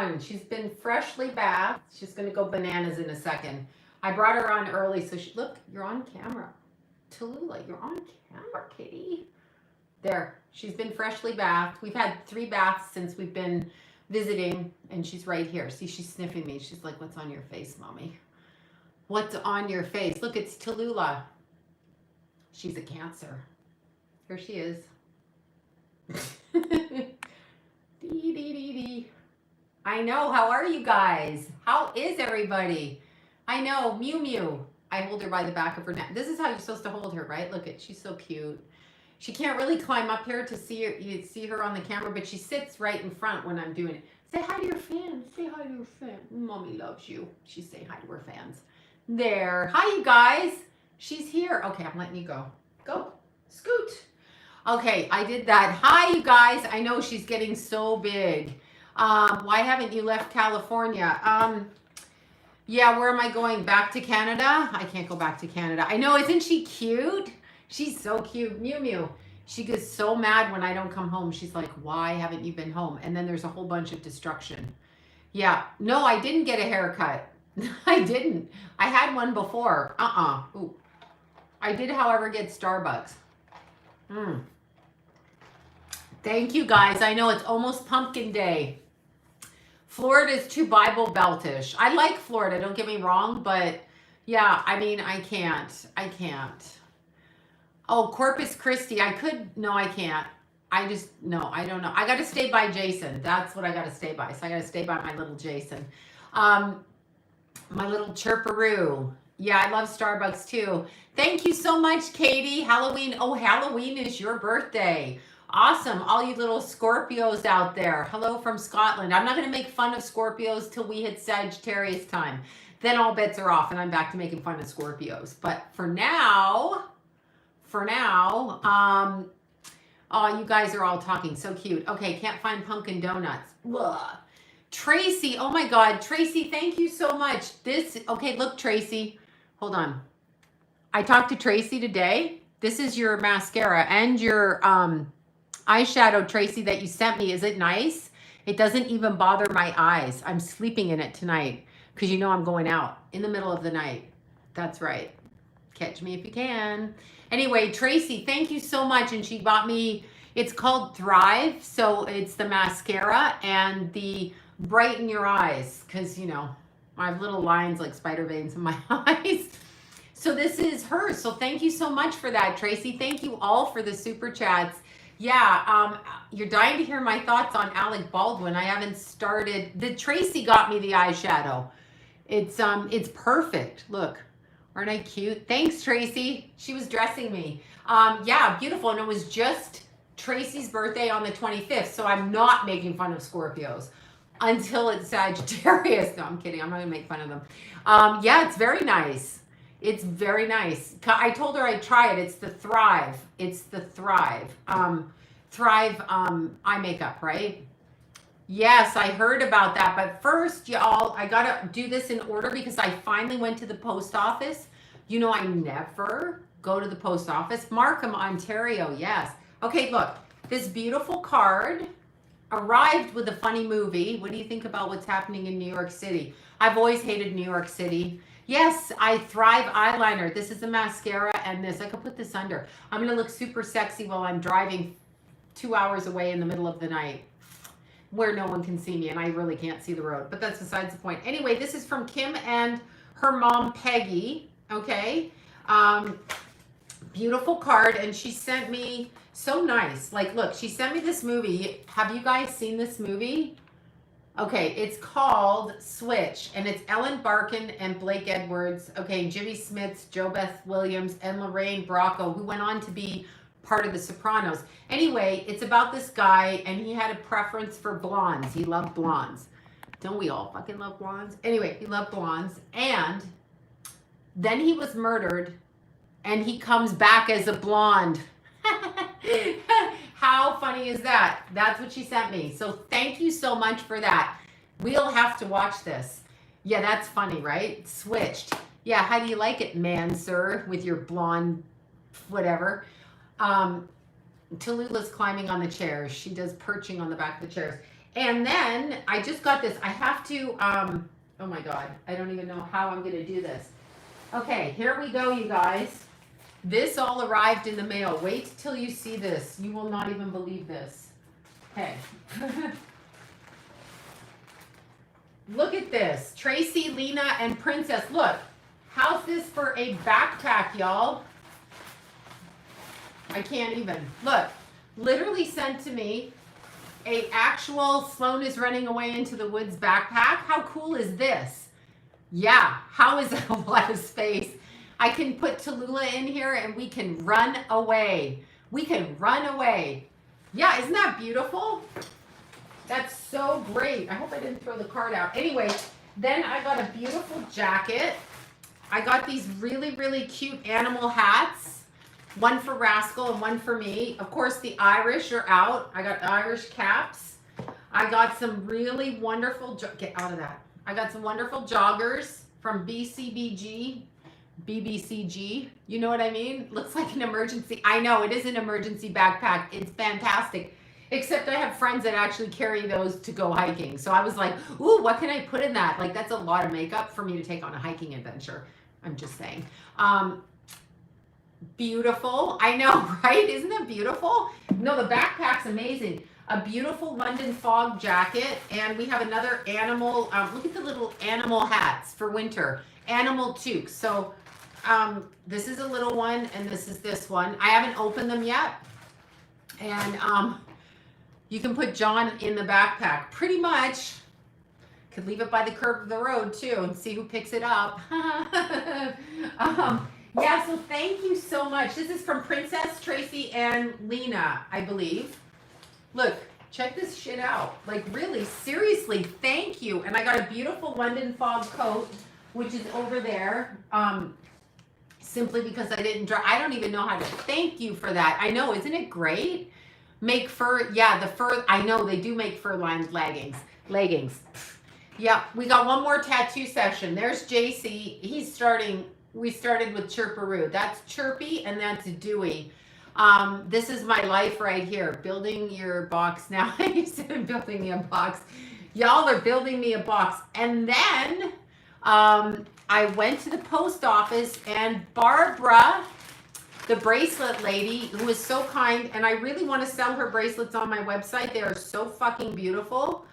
on. She's been freshly bathed. She's going to go bananas in a second. I brought her on early, so she, look, you're on camera. Tallulah, you're on camera, kitty. There, she's been freshly bathed. We've had 3 baths since we've been visiting, and she's right here. See, she's sniffing me. She's like, what's on your face, mommy? What's on your face? Look, it's Tallulah. She's a Cancer. Here she is. Dee, dee, dee, dee. I know. How are you guys? How is everybody? I know. Mew Mew. I hold her by the back of her neck. This is how you're supposed to hold her, right? Look at, she's so cute. She can't really climb up here to see her. You see her on the camera, but she sits right in front when I'm doing it. Say hi to your fans. Say hi to your fans. Mommy loves you. She's saying hi to her fans. There. Hi, you guys. She's here. Okay, I'm letting you go. Go. Scoot. Okay, I did that. Hi, you guys. I know she's getting so big. Why haven't you left California? Yeah, where am I going? Back to Canada? I can't go back to Canada. I know, isn't she cute? She's so cute. Mew Mew. She gets so mad when I don't come home. She's like, why haven't you been home? And then there's a whole bunch of destruction. Yeah. No, I didn't get a haircut. I didn't. I had one before. Ooh. I did, however, get Starbucks. Thank you, guys. I know it's almost pumpkin day. Florida's too Bible Beltish. I like Florida, don't get me wrong, but yeah, I mean, I can't. Oh, Corpus Christi. I could, no, I can't. No, I don't know. I got to stay by Jason. That's what I got to stay by. So I got to stay by my little Jason. My little chirperoo. Yeah, I love Starbucks too. Thank you so much, Katie. Halloween. Oh, Halloween is your birthday. Awesome. All you little Scorpios out there. Hello from Scotland. I'm not going to make fun of Scorpios till we hit Sagittarius time. Then all bets are off and I'm back to making fun of Scorpios. But for now, oh, you guys are all talking. So cute. Okay, can't find pumpkin donuts. Ugh. Tracy, oh my God. Tracy, thank you so much. Okay, look, Tracy. Hold on. I talked to Tracy today. This is your mascara and your eyeshadow, Tracy, that you sent me. Is it nice? It doesn't even bother my eyes. I'm sleeping in it tonight because you know I'm going out in the middle of the night. That's right. Catch me if you can. Anyway, Tracy, thank you so much. And she bought me, it's called Thrive. So it's the mascara and the brighten your eyes because, you know, I have little lines like spider veins in my eyes. So this is hers. So thank you so much for that, Tracy. Thank you all for the super chats. Yeah, you're dying to hear my thoughts on Alec Baldwin. I haven't started. Tracy got me the eyeshadow. It's perfect. Look, aren't I cute? Thanks, Tracy. She was dressing me. Yeah, beautiful. And it was just Tracy's birthday on the 25th. So I'm not making fun of Scorpios until it's Sagittarius. No, I'm kidding. I'm not gonna make fun of them. Yeah, it's very nice. It's very nice. I told her I'd try it. It's the Thrive. It's the Thrive. Thrive eye makeup, right? Yes, I heard about that. But first, y'all, I got to do this in order because I finally went to the post office. You know, I never go to the post office. Markham, Ontario, yes. Okay, look, this beautiful card arrived with a funny movie. What do you think about what's happening in New York City? I've always hated New York City. Yes, I Thrive eyeliner. This is the mascara and this. I could put this under. I'm going to look super sexy while I'm driving 2 hours away in the middle of the night where no one can see me and I really can't see the road. But that's besides the point. Anyway, this is from Kim and her mom, Peggy. Okay. Beautiful card. And she sent me, so nice. Like, look, she sent me this movie. Have you guys seen this movie? Okay, it's called Switch, and it's Ellen Barkin and Blake Edwards, okay, Jimmy Smits, Jo Beth Williams, and Lorraine Bracco, who went on to be part of The Sopranos. Anyway, it's about this guy, and he had a preference for blondes. He loved blondes. Don't we all fucking love blondes? Anyway, he loved blondes, and then he was murdered, and he comes back as a blonde. How funny is that? That's what she sent me. So thank you so much for that. We'll have to watch this. Yeah, that's funny, right? Switched. Yeah, how do you like it, man, sir, with your blonde whatever? Tallulah's climbing on the chairs. She does perching on the back of the chairs. And then I just got this. I have to, oh my God, I don't even know how I'm going to do this. Okay, here we go, you guys. This all arrived in the mail. Wait till you see this. You will not even believe this. Okay. Look at this. Tracy, Lena, and Princess. Look, how's this for a backpack, y'all? I can't even. Look, literally sent to me a actual Sloan is running away into the woods backpack. How cool is this? Yeah, how is that a lot of space? I can put Tallulah in here and we can run away. We can run away. Yeah, isn't that beautiful? That's so great. I hope I didn't throw the card out. Anyway, then I got a beautiful jacket. I got these really, really cute animal hats. One for Rascal and one for me. Of course, the Irish are out. I got Irish caps. I got some really wonderful, get out of that. I got some wonderful joggers from BCBG, BBCG. You know what I mean? Looks like an emergency. I know, it is an emergency backpack. It's fantastic. Except I have friends that actually carry those to go hiking. So I was like, ooh, what can I put in that? Like, that's a lot of makeup for me to take on a hiking adventure. I'm just saying. Beautiful. I know, right? Isn't that beautiful? No, the backpack's amazing. A beautiful London fog jacket. And we have another animal. Look at the little animal hats for winter. Animal toques. So this is a little one and this is this one. I haven't opened them yet. And you can put John in the backpack. Pretty much. Could leave it by the curb of the road too and see who picks it up. Yeah, so thank you so much. This is from Princess, Tracy, and Lena, I believe. Look, check this shit out. Like, really, seriously, thank you. And I got a beautiful London fog coat, which is over there, simply because I didn't dry. I don't even know how to thank you for that. I know, isn't it great? Make fur, yeah, the fur, I know, they do make fur-lined leggings. Yeah, we got one more tattoo session. There's JC. He's starting... We started with Chirperoo. That's Chirpy and that's Dewey. This is my life right here. Building your box. Now I said building me a box. Y'all are building me a box. And then I went to the post office and Barbara, the bracelet lady, who was so kind, and I really want to sell her bracelets on my website. They are so fucking beautiful.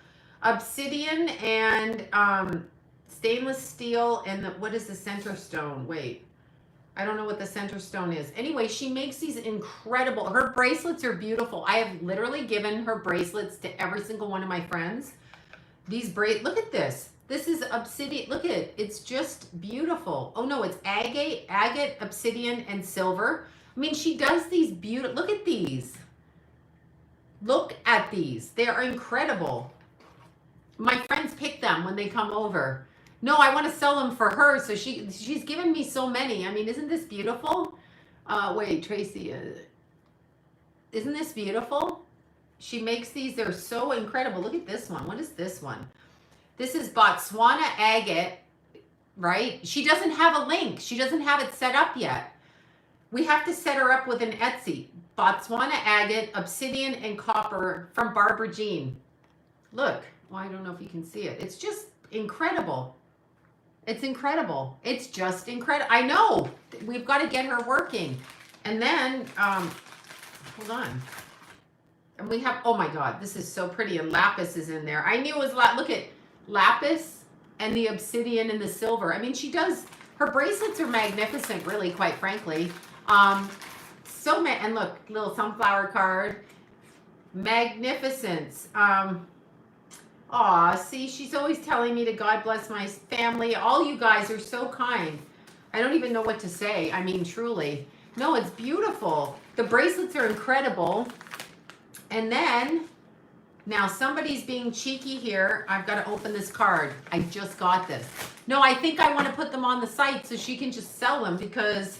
Obsidian and stainless steel, and what is the center stone? Wait, I don't know what the center stone is. Anyway, she makes these incredible, her bracelets are beautiful. I have literally given her bracelets to every single one of my friends. These look at this. This is obsidian. Look at it. It's just beautiful. Oh no, it's agate, obsidian, and silver. I mean, she does these beautiful, look at these. Look at these. They are incredible. My friends pick them when they come over. No, I want to sell them for her. So she's given me so many. I mean, isn't this beautiful? Wait, Tracy, isn't this beautiful? She makes these. They're so incredible. Look at this one. What is this one? This is Botswana agate, right? She doesn't have a link. She doesn't have it set up yet. We have to set her up with an Etsy. Botswana agate, obsidian, and copper from Barbara Jean. Look. Well, I don't know if you can see it. It's just incredible. It's incredible. It's just incredible. I know. We've got to get her working. And then, hold on. And we have, oh my God, this is so pretty. And lapis is in there. I knew it was, look at lapis and the obsidian and the silver. I mean, she does, her bracelets are magnificent, really, quite frankly. So many, and look, little sunflower card. Magnificence. Aw, see, she's always telling me to God bless my family. All you guys are so kind. I don't even know what to say. I mean, truly. No, it's beautiful. The bracelets are incredible. And then, now somebody's being cheeky here. I've got to open this card. I just got this. No, I think I want to put them on the site so she can just sell them, because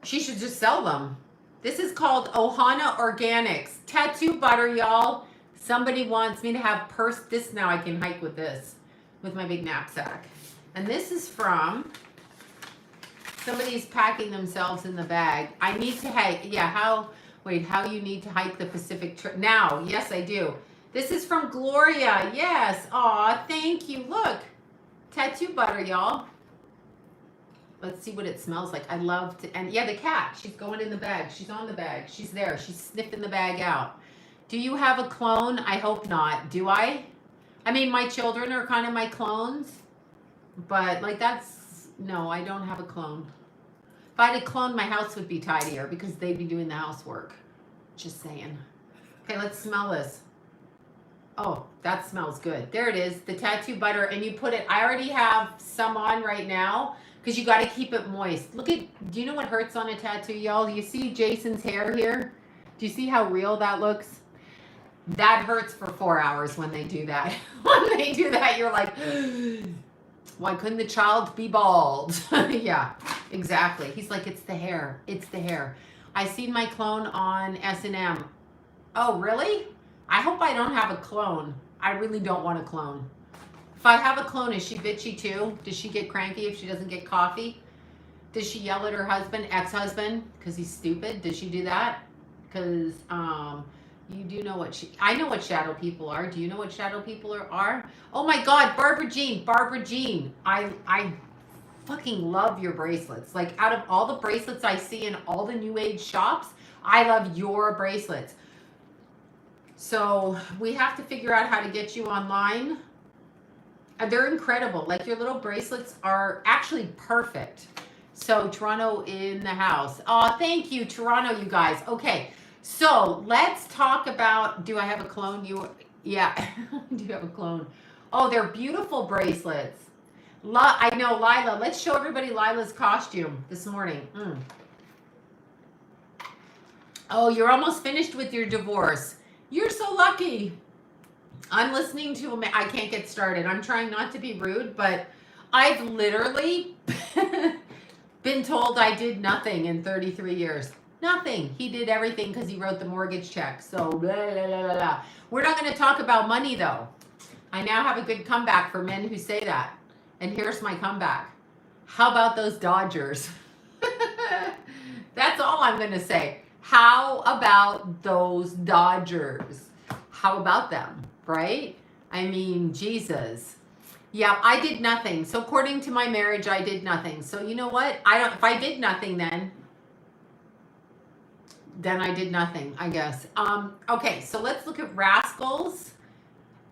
she should just sell them. This is called Ohana Organics. Tattoo butter, y'all. Somebody wants me to have this, now I can hike with this, with my big knapsack. And this is from, somebody's packing themselves in the bag. I need to hike, yeah, how you need to hike the Pacific Trail. Now, yes, I do. This is from Gloria. Yes. Aw, thank you. Look. Tattoo butter, y'all. Let's see what it smells like. I love to, and yeah, the cat. She's going in the bag. She's on the bag. She's there. She's sniffing the bag out. Do you have a clone? I hope not. Do I? I mean, my children are kind of my clones, but like no, I don't have a clone. If I had a clone, my house would be tidier because they'd be doing the housework. Just saying. Okay, let's smell this. Oh, that smells good. There it is, the tattoo butter, and you put it, I already have some on right now because you got to keep it moist. Look at, do you know what hurts on a tattoo, y'all? You see Jason's hair here? Do you see how real that looks? That hurts for 4 hours when they do that. When they do that, you're like, why couldn't the child be bald? Yeah, exactly. He's like, it's the hair. It's the hair. I seen my clone on S&M. Oh, really? I hope I don't have a clone. I really don't want a clone. If I have a clone, is she bitchy too? Does she get cranky if she doesn't get coffee? Does she yell at her husband, ex-husband, because he's stupid? Does she do that? Because you do know what I know what shadow people are. Do you know what shadow people are? Oh my God, Barbara Jean. I fucking love your bracelets. Like, out of all the bracelets I see in all the new age shops, I love your bracelets. So we have to figure out how to get you online. They're incredible. Like, your little bracelets are actually perfect. So Toronto in the house. Oh, thank you, Toronto, you guys. Okay, so let's talk about, do I have a clone? Yeah, do you have a clone? Oh, they're beautiful bracelets. I know, Lila. Let's show everybody Lila's costume this morning. Oh, you're almost finished with your divorce. You're so lucky. I'm listening to him. I can't get started. I'm trying not to be rude, but I've literally been told I did nothing in 33 years. Nothing. He did everything because he wrote the mortgage check. So, blah, blah, blah, blah. We're not going to talk about money, though. I now have a good comeback for men who say that. And here's my comeback. How about those Dodgers? That's all I'm going to say. How about those Dodgers? How about them, right? I mean, Jesus. Yeah, I did nothing. So according to my marriage, I did nothing. So you know what? If I did nothing then I did nothing, I guess. Okay, so let's look at Rascal's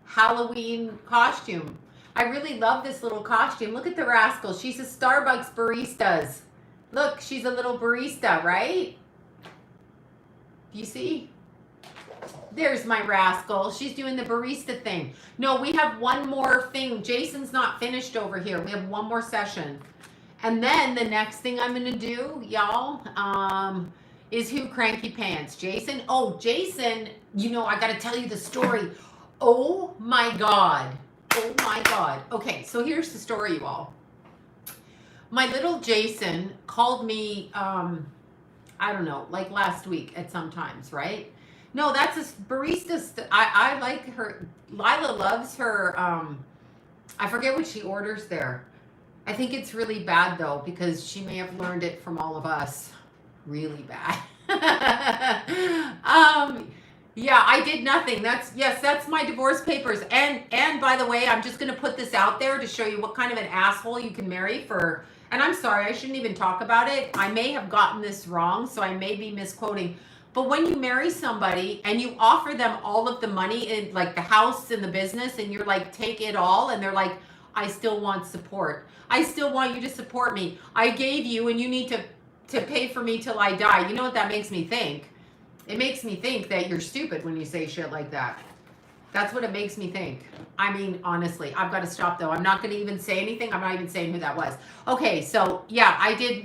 Halloween costume. I really love this little costume. Look at the Rascal. She's a Starbucks barista. Look, she's a little barista, right? You see? There's my Rascal. She's doing the barista thing. No, we have one more thing. Jason's not finished over here. We have one more session. And then the next thing I'm going to do, y'all, is Who Cranky Pants? Jason? Oh, Jason, you know, I got to tell you the story. Oh, my God. Oh, my God. Okay, so here's the story, you all. My little Jason called me, I don't know, like last week at some times, right? No, that's a barista. I like her. Lila loves her. I forget what she orders there. I think it's really bad, though, because she may have learned it from all of us. Really bad. Yeah, I did nothing. That's my divorce papers. And by the way, I'm just going to put this out there to show you what kind of an asshole you can marry for. And I'm sorry, I shouldn't even talk about it. I may have gotten this wrong, so I may be misquoting. But when you marry somebody and you offer them all of the money in, like, the house and the business, and you're like, take it all, and they're like, I still want support. I still want you to support me. I gave you, and you need to pay for me till I die. You know what that makes me think? It makes me think that you're stupid when you say shit like that. That's what it makes me think. I mean, honestly, I've got to stop, though. I'm not going to even say anything. I'm not even saying who that was. Okay, so, yeah, I did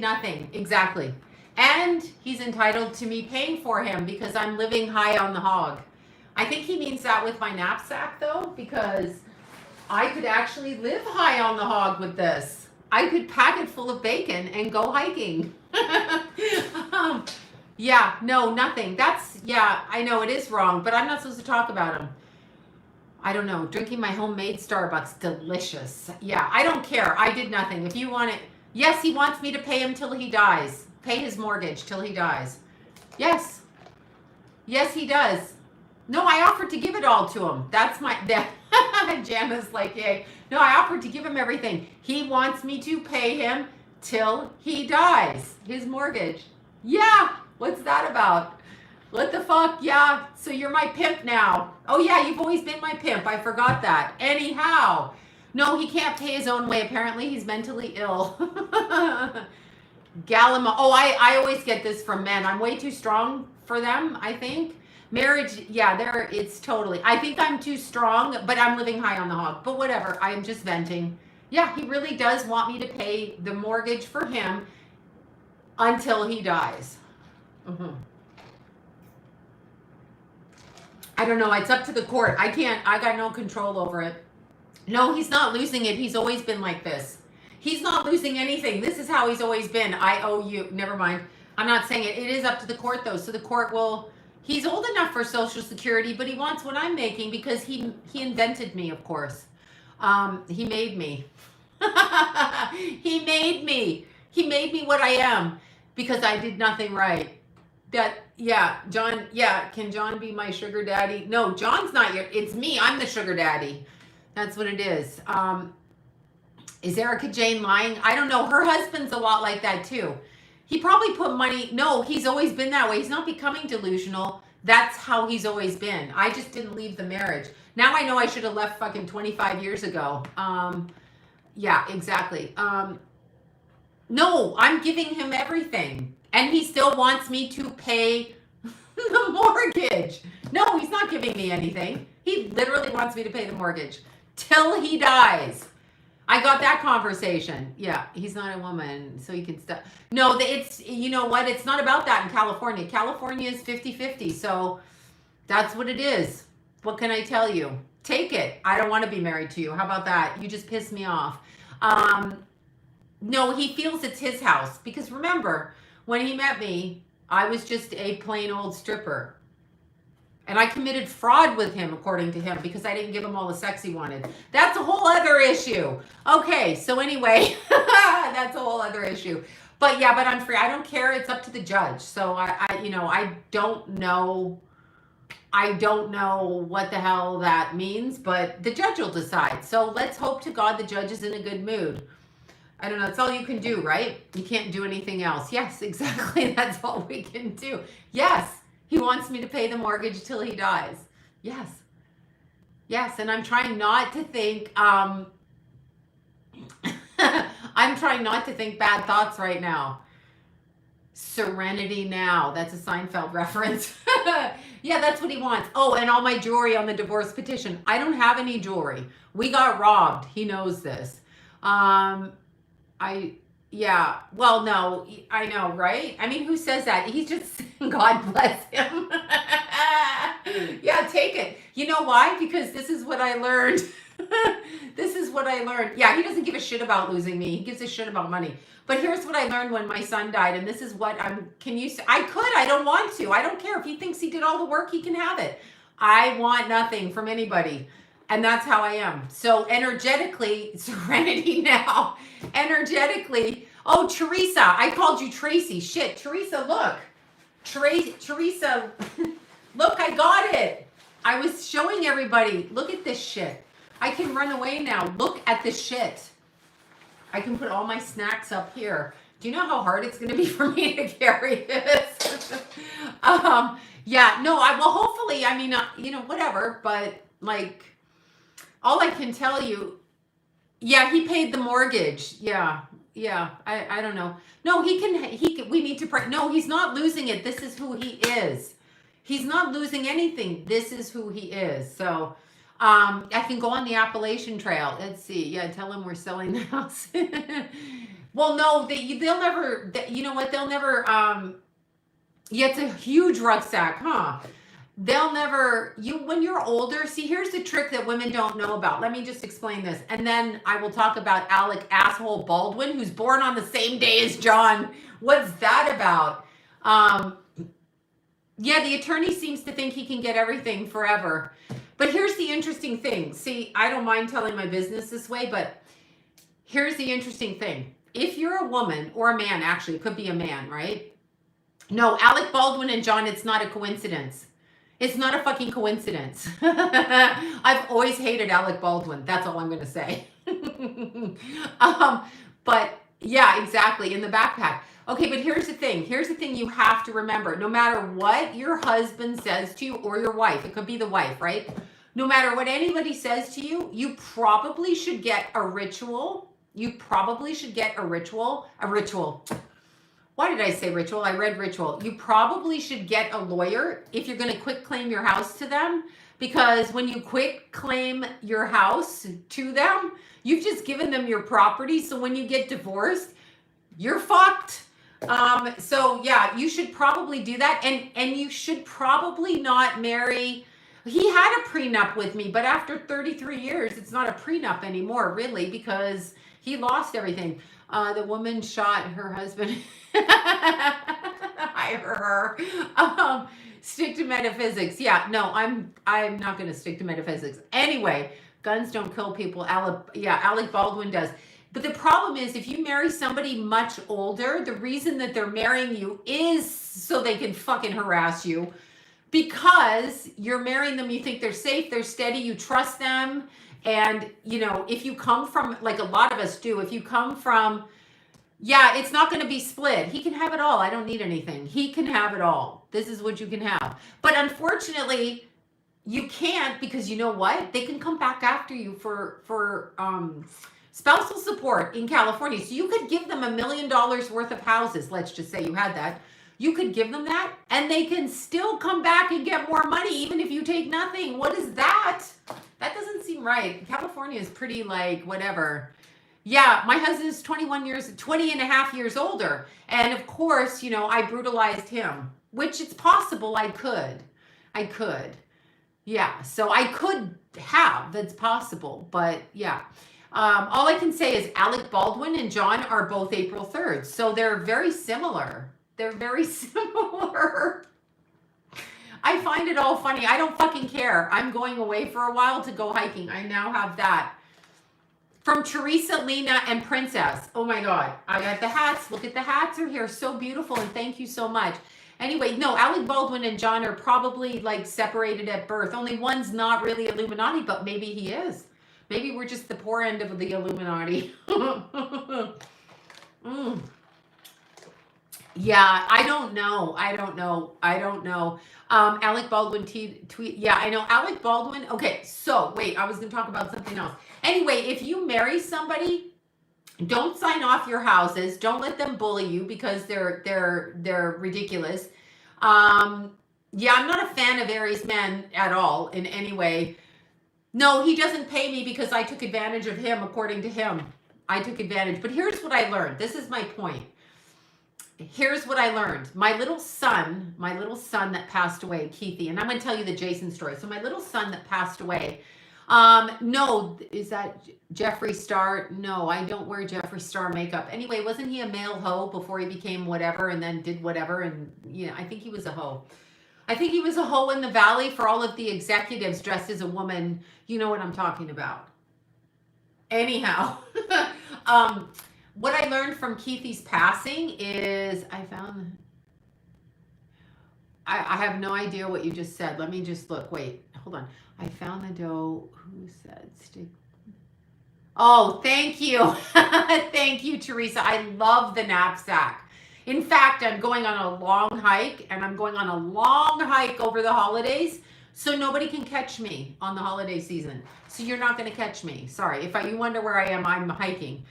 nothing. Exactly. And he's entitled to me paying for him because I'm living high on the hog. I think he means that with my knapsack, though, because I could actually live high on the hog with this. I could pack it full of bacon and go hiking. Yeah, no, nothing. Yeah, I know it is wrong, but I'm not supposed to talk about him. I don't know. Drinking my homemade Starbucks, delicious. Yeah, I don't care. I did nothing. If you want it, yes, he wants me to pay him till he dies. Pay his mortgage till he dies. Yes. Yes, he does. No, I offered to give it all to him. That's my, Jan is like, yay. No, I offered to give him everything. He wants me to pay him till he dies. His mortgage. Yeah, what's that about? What the fuck? Yeah, so you're my pimp now. Oh yeah, you've always been my pimp. I forgot that. Anyhow. No, he can't pay his own way. Apparently he's mentally ill. Galima. Oh, I always get this from men. I'm way too strong for them, I think. Marriage, yeah, it's totally. I think I'm too strong, but I'm living high on the hog. But whatever, I am just venting. Yeah, he really does want me to pay the mortgage for him until he dies. I don't know. It's up to the court. I got no control over it. No, he's not losing it. He's always been like this. He's not losing anything. This is how he's always been. I owe you. Never mind. I'm not saying it. It is up to the court, though. So the court will... He's old enough for Social Security, but he wants what I'm making because he invented me, of course. He made me. He made me. He made me what I am because I did nothing right. John, can John be my sugar daddy? No, John's not it's me. I'm the sugar daddy. That's what it is. Is Erica Jane lying? I don't know. Her husband's a lot like that too. He probably put money. No, he's always been that way. He's not becoming delusional. That's how he's always been. I just didn't leave the marriage. Now I know I should have left fucking 25 years ago. Yeah, exactly. No, I'm giving him everything. And he still wants me to pay the mortgage. No, he's not giving me anything. He literally wants me to pay the mortgage till he dies. I got that conversation. Yeah, he's not a woman, so he can stop. No, it's, you know what? It's not about that in California. California is 50-50, so that's what it is. What can I tell you? Take it. I don't want to be married to you. How about that? You just pissed me off. No, he feels it's his house because remember, when he met me, I was just a plain old stripper. And I committed fraud with him, according to him, because I didn't give him all the sex he wanted. That's a whole other issue. Okay, so anyway, that's a whole other issue. But yeah, but I'm free. I don't care. It's up to the judge. So I don't know. I don't know what the hell that means, but the judge will decide. So let's hope to God the judge is in a good mood. I don't know. That's all you can do, right? You can't do anything else. Yes, exactly. That's all we can do. Yes. He wants me to pay the mortgage till he dies. Yes. Yes, and I'm trying not to think, I'm trying not to think bad thoughts right now. Serenity now. That's a Seinfeld reference. Yeah, that's what he wants. Oh, and all my jewelry on the divorce petition. I don't have any jewelry. We got robbed. He knows this. Yeah, well, no, I know, right? I mean, who says that? He's just, God bless him. Yeah, take it. You know why? Because this is what I learned. This is what I learned. Yeah, he doesn't give a shit about losing me. He gives a shit about money. But here's what I learned when my son died, and this is what I don't want to. I don't care. If he thinks he did all the work, he can have it. I want nothing from anybody. And that's how I am. So energetically, serenity now. Energetically. Oh, Teresa. I called you Tracy. Shit. Teresa, look. Teresa, look, I got it. I was showing everybody. Look at this shit. I can run away now. Look at this shit. I can put all my snacks up here. Do you know how hard it's going to be for me to carry this? Yeah, no, well, hopefully, I mean, whatever, but like, all I can tell you, yeah, he paid the mortgage. Yeah, I don't know. No, he can, we need to pray. No, he's not losing it. This is who he is. He's not losing anything. This is who he is. So, I can go on the Appalachian Trail. Let's see. Yeah, tell him we're selling the house. Well, no, they'll never, you know what? They'll never, yeah, it's a huge rucksack, huh? They'll never, when you're older, see, here's the trick that women don't know about. Let me just explain this. And then I will talk about Alec asshole Baldwin, who's born on the same day as John. What's that about? Yeah, the attorney seems to think he can get everything forever. But here's the interesting thing. See, I don't mind telling my business this way, but here's the interesting thing. If you're a woman or a man, actually, it could be a man, right? No, Alec Baldwin and John, it's not a coincidence. It's not a fucking coincidence. I've always hated Alec Baldwin. That's all I'm going to say. But yeah, exactly. In the backpack. Okay, but here's the thing. Here's the thing you have to remember. No matter what your husband says to you, or your wife, it could be the wife, right? No matter what anybody says to you, you probably should get a ritual. You probably should get a ritual. Why did I say ritual? I read ritual. You probably should get a lawyer if you're going to quit claim your house to them, because when you quit claim your house to them, you've just given them your property. So when you get divorced, you're fucked. So yeah, you should probably do that. And you should probably not marry. He had a prenup with me, but after 33 years, it's not a prenup anymore, really, because he lost everything. The woman shot her husband. Hire her. Stick to metaphysics. Yeah, no, I'm not going to stick to metaphysics. Anyway, guns don't kill people. Alec Baldwin does. But the problem is, if you marry somebody much older, the reason that they're marrying you is so they can fucking harass you. Because you're marrying them, you think they're safe, they're steady, you trust them. And, you know, if you come from, like a lot of us do, if you come from, yeah, it's not going to be split. He can have it all. I don't need anything. He can have it all. This is what you can have. But unfortunately, you can't, because you know what? They can come back after you for spousal support in California. So you could give them $1 million worth of houses. Let's just say you had that. You could give them that and they can still come back and get more money even if you take nothing. What is that? That doesn't seem right. California is pretty like whatever. Yeah, my husband's 20 and a half years older. And of course, you know, I brutalized him, which it's possible I could. Yeah, so I could have, that's possible. But yeah, all I can say is Alec Baldwin and John are both April 3rd. So they're very similar. They're very similar. I find it all funny. I don't fucking care. I'm going away for a while to go hiking. I now have that. From Teresa, Lena, and Princess. Oh my God. I got the hats. Look at the hats are here. So beautiful. And thank you so much. Anyway, no, Alec Baldwin and John are probably like separated at birth. Only one's not really Illuminati, but maybe he is. Maybe we're just the poor end of the Illuminati. Yeah, I don't know. Alec Baldwin tweet. Yeah, I know. Alec Baldwin. Okay, so wait, I was going to talk about something else. Anyway, if you marry somebody, don't sign off your houses. Don't let them bully you because they're ridiculous. Yeah, I'm not a fan of Aries men at all in any way. No, he doesn't pay me because I took advantage of him, according to him. I took advantage. But here's what I learned. This is my point. Here's what I learned. My little son that passed away, Keithy, and I'm going to tell you the Jason story. So my little son that passed away, no, is that Jeffree Star? No, I don't wear Jeffree Star makeup. Anyway, wasn't he a male hoe before he became whatever and then did whatever? And yeah, I think he was a hoe. I think he was a hoe in the valley for all of the executives dressed as a woman. You know what I'm talking about. Anyhow, what I learned from Keithy's passing is I have no idea what you just said. Let me just look. Wait, hold on. I found the dough. Who said stick? Oh, thank you. Thank you, Teresa. I love the knapsack. In fact, I'm going on a long hike, and I'm going on a long hike over the holidays, so nobody can catch me on the holiday season. So you're not going to catch me. Sorry. If you wonder where I am, I'm hiking.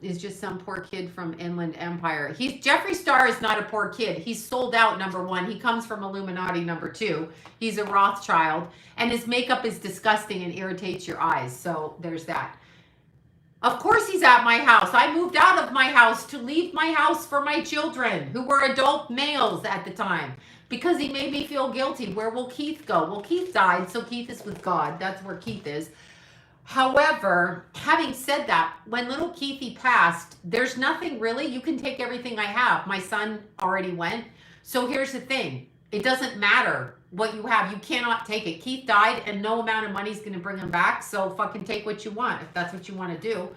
Is just some poor kid from Inland Empire. Jeffree Star is not a poor kid. He's sold out, number one. He comes from Illuminati, number two. He's a Rothschild, and his makeup is disgusting and irritates your eyes. So there's that. Of course he's at my house. I moved out of my house to leave my house for my children, who were adult males at the time, because he made me feel guilty. Where will Keith go? Well, Keith died, so Keith is with God. That's where Keith is. However, having said that, when little Keithy passed, there's nothing really. You can take everything I have. My son already went. So here's the thing. It doesn't matter what you have. You cannot take it. Keith died, and no amount of money is going to bring him back. So fucking take what you want, if that's what you want to do.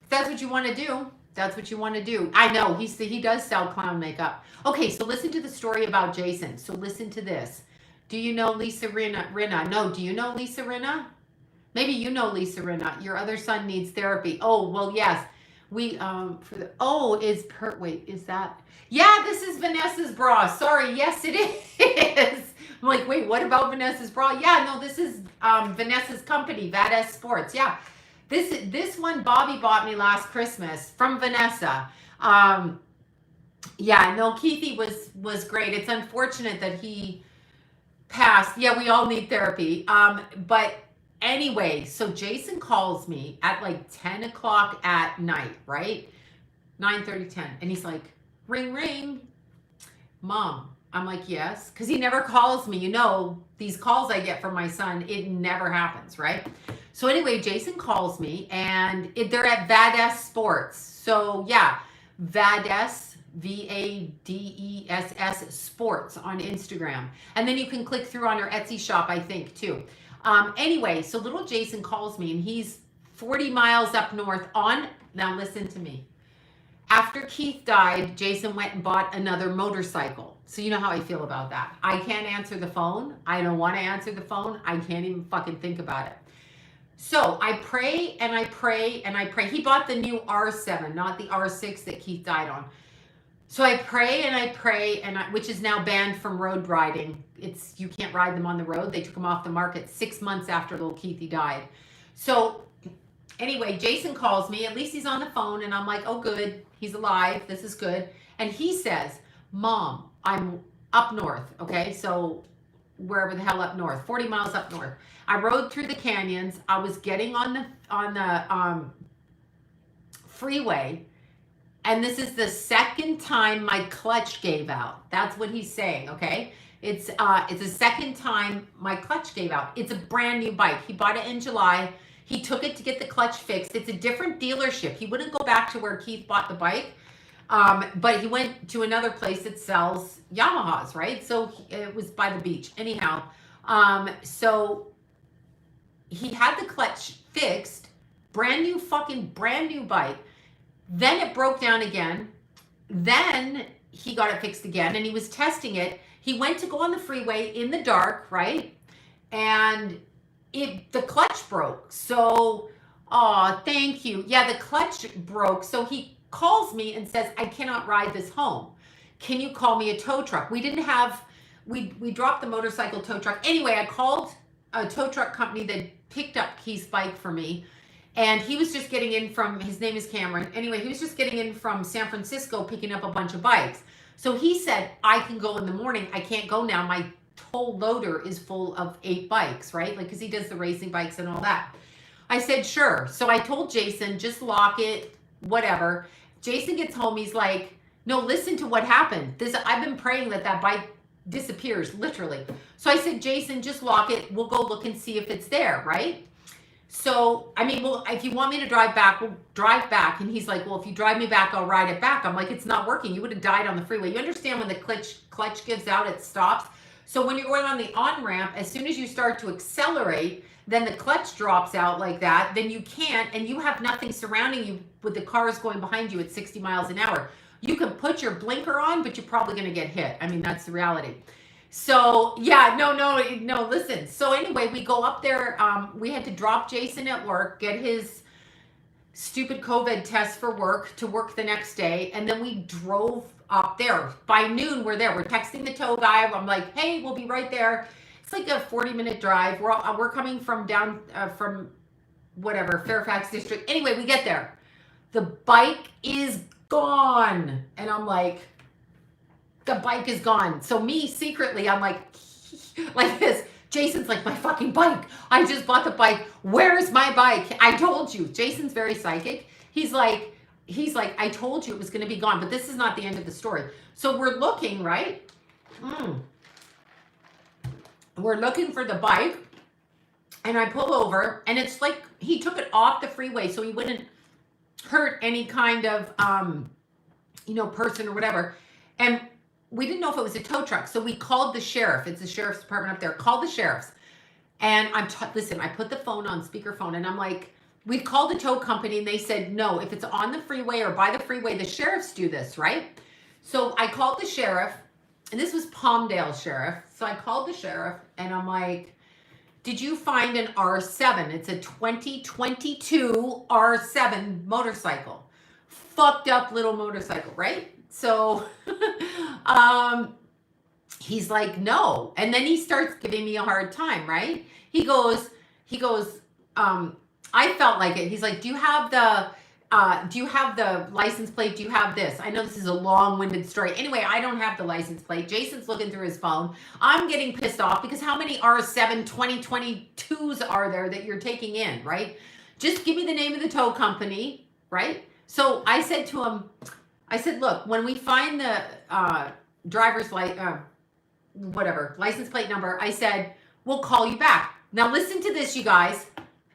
If that's what you want to do, that's what you want to do. I know, he does sell clown makeup. Okay, so listen to the story about Jason. So listen to this. Do you know Lisa Rinna? No, do you know Lisa Rinna? Maybe you know Lisa Rinna. Your other son needs therapy. Oh, well, yes. We, for the, oh, wait, is that? Yeah, this is Vanessa's bra. Sorry. Yes, it is. I'm like, wait, what about Vanessa's bra? Yeah, no, this is Vanessa's company, Vades Sports. Yeah. This one Bobby bought me last Christmas from Vanessa. Yeah, no, Keithy was great. It's unfortunate that he passed. Yeah, we all need therapy. But anyway, so Jason calls me at like 10 o'clock at night, right? 9:30, 10. And he's like, ring, ring. Mom. I'm like, yes. Because he never calls me. You know, these calls I get from my son, it never happens, right? So anyway, Jason calls me and they're at Vades Sports. So yeah, Vades, Vadess Sports on Instagram. And then you can click through on our Etsy shop, I think, too. Anyway, so little Jason calls me and he's 40 miles up north on, now listen to me. After Keith died, Jason went and bought another motorcycle. So you know how I feel about that. I can't answer the phone. I don't want to answer the phone. I can't even fucking think about it. So I pray and I pray and I pray. He bought the new R7, not the R6 that Keith died on. So I pray and I pray, which is now banned from road riding. You can't ride them on the road. They took them off the market 6 months after little Keithy died. So anyway, Jason calls me. At least he's on the phone. And I'm like, oh, good. He's alive. This is good. And he says, Mom, I'm up north. Okay. So wherever the hell up north, 40 miles up north. I rode through the canyons. I was getting on the freeway. And this is the second time my clutch gave out. That's what he's saying, okay? It's the second time my clutch gave out. It's a brand new bike. He bought it in July. He took it to get the clutch fixed. It's a different dealership. He wouldn't go back to where Keith bought the bike, but he went to another place that sells Yamahas, right? So it was by the beach. Anyhow, so he had the clutch fixed, brand new bike. Then it broke down again. Then he got it fixed again and he was testing it. He went to go on the freeway in the dark, right? And the clutch broke. So, oh, thank you. Yeah, the clutch broke. So he calls me and says, I cannot ride this home. Can you call me a tow truck? We dropped the motorcycle tow truck. Anyway, I called a tow truck company that picked up Keith's bike for me. And he was just getting in from, his name is Cameron. Anyway, he was just getting in from San Francisco, picking up a bunch of bikes. So he said, I can go in the morning. I can't go now. My tow loader is full of 8 bikes, right? Like, cause he does the racing bikes and all that. I said, sure. So I told Jason, just lock it, whatever. Jason gets home. He's like, no, listen to what happened. I've been praying that bike disappears, literally. So I said, Jason, just lock it. We'll go look and see if it's there, right? So, I mean, well, if you want me to drive back, we'll drive back. And he's like, well, if you drive me back, I'll ride it back. I'm like, it's not working. You would have died on the freeway. You understand when the clutch gives out, it stops. So when you're going on the on-ramp, as soon as you start to accelerate, then the clutch drops out like that. Then you can't, and you have nothing surrounding you with the cars going behind you at 60 miles an hour. You can put your blinker on, but you're probably going to get hit. I mean, that's the reality. So yeah, no, listen. So anyway, we go up there. We had to drop Jason at work, get his stupid COVID test for work to work the next day. And then we drove up there. By noon, we're there. We're texting the tow guy. I'm like, hey, we'll be right there. It's like a 40-minute drive. We're coming from down, from whatever, Fairfax district. Anyway, we get there. The bike is gone. And I'm like, the bike is gone. So me secretly, I'm like this. Jason's like, my fucking bike. I just bought the bike. Where's my bike? I told you. Jason's very psychic. He's like, I told you it was going to be gone, but this is not the end of the story. So we're looking, right? We're looking for the bike and I pull over and it's like, he took it off the freeway so he wouldn't hurt any kind of, person or whatever. And we didn't know if it was a tow truck. So we called the sheriff. It's the sheriff's department up there. Called the sheriffs. And listen, I put the phone on speakerphone and I'm like, we called the tow company and they said, no, if it's on the freeway or by the freeway, the sheriffs do this, right? So I called the sheriff And this was Palmdale Sheriff. So I called the sheriff and I'm like, did you find an R7? It's a 2022 R7 motorcycle. Fucked up little motorcycle, right? So he's like, no. And then he starts giving me a hard time, right? He goes, I felt like it. He's like, do you have the license plate? Do you have this? I know this is a long-winded story. Anyway, I don't have the license plate. Jason's looking through his phone. I'm getting pissed off because how many R7 2022s are there that you're taking in, right? Just give me the name of the tow company, right? So I said to him, I said, look, when we find the driver's license plate number, I said, we'll call you back. Now listen to this, you guys.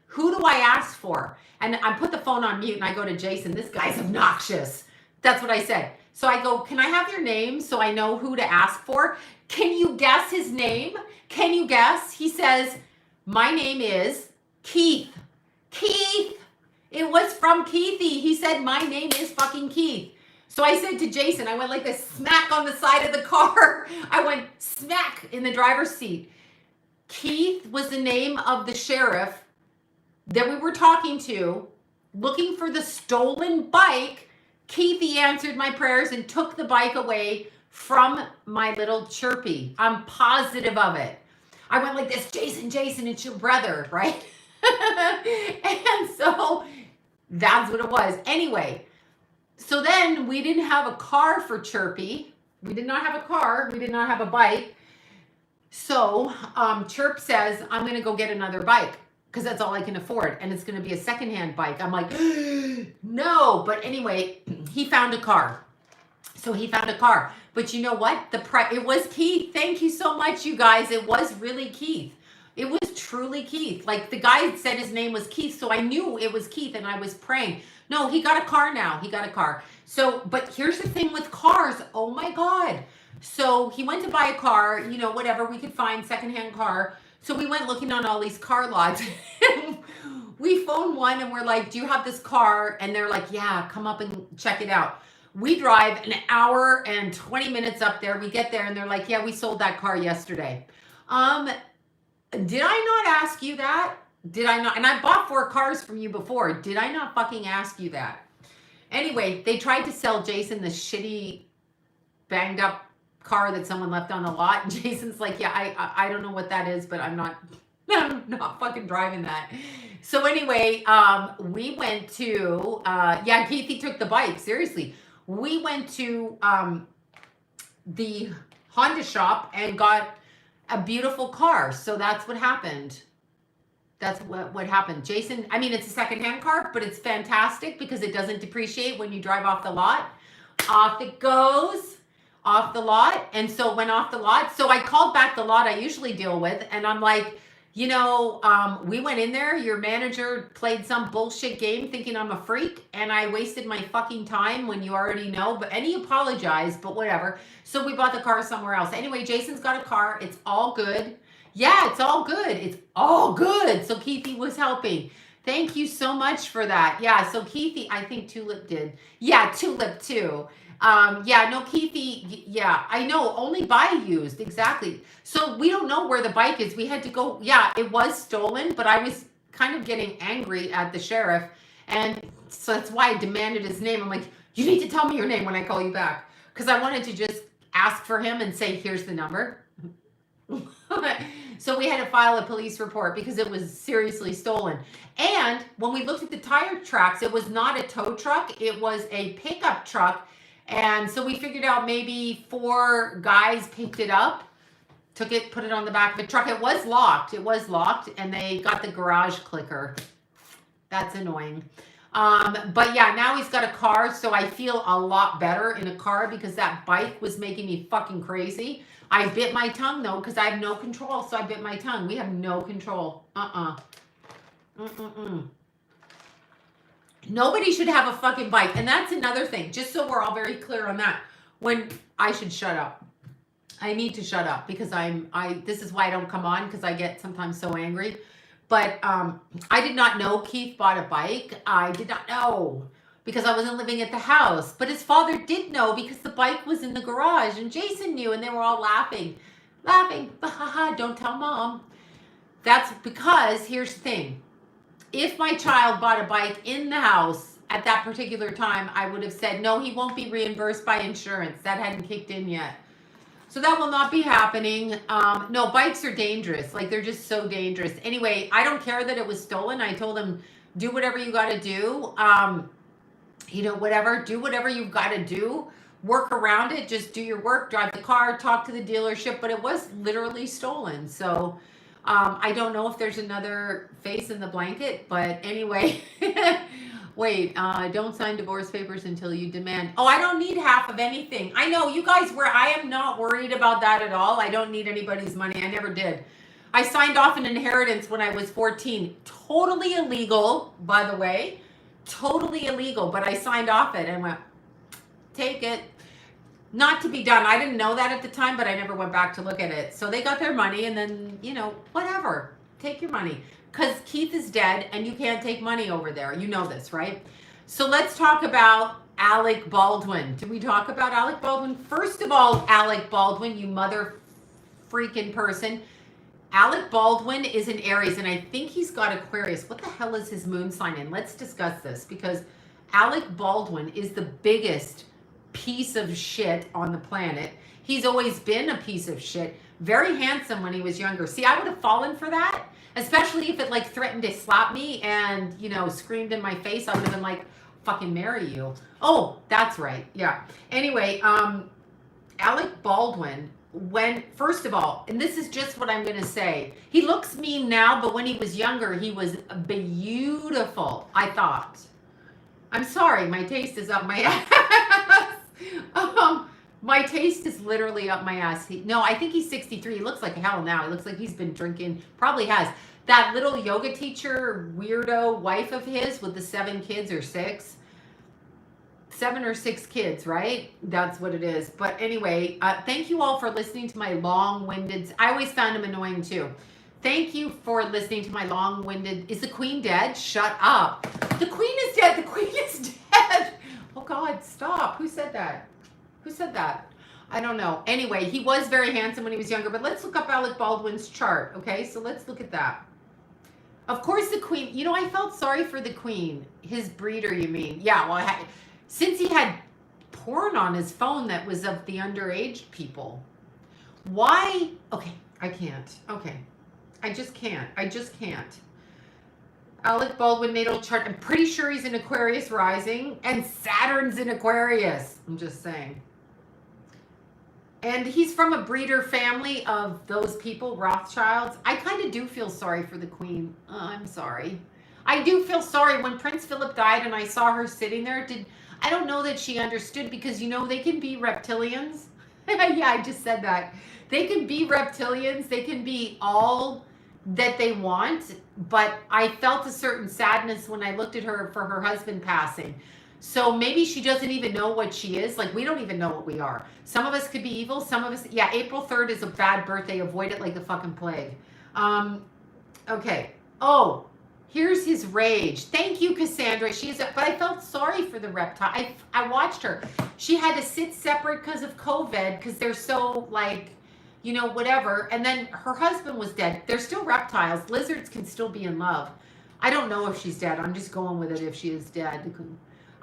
Who do I ask for? And I put the phone on mute and I go to Jason, this guy's obnoxious. That's what I said. So I go, can I have your name so I know who to ask for? Can you guess his name? Can you guess? He says, my name is Keith. Keith. It was from Keithy. He said, my name is fucking Keith. So I said to Jason, I went like this smack on the side of the car. I went smack in the driver's seat. Keith was the name of the sheriff that we were talking to, looking for the stolen bike. Keithy answered my prayers and took the bike away from my little chirpy. I'm positive of it. I went like this, Jason, it's your brother, right? And so that's what it was. Anyway, so then we didn't have a car for Chirpy. We did not have a car. We did not have a bike. So Chirp says, I'm going to go get another bike because that's all I can afford. And it's going to be a secondhand bike. I'm like, no. But anyway, he found a car. So he found a car. But you know what? It was Keith. Thank you so much, you guys. It was really Keith. It was truly Keith. Like the guy said his name was Keith. So I knew it was Keith and I was praying. No, he got a car now. He got a car. So, but here's the thing with cars. Oh my God. So he went to buy a car, you know, whatever we could find, secondhand car. So we went looking on all these car lots. We phoned one and we're like, do you have this car? And they're like, yeah, come up and check it out. We drive an hour and 20 minutes up there. We get there and they're like, yeah, we sold that car yesterday. Did I not ask you that? Did I not? And I bought 4 cars from you before. Did I not fucking ask you that? Anyway, they tried to sell Jason this shitty banged up car that someone left on the lot. And Jason's like, yeah, I don't know what that is, but I'm not fucking driving that. So anyway, we went to, yeah, Keithy took the bike. Seriously. We went to the Honda shop and got a beautiful car. So that's what happened. That's what happened. Jason, I mean, it's a secondhand car, but it's fantastic because it doesn't depreciate when you drive off the lot. Off it goes, off the lot. And so went off the lot. So I called back the lot I usually deal with. And I'm like, you know, we went in there. Your manager played some bullshit game thinking I'm a freak. And I wasted my fucking time when you already know. And he apologized, but whatever. So we bought the car somewhere else. Anyway, Jason's got a car. It's all good. Yeah, it's all good. It's all good. So Keithy was helping. Thank you so much for that. Yeah, so Keithy, I think Tulip did. Yeah, Tulip too. Yeah, no, Keithy, yeah, I know, only buy used, exactly. So we don't know where the bike is. We had to go, yeah, it was stolen, but I was kind of getting angry at the sheriff. And so that's why I demanded his name. I'm like, you need to tell me your name when I call you back. Because I wanted to just ask for him and say, here's the number. So we had to file a police report because it was seriously stolen. And when we looked at the tire tracks, it was not a tow truck. It was a pickup truck. And so we figured out maybe 4 guys picked it up, took it, put it on the back of a truck. It was locked. It was locked. And they got the garage clicker. That's annoying. But yeah, now he's got a car. So I feel a lot better in a car because that bike was making me fucking crazy. I bit my tongue though, because I have no control. So I bit my tongue. We have no control. Nobody should have a fucking bike. And that's another thing, just so we're all very clear on that. When I should shut up. I need to shut up because this is why I don't come on, because I get sometimes so angry. But I did not know Keith bought a bike. I did not know. because I wasn't living at the house. But his father did know because the bike was in the garage and Jason knew and they were all laughing. Don't tell mom. That's because, here's the thing. If my child bought a bike in the house at that particular time, I would have said, no, he won't be reimbursed by insurance. That hadn't kicked in yet. So that will not be happening. No, bikes are dangerous. Like, they're just so dangerous. Anyway, I don't care that it was stolen. I told him, do whatever you got to do. You know, whatever. Do whatever you've got to do. Work around it. Just do your work. Drive the car. Talk to the dealership. But it was literally stolen. So I don't know if there's another face in the blanket. But anyway... Wait, don't sign divorce papers until you demand. Oh, I don't need half of anything. I know you guys were, I am not worried about that at all. I don't need anybody's money. I never did. I signed off an inheritance when I was 14. Totally illegal, by the way. Totally illegal, but I signed off it and went, take it. Not to be done. I didn't know that at the time, but I never went back to look at it. So they got their money and then, you know, whatever. Take your money. Because Keith is dead and you can't take money over there. You know this, right? So let's talk about Alec Baldwin. Did we talk about Alec Baldwin? First of all, Alec Baldwin, you mother freaking person. Alec Baldwin is an Aries and I think he's got Aquarius. What the hell is his moon sign in? Let's discuss this because Alec Baldwin is the biggest piece of shit on the planet. He's always been a piece of shit. Very handsome when he was younger. See, I would have fallen for that. Especially if it like threatened to slap me and, you know, screamed in my face. I would have been like, fucking marry you. Oh, that's right. Yeah. Anyway, Alec Baldwin, when, first of all, and this is just what I'm going to say. He looks mean now, but when he was younger, he was beautiful, I thought. I'm sorry. My taste is up my ass. My taste is literally up my ass. No, I think he's 63. He looks like hell now. He looks like he's been drinking. Probably has. That little yoga teacher, weirdo wife of his with the 7 kids or 6. 7 or 6 kids, right? That's what it is. But anyway, thank you all for listening to my long-winded... I always found him annoying too. Thank you for listening to my long-winded... Is the queen dead? Shut up. The queen is dead. The queen is dead. Oh God, stop. Who said that? Who said that? I don't know. Anyway, he was very handsome when he was younger, but let's look up Alec Baldwin's chart, okay? So let's look at that. Of course, the queen, you know, I felt sorry for the queen. His breeder, you mean? Yeah, well, since he had porn on his phone that was of the underage people. Why? Okay, I can't. Okay. I just can't. I just can't. Alec Baldwin natal chart. I'm pretty sure he's in Aquarius rising and Saturn's in Aquarius. I'm just saying. And he's from a breeder family of those people, Rothschilds. I kind of do feel sorry for the queen. I'm sorry. I do feel sorry. When Prince Philip died and I saw her sitting there, I don't know that she understood because, you know, they can be reptilians. Yeah, I just said that. They can be reptilians. They can be all that they want. But I felt a certain sadness when I looked at her for her husband passing. So maybe she doesn't even know what she is. Like, we don't even know what we are. Some of us could be evil. Some of us, yeah, April 3rd is a bad birthday. Avoid it like the fucking plague. Okay. Oh, here's his rage. Thank you, Cassandra. But I felt sorry for the reptile. I watched her. She had to sit separate because of COVID because they're so, like, you know, whatever. And then her husband was dead. They're still reptiles. Lizards can still be in love. I don't know if she's dead. I'm just going with it if she is dead.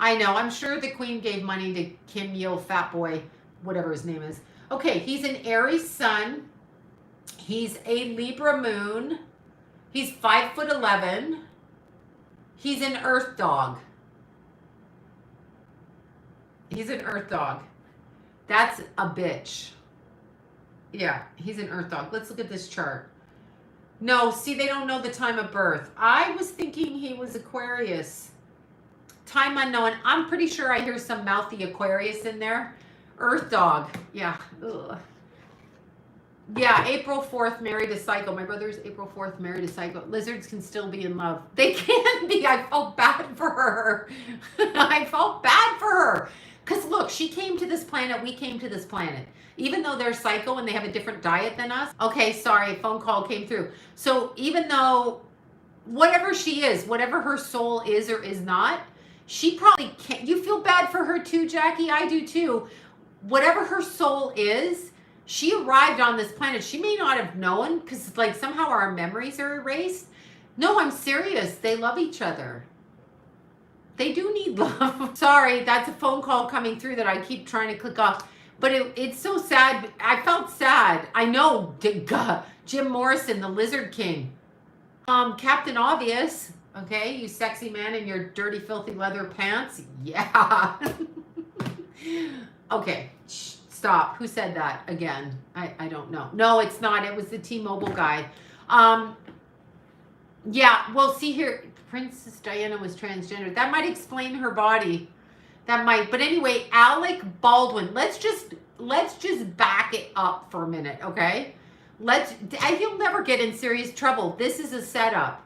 I know. I'm sure the queen gave money to Kim Yo Fat Boy, whatever his name is. Okay, he's an Aries sun. He's a Libra moon. He's 5'11". He's an earth dog. He's an earth dog. That's a bitch. Yeah, he's an earth dog. Let's look at this chart. No, see, they don't know the time of birth. I was thinking he was Aquarius. Time unknown. I'm pretty sure I hear some mouthy Aquarius in there. Earth dog. Yeah. Ugh. Yeah, April 4th, married a psycho. My brother's April 4th, married a psycho. Lizards can still be in love. They can be. I felt bad for her. I felt bad for her. Because look, she came to this planet. We came to this planet. Even though they're psycho and they have a different diet than us. Okay, sorry, phone call came through. So even though whatever she is, whatever her soul is or is not, She probably can't. You feel bad for her too, Jackie? I do too. Whatever her soul is, she arrived on this planet. She may not have known because like somehow our memories are erased. No, I'm serious. They love each other. They do need love. Sorry, that's a phone call coming through that I keep trying to click off. But it's so sad. I felt sad. I know, Jim Morrison, the Lizard King. Captain Obvious. Okay, you sexy man in your dirty, filthy leather pants. Yeah. Okay, stop. Who said that again? I don't know. No, it's not. It was the T-Mobile guy. Yeah, well, see here, Princess Diana was transgender. That might explain her body. That might. But anyway, Alec Baldwin. Let's just back it up for a minute, okay? He'll never get in serious trouble. This is a setup.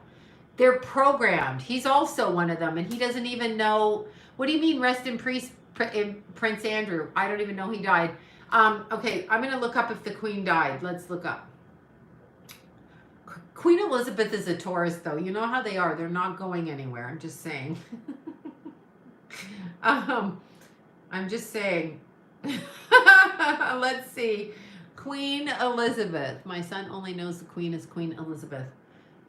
They're programmed. He's also one of them, and he doesn't even know. What do you mean, rest in peace, Prince Andrew? I don't even know he died. Okay, I'm going to look up if the Queen died. Let's look up. Queen Elizabeth is a Taurus, though. You know how they are. They're not going anywhere. I'm just saying. I'm just saying. Let's see. Queen Elizabeth. My son only knows the Queen is Queen Elizabeth.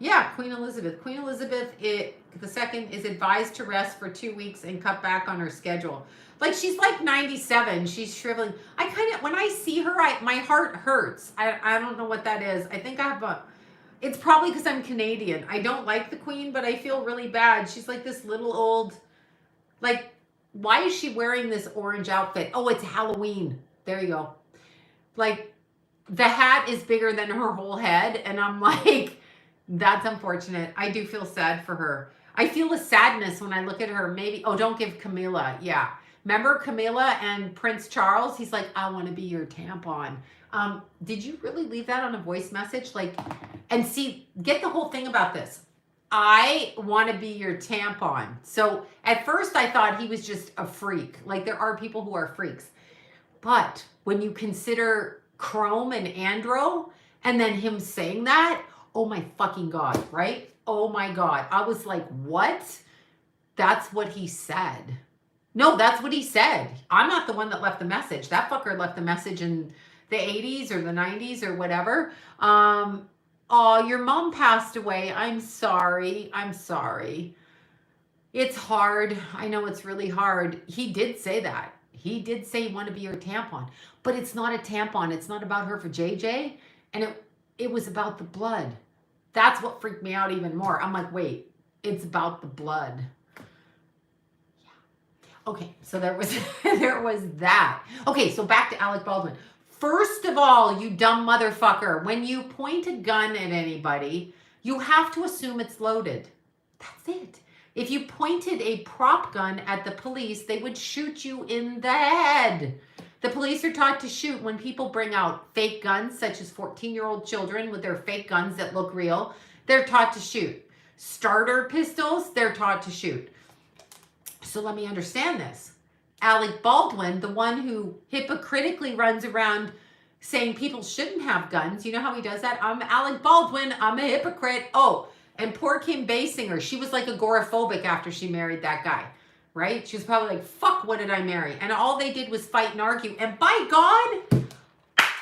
Yeah, Queen Elizabeth. Queen Elizabeth II is advised to rest for 2 weeks and cut back on her schedule. Like, she's like 97. She's shriveling. I kind of, when I see her, my heart hurts. I don't know what that is. I think I have it's probably because I'm Canadian. I don't like the Queen, but I feel really bad. She's like this little old, like, why is she wearing this orange outfit? Oh, it's Halloween. There you go. Like, the hat is bigger than her whole head. And I'm like, that's unfortunate. I do feel sad for her. I feel a sadness when I look at her. Maybe, oh, don't give Camilla. Yeah. Remember Camilla and Prince Charles? He's like, I want to be your tampon. Did you really leave that on a voice message? Like, and see, get the whole thing about this. I want to be your tampon. So at first I thought he was just a freak. Like, there are people who are freaks. But when you consider Chrome and Andro and then him saying that, oh my fucking God, right? Oh my God. I was like, what? That's what he said. No, that's what he said. I'm not the one that left the message. That fucker left the message in the 80s or the 90s or whatever. Oh, your mom passed away. I'm sorry. I'm sorry. It's hard. I know it's really hard. He did say that. He did say he wanted to be your tampon. But it's not a tampon. It's not about her for JJ. And it was about the blood. That's what freaked me out even more. I'm like, wait, it's about the blood. Yeah. Okay, so there was there was that. Okay, so back to Alec Baldwin. First of all, you dumb motherfucker, when you point a gun at anybody, you have to assume it's loaded. That's it. If you pointed a prop gun at the police, they would shoot you in the head. The police are taught to shoot when people bring out fake guns, such as 14-year-old children with their fake guns that look real. They're taught to shoot. Starter pistols, they're taught to shoot. So let me understand this. Alec Baldwin, the one who hypocritically runs around saying people shouldn't have guns. You know how he does that? I'm Alec Baldwin. I'm a hypocrite. Oh, and poor Kim Basinger. She was like agoraphobic after she married that guy, right? She was probably like, fuck, what did I marry? And all they did was fight and argue. And by God,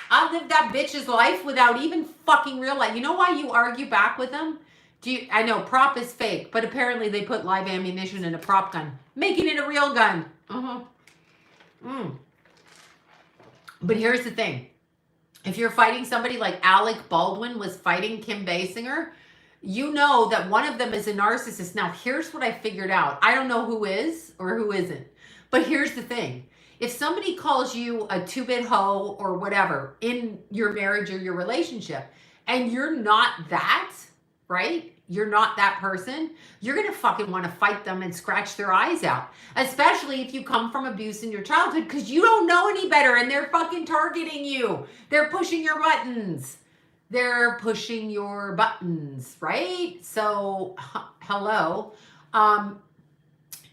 I lived that bitch's life without even fucking realizing. You know why you argue back with them? I know prop is fake, but apparently they put live ammunition in a prop gun, making it a real gun. But here's the thing. If you're fighting somebody like Alec Baldwin was fighting Kim Basinger, you know that one of them is a narcissist. Now, here's what I figured out. I don't know who is or who isn't. But here's the thing. If somebody calls you a two-bit hoe or whatever in your marriage or your relationship, and you're not that, right? You're not that person, you're going to fucking want to fight them and scratch their eyes out. Especially if you come from abuse in your childhood because you don't know any better and they're fucking targeting you. They're pushing your buttons. They're pushing your buttons, right? So, hello.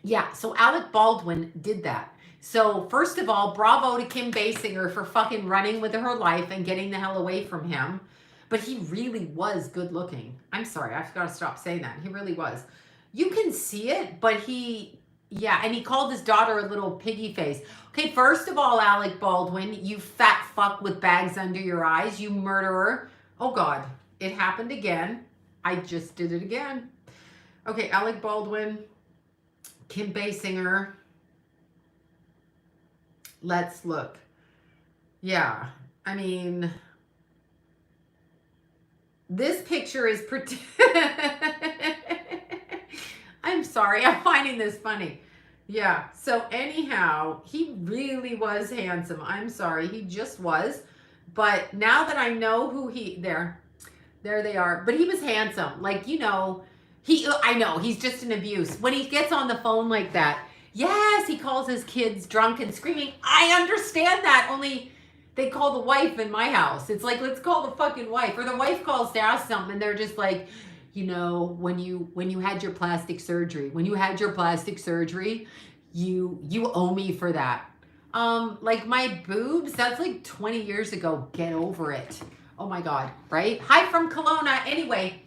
Yeah, so Alec Baldwin did that. So, first of all, bravo to Kim Basinger for fucking running with her life and getting the hell away from him. But he really was good looking. I'm sorry, I've got to stop saying that. He really was. You can see it, but he Yeah, and he called his daughter a little piggy face. Okay, first of all, Alec Baldwin, you fat fuck with bags under your eyes, you murderer. Oh God, it happened again. I just did it again. Okay, Alec Baldwin, Kim Basinger. Let's look. Yeah, I mean, this picture is pretty. I'm sorry, I'm finding this funny. Yeah, so anyhow, he really was handsome. I'm sorry, he just was. But now that I know who there they are. But he was handsome. Like, you know, I know, he's just an abuse. When he gets on the phone like that, yes, he calls his kids drunk and screaming. I understand that, only they call the wife in my house. It's like, let's call the fucking wife. Or the wife calls to ask something, and they're just like, you know, when you had your plastic surgery, you owe me for that. Like my boobs, that's like 20 years ago. Get over it. Oh my God, right? Hi from Kelowna. Anyway,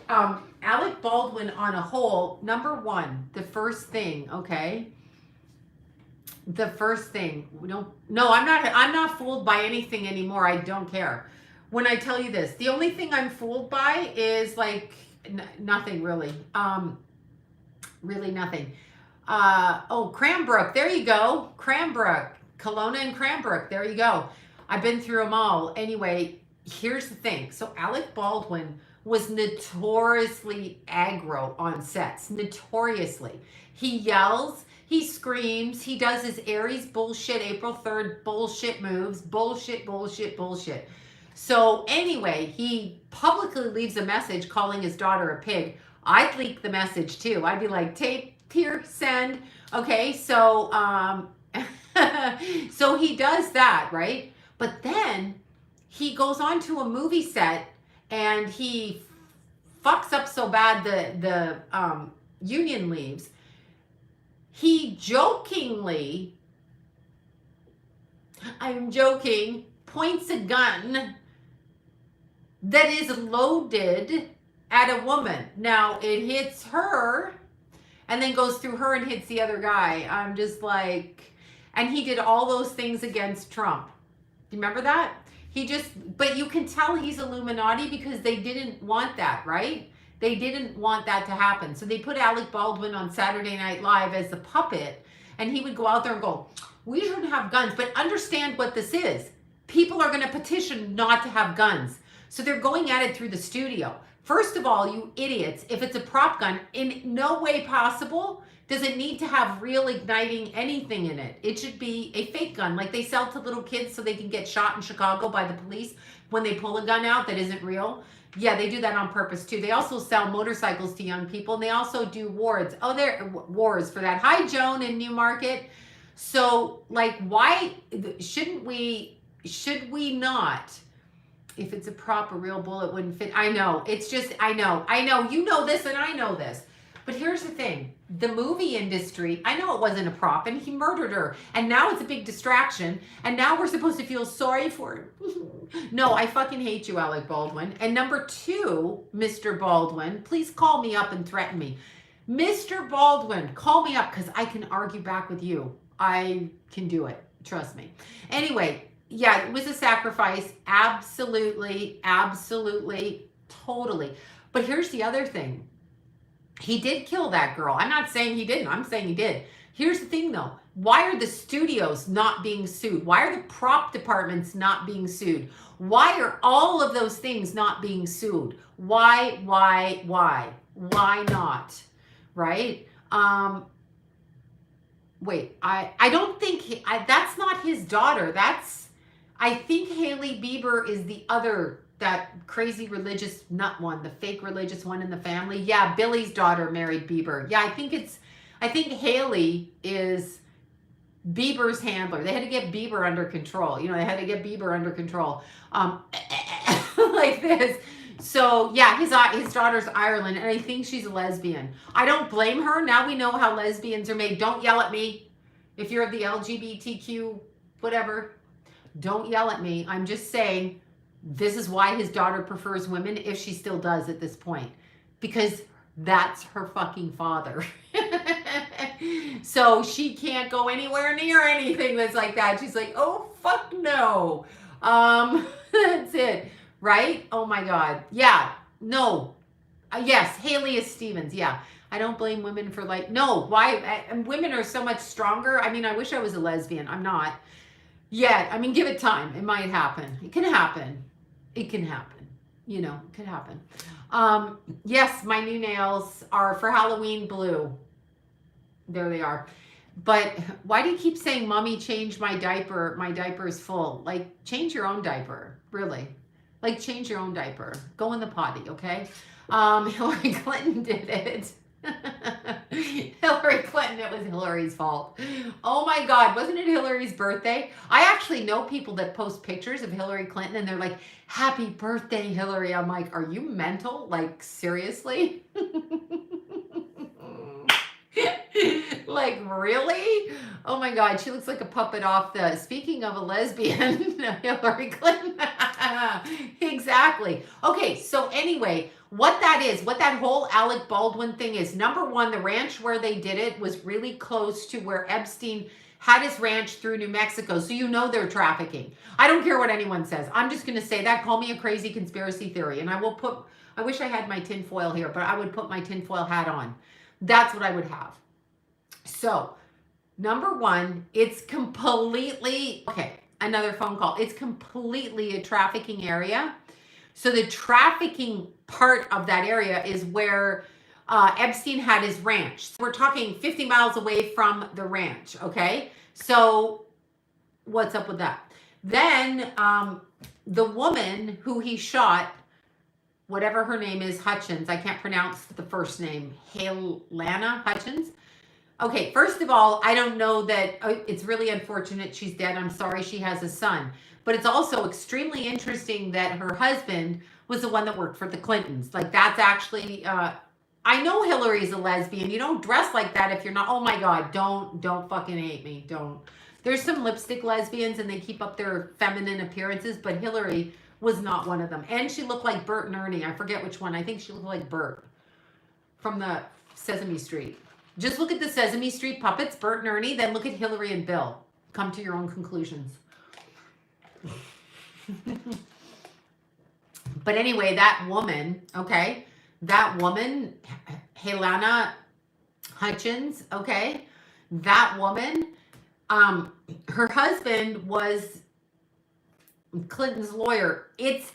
Alec Baldwin on a whole, number one, the first thing, okay? The first thing, no, I'm not fooled by anything anymore. I don't care. When I tell you this, the only thing I'm fooled by is like nothing really. Really nothing. Oh, Cranbrook, there you go. Cranbrook, Kelowna and Cranbrook, there you go. I've been through them all. Anyway, here's the thing. So Alec Baldwin was notoriously aggro on sets. Notoriously. He yells, he screams, he does his Aries bullshit, April 3rd bullshit moves, bullshit. So anyway, he publicly leaves a message calling his daughter a pig. I'd leak the message too. I'd be like, tape, here, send. Okay, so so he does that, right? But then he goes on to a movie set and he fucks up so bad the union leaves. He jokingly, I'm joking, points a gun that is loaded at a woman. Now it hits her and then goes through her and hits the other guy. I'm just like, and he did all those things against Trump. Do you remember that? But you can tell he's Illuminati because they didn't want that, right? They didn't want that to happen. So they put Alec Baldwin on Saturday Night Live as the puppet, and he would go out there and go, we shouldn't have guns, but understand what this is. People are going to petition not to have guns. So they're going at it through the studio. First of all, you idiots, if it's a prop gun, in no way possible does it need to have real igniting anything in it. It should be a fake gun, like they sell to little kids so they can get shot in Chicago by the police when they pull a gun out that isn't real. Yeah, they do that on purpose too. They also sell motorcycles to young people, and they also do wars. Oh, they're wars for that. Hi, Joan in Newmarket. So, like, why should we not? If it's a prop, a real bullet wouldn't fit. I know. It's just, I know. You know this and I know this. But here's the thing. The movie industry, I know it wasn't a prop and he murdered her. And now it's a big distraction. And now we're supposed to feel sorry for him. No, I fucking hate you, Alec Baldwin. And number two, Mr. Baldwin, please call me up and threaten me. Mr. Baldwin, call me up because I can argue back with you. I can do it. Trust me. Anyway, yeah, it was a sacrifice. Absolutely, totally. But here's the other thing. He did kill that girl. I'm not saying he didn't. I'm saying he did. Here's the thing, though. Why are the studios not being sued? Why are the prop departments not being sued? Why are all of those things not being sued? Why not? Right? Wait, I don't think, that's not his daughter. I think Hailey Bieber is the other, that crazy religious nut one, the fake religious one in the family. Yeah, Billy's daughter married Bieber. Yeah, I think Hailey is Bieber's handler. They had to get Bieber under control. You know, they had to get Bieber under control. Like this. So yeah, his daughter's Ireland, and I think she's a lesbian. I don't blame her. Now we know how lesbians are made. Don't yell at me. If you're of the LGBTQ, whatever, don't yell at me. I'm just saying, this is why his daughter prefers women, if she still does at this point, because that's her fucking father. So she can't go anywhere near anything that's like that. She's like, oh, fuck no. That's it. Right? Oh my God. Yeah. No. Yes. Haley Stevens. Yeah. I don't blame women for like, no, why? Women are so much stronger. I mean, I wish I was a lesbian. I'm not yet. I mean, give it time. It might happen. It can happen. It can happen. You know, it could happen. Yes, my new nails are for Halloween blue. There they are. But why do you keep saying, Mommy, change my diaper? My diaper is full. Like, change your own diaper. Really. Like, change your own diaper. Go in the potty, okay? Hillary Clinton did it. Hillary Clinton, it was Hillary's fault. Oh my God, wasn't it Hillary's birthday? I actually know people that post pictures of Hillary Clinton and they're like, happy birthday, Hillary. I'm like, are you mental? Like, seriously? Like, really? Oh my God, she looks like a puppet off the, speaking of a lesbian, Hillary Clinton. Exactly. Okay, so anyway, what that whole Alec Baldwin thing is, number one, the ranch where they did it was really close to where Epstein had his ranch through New Mexico. So you know they're trafficking. I don't care what anyone says. I'm just going to say that. Call me a crazy conspiracy theory. And I wish I had my tinfoil here, but I would put my tinfoil hat on. That's what I would have. So, number one, it's completely, okay, another phone call. It's completely a trafficking area. So the trafficking part of that area is where Epstein had his ranch. So we're talking 50 miles away from the ranch, okay? So what's up with that? Then the woman who he shot, whatever her name is, Hutchins, I can't pronounce the first name, Haylana Hutchins. Okay, first of all, I don't know that, it's really unfortunate she's dead. I'm sorry she has a son. But it's also extremely interesting that her husband was the one that worked for the Clintons. Like, that's actually, I know Hillary's a lesbian. You don't dress like that if you're not, oh my God, don't fucking hate me, don't. There's some lipstick lesbians and they keep up their feminine appearances, but Hillary was not one of them. And she looked like Bert and Ernie. I forget which one. I think she looked like Bert from the Sesame Street. Just look at the Sesame Street puppets, Bert and Ernie, then look at Hillary and Bill. Come to your own conclusions. But anyway, that woman, okay, that woman, Haylana Hutchins, okay, that woman, her husband was Clinton's lawyer. It's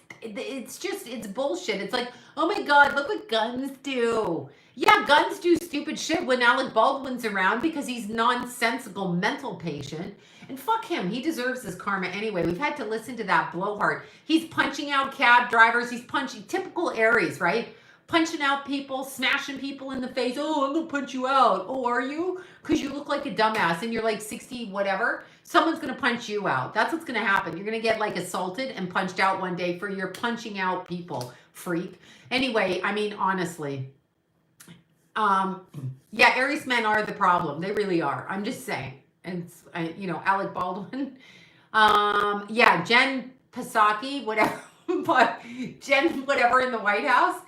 bullshit. It's like, oh my God, look what guns do. Yeah, guns do stupid shit when Alec Baldwin's around because he's nonsensical mental patient. And fuck him. He deserves his karma anyway. We've had to listen to that blowhard. He's punching out cab drivers. He's punching typical Aries, right? Punching out people, smashing people in the face. Oh, I'm going to punch you out. Oh, are you? Because you look like a dumbass and you're like 60 whatever. Someone's going to punch you out. That's what's going to happen. You're going to get like assaulted and punched out one day for your punching out people, freak. Anyway, I mean, honestly. Yeah, Aries men are the problem. They really are. I'm just saying. And, you know, Alec Baldwin. Yeah, Jen Psaki, whatever. But Jen, whatever, in the White House.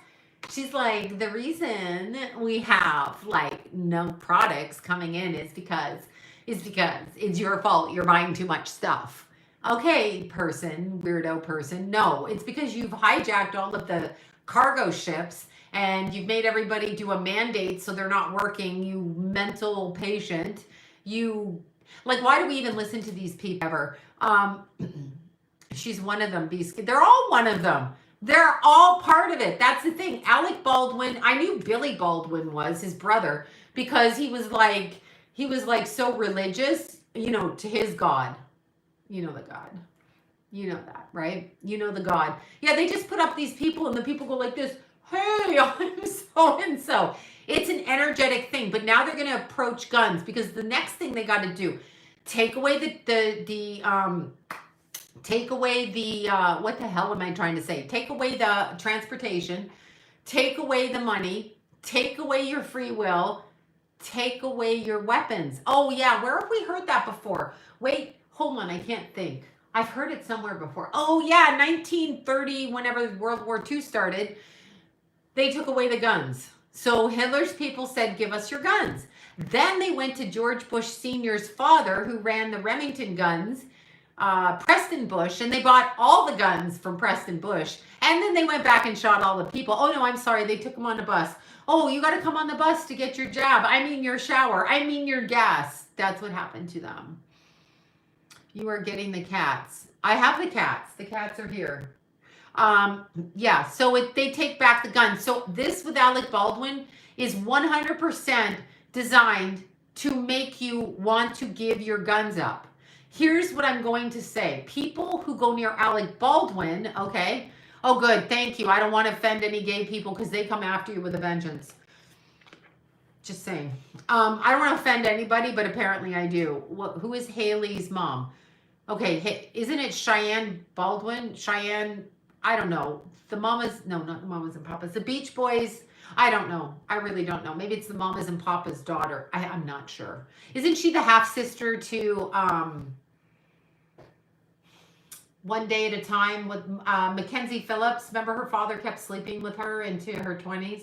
She's like, the reason we have like no products coming in is because it's your fault. You're buying too much stuff. Okay, person, weirdo person. No, it's because you've hijacked all of the cargo ships and you've made everybody do a mandate so they're not working, you mental patient. You, like, why do we even listen to these people ever? She's one of them. They're all one of them. They're all part of it. That's the thing. Alec Baldwin, I knew Billy Baldwin was his brother because he was like so religious, you know, to his God. You know the God. You know that, right? You know the God. Yeah, they just put up these people and the people go like this, hey, I'm so-and-so. It's an energetic thing, but now they're going to approach guns because the next thing they got to do, take away what the hell am I trying to say? Take away the transportation, take away the money, take away your free will, take away your weapons. Oh yeah, where have we heard that before? Wait, hold on, I can't think. I've heard it somewhere before. Oh yeah, 1930, whenever World War II started, they took away the guns. So Hitler's people said, give us your guns. Then they went to George Bush Sr.'s father, who ran the Remington guns, Preston Bush, and they bought all the guns from Preston Bush. And then they went back and shot all the people. Oh, no, I'm sorry. They took them on a bus. Oh, you got to come on the bus to get your jab. I mean your shower. I mean your gas. That's what happened to them. You are getting the cats. I have the cats. The cats are here. Yeah, so they take back the guns. So this with Alec Baldwin is 100% designed to make you want to give your guns up. Here's what I'm going to say. People who go near Alec Baldwin, okay? Oh, good. Thank you. I don't want to offend any gay people because they come after you with a vengeance. Just saying. I don't want to offend anybody, but apparently I do. Who is Haley's mom? Okay, isn't it Cheyenne Baldwin? Cheyenne, I don't know. The mamas, no, not the mamas and papas. The Beach Boys, I don't know. I really don't know. Maybe it's the mamas and papas' daughter. I'm not sure. Isn't she the half-sister to One Day at a Time with Mackenzie Phillips? Remember her father kept sleeping with her into her 20s?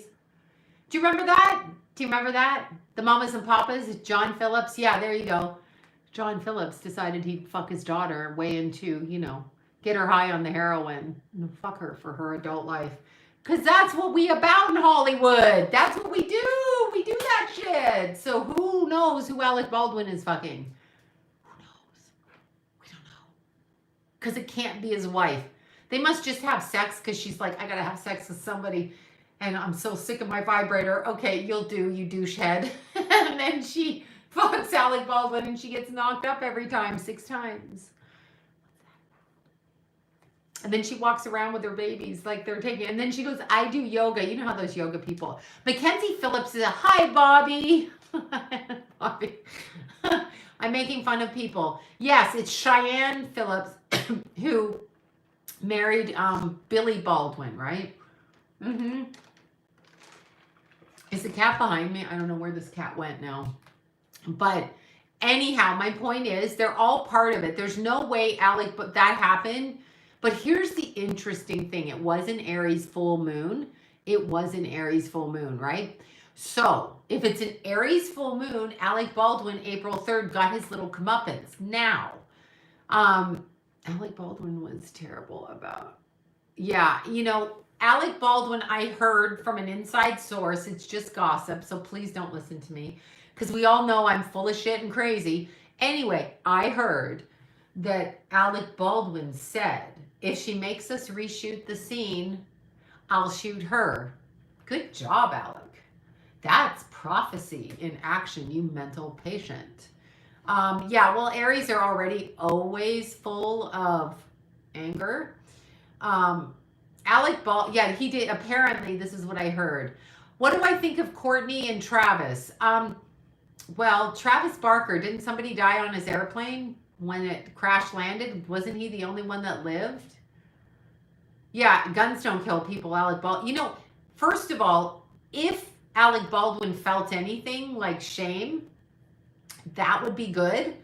Do you remember that? Do you remember that? The mamas and papas, John Phillips. Yeah, there you go. John Phillips decided he'd fuck his daughter way into, you know, get her high on the heroin and fuck her for her adult life. Because that's what we about in Hollywood. That's what we do. We do that shit. So who knows who Alec Baldwin is fucking? Who knows? We don't know. Because it can't be his wife. They must just have sex because she's like, I got to have sex with somebody. And I'm so sick of my vibrator. Okay, you'll do, you douche head. And then she fucks Alec Baldwin and she gets knocked up every time, 6 times. And then she walks around with her babies like they're taking, and then she goes, I do yoga. You know how those yoga people. Mackenzie Phillips is a, hi, Bobby. Bobby. I'm making fun of people. Yes, it's Cheyenne Phillips who married Billy Baldwin, right? Mm-hmm. Is the cat behind me? I don't know where this cat went now. But anyhow, my point is they're all part of it. There's no way Alec, but that happened. But here's the interesting thing. It was an Aries full moon. It was an Aries full moon, right? So if it's an Aries full moon, Alec Baldwin, April 3rd, got his little comeuppance. Now, Alec Baldwin was terrible about, yeah, you know, Alec Baldwin, I heard from an inside source, it's just gossip, so please don't listen to me, because we all know I'm full of shit and crazy. Anyway, I heard that Alec Baldwin said, if she makes us reshoot the scene, I'll shoot her. Good job, Alec. That's prophecy in action, you mental patient. Yeah, well, Aries are already always full of anger. Alec Baldwin, yeah, he did, apparently, this is what I heard. What do I think of Courtney and Travis? Well, Travis Barker, didn't somebody die on his airplane when it crash landed? Wasn't he the only one that lived? Yeah, guns don't kill people, Alec Baldwin. You know, first of all, if Alec Baldwin felt anything like shame, that would be good.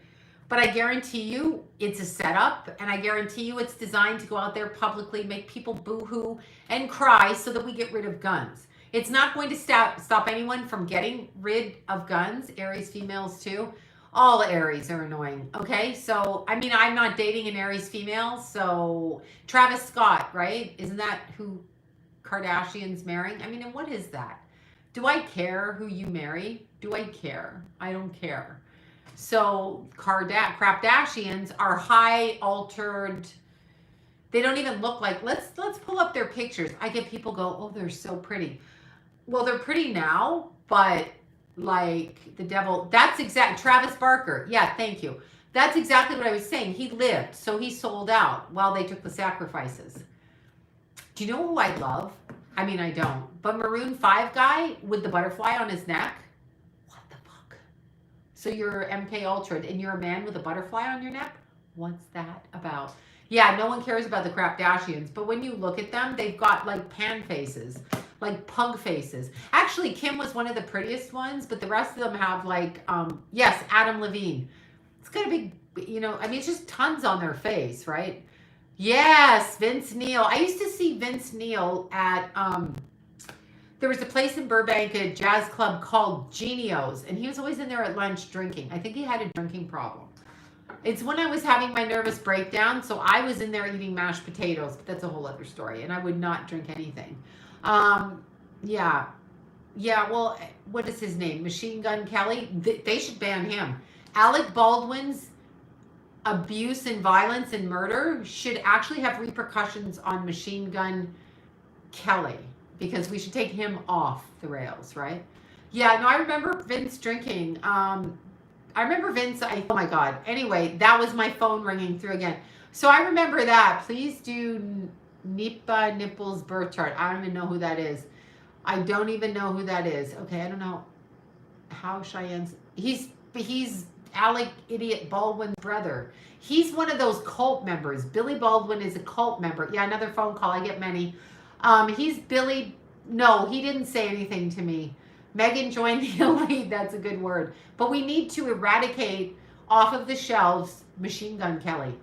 But I guarantee you it's a setup, and I guarantee you it's designed to go out there publicly, make people boo-hoo and cry so that we get rid of guns. It's not going to stop anyone from getting rid of guns. Aries females too. All Aries are annoying, okay? So, I mean, I'm not dating an Aries female, so Travis Scott, right? Isn't that who Kardashian's marrying? I mean, and what is that? Do I care who you marry? Do I care? I don't care. So Kardashians are high altered. They don't even look like, let's pull up their pictures. I get people go, oh, they're so pretty. Well, they're pretty now, but like the devil, that's exact, Travis Barker. Yeah, thank you. That's exactly what I was saying. He lived, so he sold out while they took the sacrifices. Do you know who I love? I mean, I don't, but Maroon 5 guy with the butterfly on his neck. What the fuck? So you're MK Ultra and you're a man with a butterfly on your neck? What's that about? Yeah, no one cares about the Kardashians, but when you look at them, they've got like pan faces, like pug faces. Actually, Kim was one of the prettiest ones, but the rest of them have like, yes, Adam Levine. It's got a big, you know, I mean, it's just tons on their face, right? Yes, Vince Neil. I used to see Vince Neil at, There was a place in Burbank, a jazz club called Genio's, and he was always in there at lunch drinking. I think he had a drinking problem. It's when I was having my nervous breakdown, so I was in there eating mashed potatoes, but that's a whole other story, and I would not drink anything. Yeah. Yeah, well, what is his name? Machine Gun Kelly? They should ban him. Alec Baldwin's abuse and violence and murder should actually have repercussions on Machine Gun Kelly, because we should take him off the rails, right? Yeah, no, I remember Vince drinking. I remember Vince, oh my God. Anyway, that was my phone ringing through again. So I remember that. Please do Nipa Nipples birth chart. I don't even know who that is. I don't even know who that is. Okay, I don't know how Cheyenne's, he's Alec Idiot Baldwin's brother. He's one of those cult members. Billy Baldwin is a cult member. Yeah, another phone call. I get many. He's Billy. No, he didn't say anything to me. Megan joined the elite. That's a good word. But we need to eradicate off of the shelves Machine Gun Kelly.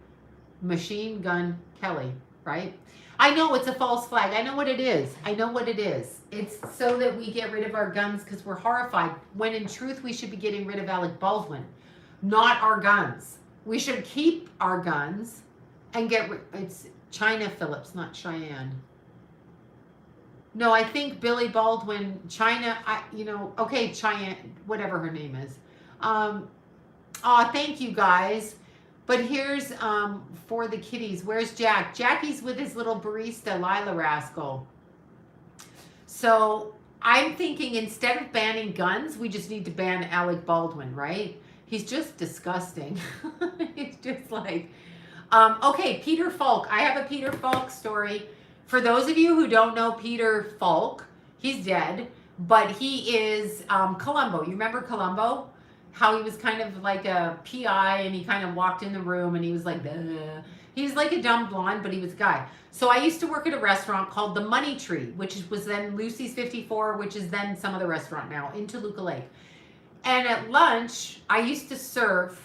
Machine Gun Kelly, right? I know it's a false flag. I know what it is. I know what it is. It's so that we get rid of our guns because we're horrified, when in truth we should be getting rid of Alec Baldwin, not our guns. We should keep our guns and get rid. It's China Phillips, not Cheyenne. No, I think Billy Baldwin, China, okay, Cheyenne, whatever her name is. Thank you guys. But here's for the kitties. Where's Jack? Jackie's with his little barista, Lila Rascal. So I'm thinking instead of banning guns, we just need to ban Alec Baldwin, right? He's just disgusting. It's just like, okay, Peter Falk. I have a Peter Falk story. For those of you who don't know Peter Falk, he's dead, but he is Columbo. You remember Columbo? How he was kind of like a PI and he kind of walked in the room and he was like, bleh. He was like a dumb blonde, but he was a guy. So I used to work at a restaurant called the Money Tree, which was then Lucy's 54, which is then some other restaurant now in Toluca Lake. And at lunch, I used to serve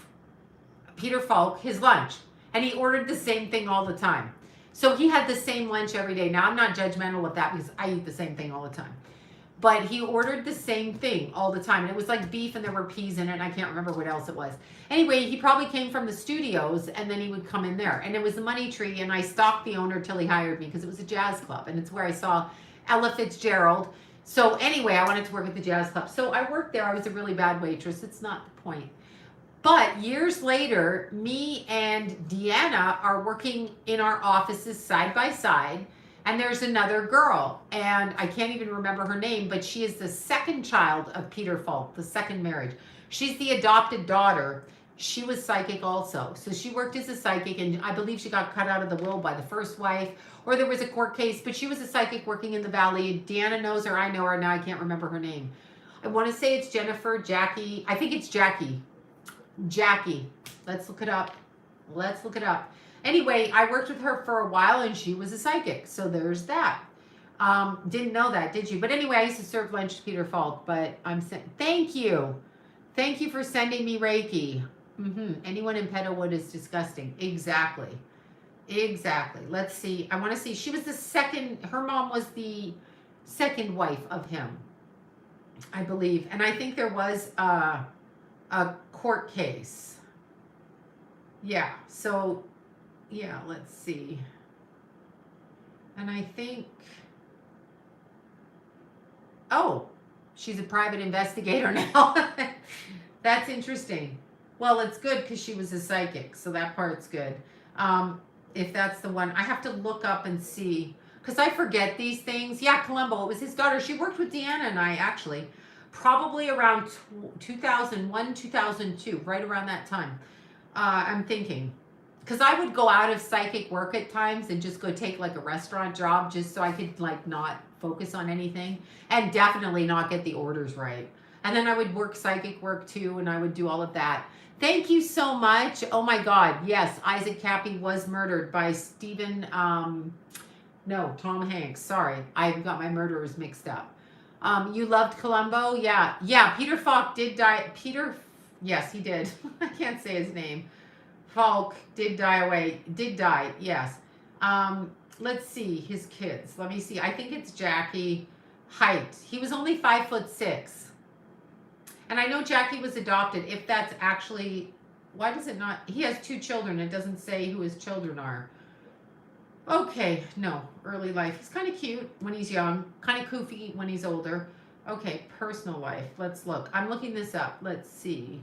Peter Falk his lunch, and he ordered the same thing all the time. So he had the same lunch every day. Now, I'm not judgmental of that because I eat the same thing all the time. But he ordered the same thing all the time. And it was like beef and there were peas in it. And I can't remember what else it was. Anyway, he probably came from the studios and then he would come in there. And it was the Money Tree. And I stalked the owner till he hired me because it was a jazz club. And it's where I saw Ella Fitzgerald. So anyway, I wanted to work at the jazz club. So I worked there. I was a really bad waitress. It's not the point. But years later, me and Deanna are working in our offices side by side. And there's another girl, and I can't even remember her name, but she is the second child of Peter Falk, the second marriage. She's the adopted daughter. She was psychic also. So she worked as a psychic, and I believe she got cut out of the will by the first wife, or there was a court case, but she was a psychic working in the Valley. Deanna knows her, I know her, now I can't remember her name. I want to say it's Jennifer, Jackie. I think it's Jackie. Jackie. Let's look it up. Let's look it up. Anyway, I worked with her for a while and she was a psychic. So there's that. Didn't know that, did you? But anyway, I used to serve lunch to Peter Falk, but I'm saying, thank you. Thank you for sending me Reiki. Anyone in Petalwood is disgusting. Exactly. Exactly. Let's see. I want to see. She was the second, her mom was the second wife of him, I believe. And I think there was a court case. Yeah. So, yeah, let's see. And I think, oh, she's a private investigator now. That's interesting. Well, it's good because she was a psychic, so that part's good. If that's the one, I have to look up and see, because I forget these things. Yeah, Columbo, it was his daughter. She worked with Deanna and I, actually, probably around 2001, 2002, right around that time. I'm thinking. Because I would go out of psychic work at times and just go take like a restaurant job just so I could like not focus on anything and definitely not get the orders right. And then I would work psychic work too, and I would do all of that. Thank you so much. Oh my God. Yes, Isaac Cappy was murdered by Tom Hanks. Sorry, I got my murderers mixed up. You loved Columbo? Yeah. Yeah, Peter Falk did die. Yes, he did. I can't say his name. Falk did die, yes. Let's see, his kids. Let me see. I think it's Jackie. Height. He was only 5'6". And I know Jackie was adopted. If that's actually, why does it not? He has 2 children. It doesn't say who his children are. Okay, no, early life. He's kind of cute when he's young, kind of goofy when he's older. Okay, personal life. Let's look. I'm looking this up. Let's see.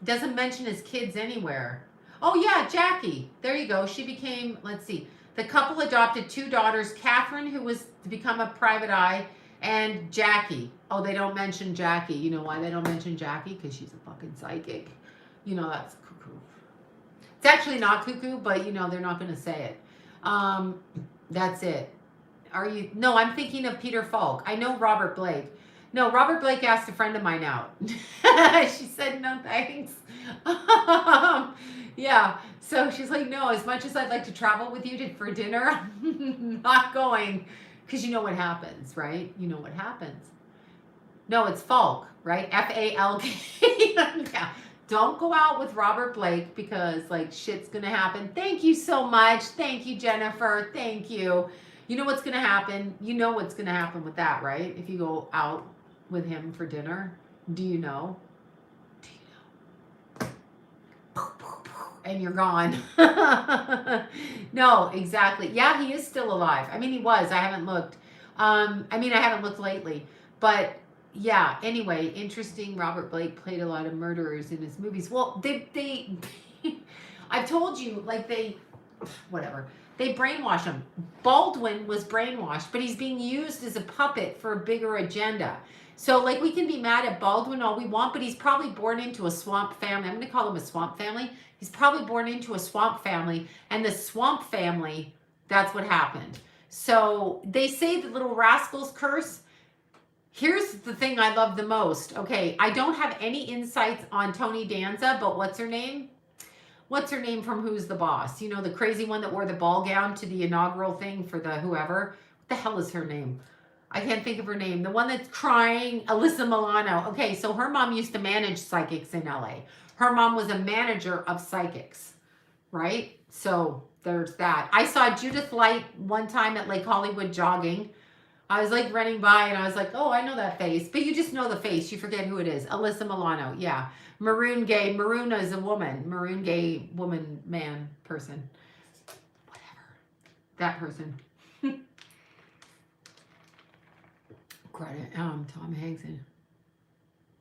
Doesn't mention his kids anywhere. Oh yeah, Jackie. There you go. She became, let's see. The couple adopted 2 daughters, Catherine, who was to become a private eye, and Jackie. Oh, they don't mention Jackie. You know why they don't mention Jackie? Because she's a fucking psychic. You know, that's cuckoo. It's actually not cuckoo, but you know, they're not going to say it. That's it. Are you? No, I'm thinking of Peter Falk. I know Robert Blake. No, Robert Blake asked a friend of mine out. She said, no, thanks. Yeah. So she's like, no, as much as I'd like to travel with you for dinner, I'm not going. Because you know what happens, right? You know what happens. No, it's Falk, right? F-A-L-K. Yeah. Don't go out with Robert Blake because like shit's going to happen. Thank you so much. Thank you, Jennifer. Thank you. You know what's going to happen? You know what's going to happen with that, right? If you go out with him for dinner. Do you know? Do you know? And you're gone. No, exactly. Yeah, he is still alive. I mean, he was. I haven't looked. I haven't looked lately. But yeah, anyway, interesting. Robert Blake played a lot of murderers in his movies. Well, they I've told you, like whatever. They brainwash him. Baldwin was brainwashed, but he's being used as a puppet for a bigger agenda. So, like, we can be mad at Baldwin all we want, but he's probably born into a swamp family. I'm going to call him a swamp family. He's probably born into a swamp family, and the swamp family, that's what happened. So, they say the little rascals curse. Here's the thing I love the most. Okay, I don't have any insights on Tony Danza, but what's her name? What's her name from Who's the Boss? You know, the crazy one that wore the ball gown to the inaugural thing for the whoever. What the hell is her name? I can't think of her name. The one that's crying, Alyssa Milano. Okay, so her mom used to manage psychics in LA. Her mom was a manager of psychics, right? So there's that. I saw Judith Light one time at Lake Hollywood jogging. I was like running by and I was like, oh, I know that face. But you just know the face. You forget who it is. Alyssa Milano. Yeah. Maroon gay. Maroon is a woman. Maroon gay woman, man, person. Whatever. That person. Credit. Tom Hanks.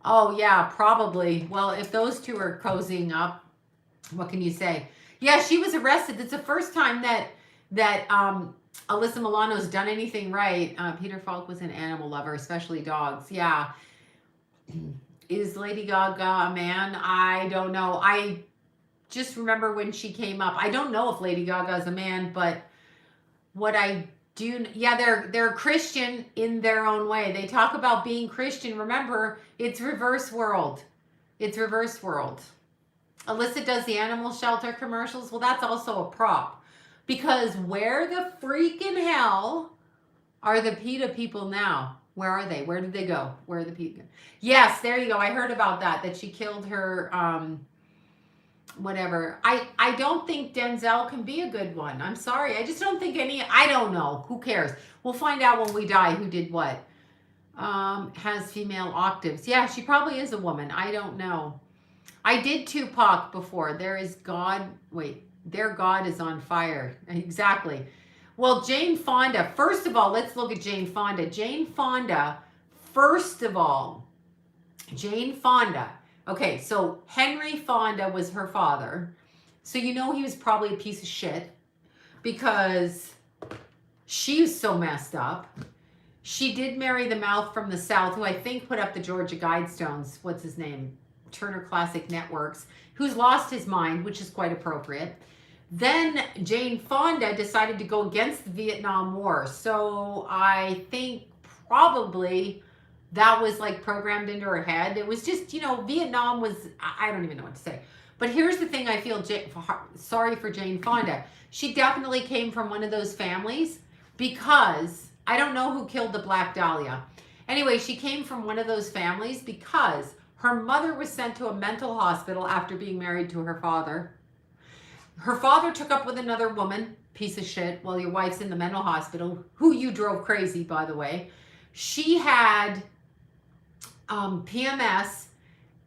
Oh, yeah, probably. Well, if those two are cozying up, what can you say? Yeah, she was arrested. It's the first time that Alyssa Milano's done anything right. Peter Falk was an animal lover, especially dogs. Yeah. Is Lady Gaga a man? I don't know. I just remember when she came up. I don't know if Lady Gaga is a man, but what I do, yeah, they're Christian in their own way. They talk about being Christian. Remember, it's reverse world. It's reverse world. Alyssa does the animal shelter commercials. Well, that's also a prop. Because where the freaking hell are the PETA people now? Where are they? Where did they go? Where are the PETA? Yes, there you go. I heard about that she killed her, whatever. I don't think Denzel can be a good one. I'm sorry. I just don't think I don't know. Who cares? We'll find out when we die who did what. Has female octaves. Yeah, she probably is a woman. I don't know. I did Tupac before. There is God. Wait. Their God is on fire. Exactly. Well, Jane Fonda, first of all, let's look at Jane Fonda. Jane Fonda, first of all, Jane Fonda. Okay, so Henry Fonda was her father. So you know he was probably a piece of shit because she was so messed up. She did marry the mouth from the South, who I think put up the Georgia Guidestones. What's his name? Turner Classic Networks, who's lost his mind, which is quite appropriate. Then Jane Fonda decided to go against the Vietnam War. So I think probably that was like programmed into her head. It was just, you know, Vietnam was, I don't even know what to say. But here's the thing I feel sorry for Jane Fonda. She definitely came from one of those families because I don't know who killed the Black Dahlia. Anyway, she came from one of those families because her mother was sent to a mental hospital after being married to her father. Her father took up with another woman, piece of shit, while your wife's in the mental hospital, who you drove crazy, by the way. She had PMS,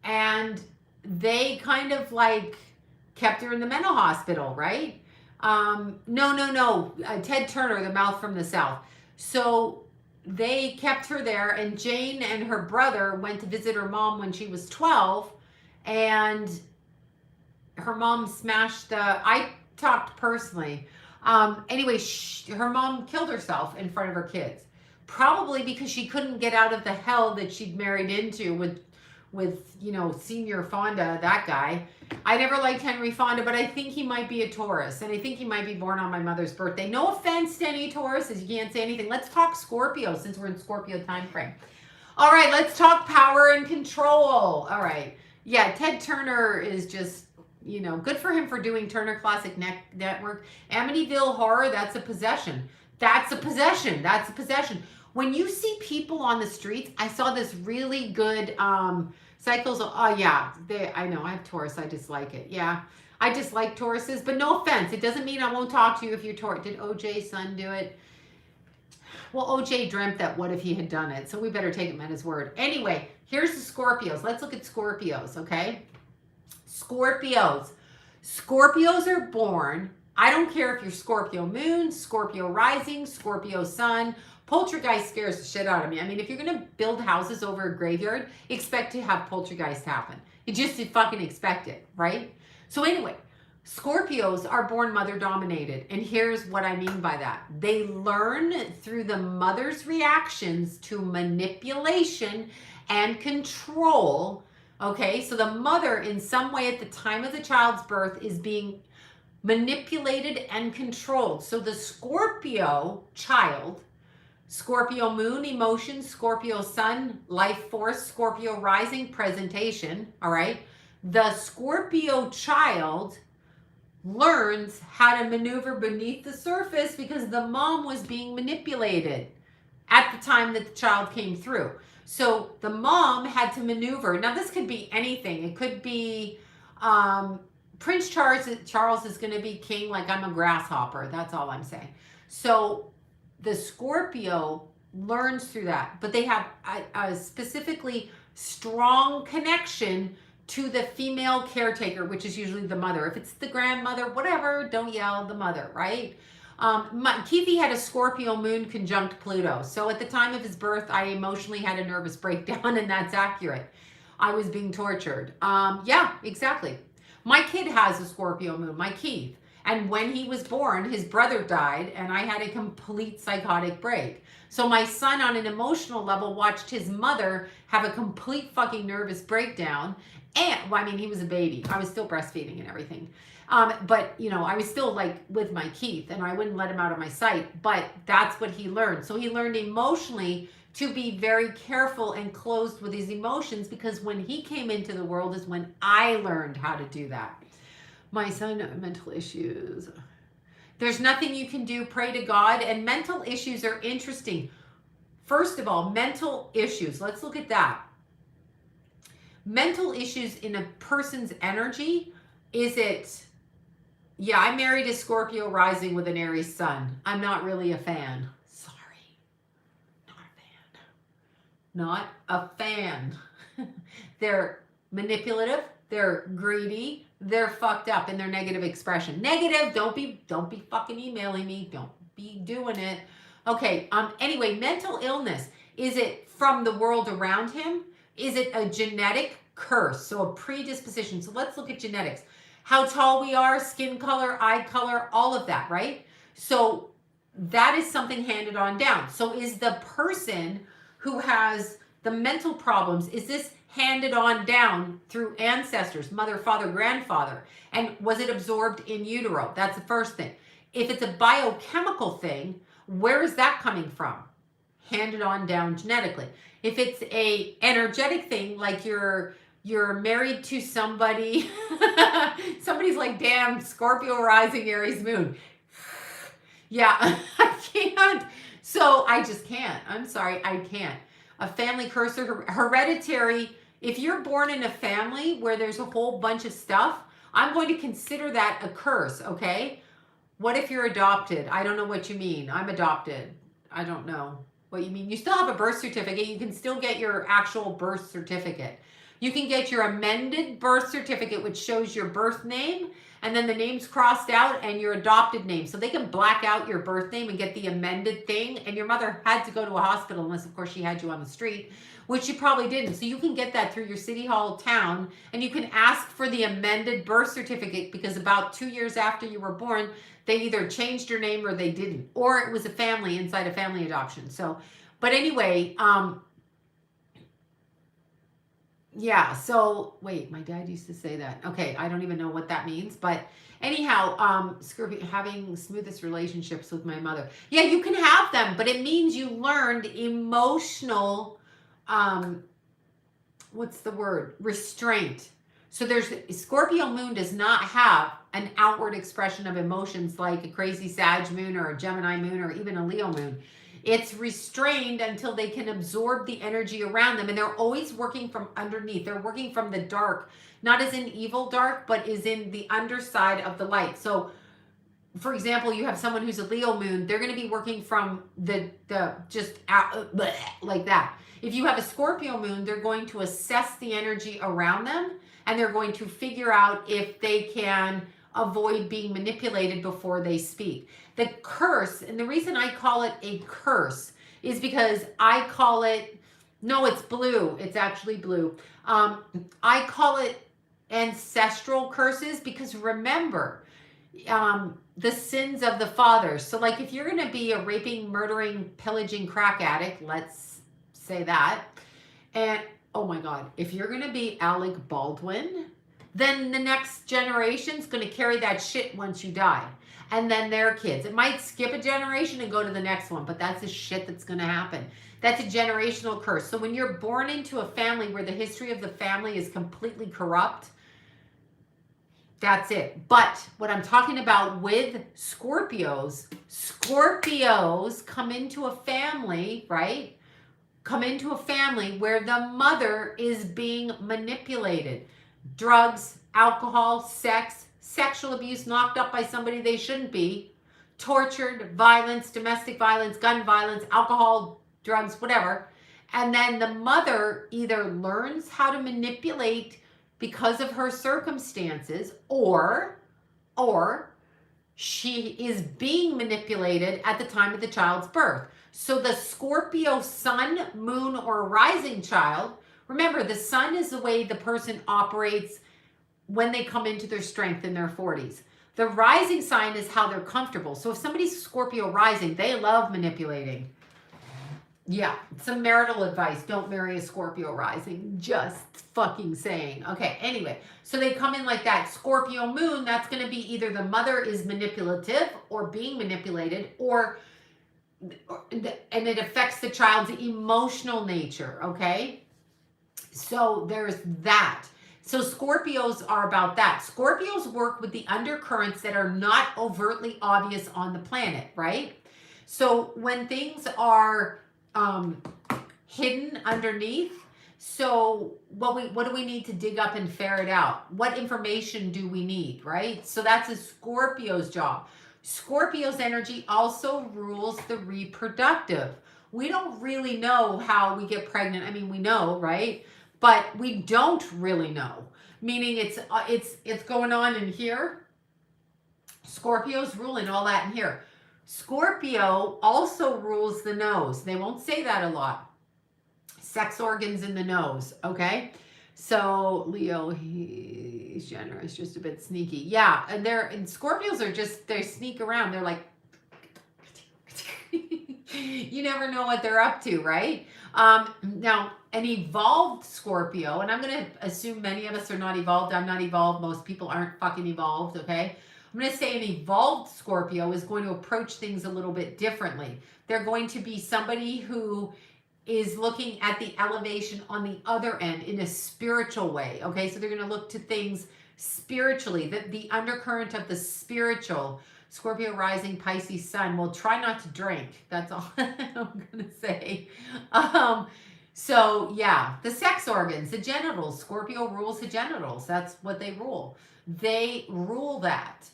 and they kind of like kept her in the mental hospital, right? No. Ted Turner, the mouth from the South. So they kept her there, and Jane and her brother went to visit her mom when she was 12, and her mom smashed I talked personally. Anyway, her mom killed herself in front of her kids, probably because she couldn't get out of the hell that she'd married into with Senior Fonda, that guy. I never liked Henry Fonda, but I think he might be a Taurus, and I think he might be born on my mother's birthday. No offense to any Tauruses, you can't say anything. Let's talk Scorpio, since we're in Scorpio time frame. All right, let's talk power and control. All right. Yeah, Ted Turner is just, good for him for doing Turner Classic Network. Amityville Horror, that's a possession. That's a possession. That's a possession. When you see people on the streets, I saw this really good cycles. Oh yeah, I know I have Taurus. I dislike it. Yeah, I dislike Tauruses, but no offense. It doesn't mean I won't talk to you if you're Taurus. Did OJ's son do it? Well, OJ dreamt that what if he had done it, so we better take him at his word. Anyway, here's the Scorpios. Let's look at Scorpios, okay? Scorpios. Scorpios are born, I don't care if you're Scorpio moon, Scorpio rising, Scorpio sun. Poltergeist scares the shit out of me. I mean, if you're going to build houses over a graveyard, expect to have poltergeist happen. You just fucking expect it, right? So anyway, Scorpios are born mother dominated. And here's what I mean by that. They learn through the mother's reactions to manipulation and control. Okay, so the mother in some way at the time of the child's birth is being manipulated and controlled. So the Scorpio child, Scorpio moon, emotions, Scorpio sun, life force, Scorpio rising, presentation, all right? The Scorpio child learns how to maneuver beneath the surface because the mom was being manipulated at the time that the child came through. So the mom had to maneuver. Now this could be anything. It could be Prince Charles is going to be king like I'm a grasshopper. That's all I'm saying. So the Scorpio learns through that, but they have a specifically strong connection to the female caretaker, which is usually the mother. If it's the grandmother, whatever, don't yell, the mother, right? Keithy had a Scorpio moon conjunct Pluto. So at the time of his birth, I emotionally had a nervous breakdown, and that's accurate. I was being tortured. Yeah, exactly. My kid has a Scorpio moon, my Keith. And when he was born, his brother died, and I had a complete psychotic break. So my son, on an emotional level, watched his mother have a complete fucking nervous breakdown. And, well, I mean, he was a baby. I was still breastfeeding and everything. But, I was still, like, with my Keith, and I wouldn't let him out of my sight. But that's what he learned. So he learned emotionally to be very careful and closed with his emotions, because when he came into the world is when I learned how to do that. My son, mental issues. There's nothing you can do. Pray to God. And mental issues are interesting. First of all, mental issues. Let's look at that. Mental issues in a person's energy. Is it, yeah, I married a Scorpio rising with an Aries sun. I'm not really a fan. Sorry. Not a fan. They're manipulative. They're greedy. They're fucked up in their negative expression. Negative, don't be fucking emailing me. Don't be doing it. Okay, anyway, mental illness. Is it from the world around him? Is it a genetic curse? So a predisposition. So let's look at genetics. How tall we are, skin color, eye color, all of that, right? So that is something handed on down. So is the person who has the mental problems, is this handed on down through ancestors, mother, father, grandfather? And was it absorbed in utero? That's the first thing. If it's a biochemical thing, where is that coming from? Handed on down genetically. If it's a energetic thing, like you're married to somebody, somebody's like, damn, Scorpio rising, Aries moon. Yeah, I can't. So I just can't. I'm sorry, I can't. A family curse or hereditary. If you're born in a family where there's a whole bunch of stuff, I'm going to consider that a curse, okay? What if you're adopted? I don't know what you mean. I'm adopted. I don't know. What you mean? You still have a birth certificate. You can still get your actual birth certificate. You can get your amended birth certificate, which shows your birth name, and then the name's crossed out and your adopted name. So they can black out your birth name and get the amended thing. And your mother had to go to a hospital, unless, of course, she had you on the street, which she probably didn't. So you can get that through your city hall town, and you can ask for the amended birth certificate, because about 2 years after you were born, they either changed your name or they didn't, or it was a family inside a family adoption. So, but anyway, yeah, so wait, my dad used to say that. Okay, I don't even know what that means, but anyhow, having smoothest relationships with my mother. Yeah, you can have them, but it means you learned emotional, what's the word? Restraint. So Scorpio moon does not have an outward expression of emotions like a crazy Sag moon or a Gemini moon or even a Leo moon. It's restrained until they can absorb the energy around them. And they're always working from underneath. They're working from the dark, not as in evil dark, but is in the underside of the light. So, for example, you have someone who's a Leo moon. They're going to be working from the just out, like that. If you have a Scorpio moon, they're going to assess the energy around them. And they're going to figure out if they can avoid being manipulated before they speak. The curse, and the reason I call it a curse is because I call it, no, it's blue. It's actually blue. I call it ancestral curses because remember, the sins of the fathers. So like if you're going to be a raping, murdering, pillaging crack addict, let's say that, and oh my God, if you're going to be Alec Baldwin, then the next generation's going to carry that shit once you die. And then their kids. It might skip a generation and go to the next one, but that's the shit that's going to happen. That's a generational curse. So when you're born into a family where the history of the family is completely corrupt, that's it. But what I'm talking about with Scorpios come into a family, right? Come into a family where the mother is being manipulated. Drugs, alcohol, sex, sexual abuse, knocked up by somebody they shouldn't be, tortured, violence, domestic violence, gun violence, alcohol, drugs, whatever. And then the mother either learns how to manipulate because of her circumstances, or she is being manipulated at the time of the child's birth. So the Scorpio sun, moon, or rising child, remember the sun is the way the person operates when they come into their strength in their 40s. The rising sign is how they're comfortable. So if somebody's Scorpio rising, they love manipulating. Yeah, some marital advice. Don't marry a Scorpio rising. Just fucking saying. Okay, anyway. So they come in like that. Scorpio moon, that's going to be either the mother is manipulative or being manipulated, and it affects the child's emotional nature, okay? So there's that. So Scorpios are about that. Scorpios work with the undercurrents that are not overtly obvious on the planet, right? So when things are hidden underneath, so what do we need to dig up and ferret out? What information do we need, right? So that's a Scorpio's job. Scorpio's energy also rules the reproductive. We don't really know how we get pregnant. I mean, we know, right? But we don't really know. Meaning it's going on in here. Scorpio's ruling all that in here. Scorpio also rules the nose. They won't say that a lot. Sex organs in the nose, okay? So Leo, he's generous, just a bit sneaky. Yeah, and Scorpios are just, they sneak around. They're like, you never know what they're up to, right? Now, an evolved Scorpio, and I'm going to assume many of us are not evolved. I'm not evolved. Most people aren't fucking evolved, okay? I'm going to say an evolved Scorpio is going to approach things a little bit differently. They're going to be somebody who is looking at the elevation on the other end in a spiritual way, okay? So they're going to look to things spiritually, the undercurrent of the spiritual. Scorpio rising, Pisces sun. Well, try not to drink. That's all I'm going to say. So yeah, the sex organs, the genitals. Scorpio rules the genitals. That's what they rule. They rule that.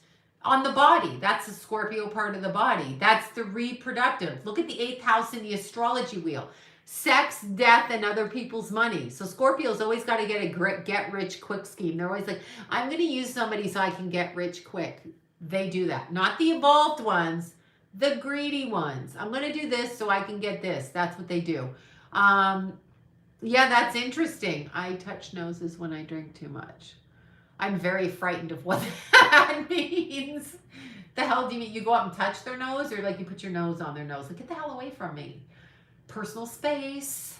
On the body. That's the Scorpio part of the body. That's the reproductive. Look at the 8th house in the astrology wheel. Sex, death, and other people's money. So Scorpio's always got to get a get rich quick scheme. They're always like, I'm going to use somebody so I can get rich quick. They do that. Not the evolved ones, the greedy ones. I'm going to do this so I can get this. That's what they do. Yeah, that's interesting. I touch noses when I drink too much. I'm very frightened of what that means. The hell do you mean? You go up and touch their nose, or like you put your nose on their nose? Like, get the hell away from me. Personal space.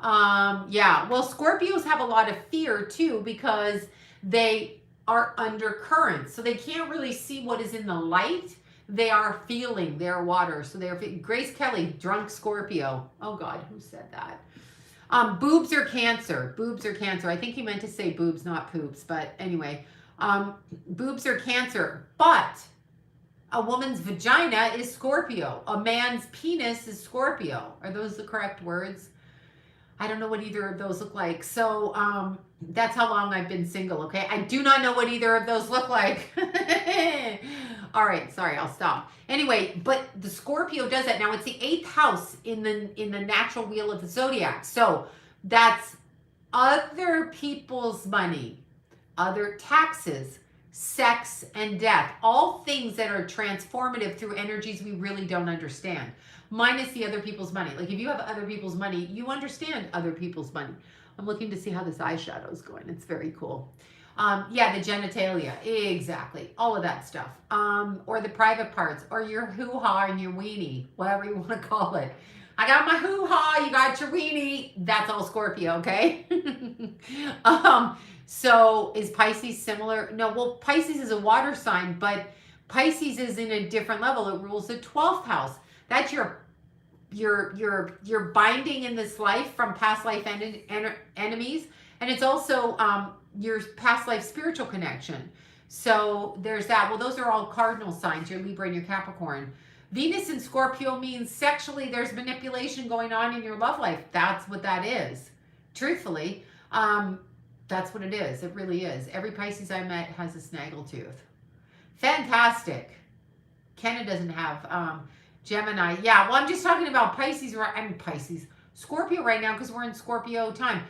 Yeah, well, Scorpios have a lot of fear too because they are undercurrent. So they can't really see what is in the light. They are feeling their water. So they're Grace Kelly, drunk Scorpio. Oh God, who said that? Boobs are Cancer. Boobs are Cancer. I think he meant to say boobs, not poops. But anyway, boobs are Cancer. But a woman's vagina is Scorpio. A man's penis is Scorpio. Are those the correct words? I don't know what either of those look like. So that's how long I've been single, okay? I do not know what either of those look like. All right, sorry, I'll stop. Anyway, but the Scorpio does that. Now, it's the 8th house in the natural wheel of the zodiac. So that's other people's money, other taxes, sex, and death. All things that are transformative through energies we really don't understand. Minus the other people's money. Like if you have other people's money, you understand other people's money. I'm looking to see how this eyeshadow is going. It's very cool. Yeah, the genitalia, exactly. All of that stuff. Or the private parts, or your hoo-ha and your weenie, whatever you want to call it. I got my hoo-ha, you got your weenie. That's all Scorpio, okay? So is Pisces similar? No, well, Pisces is a water sign, but Pisces is in a different level. It rules the 12th house. That's your binding in this life from past life enemies. And it's also your past life spiritual connection. So there's that. Well, those are all cardinal signs, your Libra and your Capricorn. Venus in Scorpio means sexually there's manipulation going on in your love life. That's what that is. Truthfully, that's what it is. It really is. Every Pisces I met has a snaggletooth. Fantastic. Kenna doesn't have Gemini. Yeah, well, I'm just talking about Pisces. Pisces. Scorpio right now because we're in Scorpio time.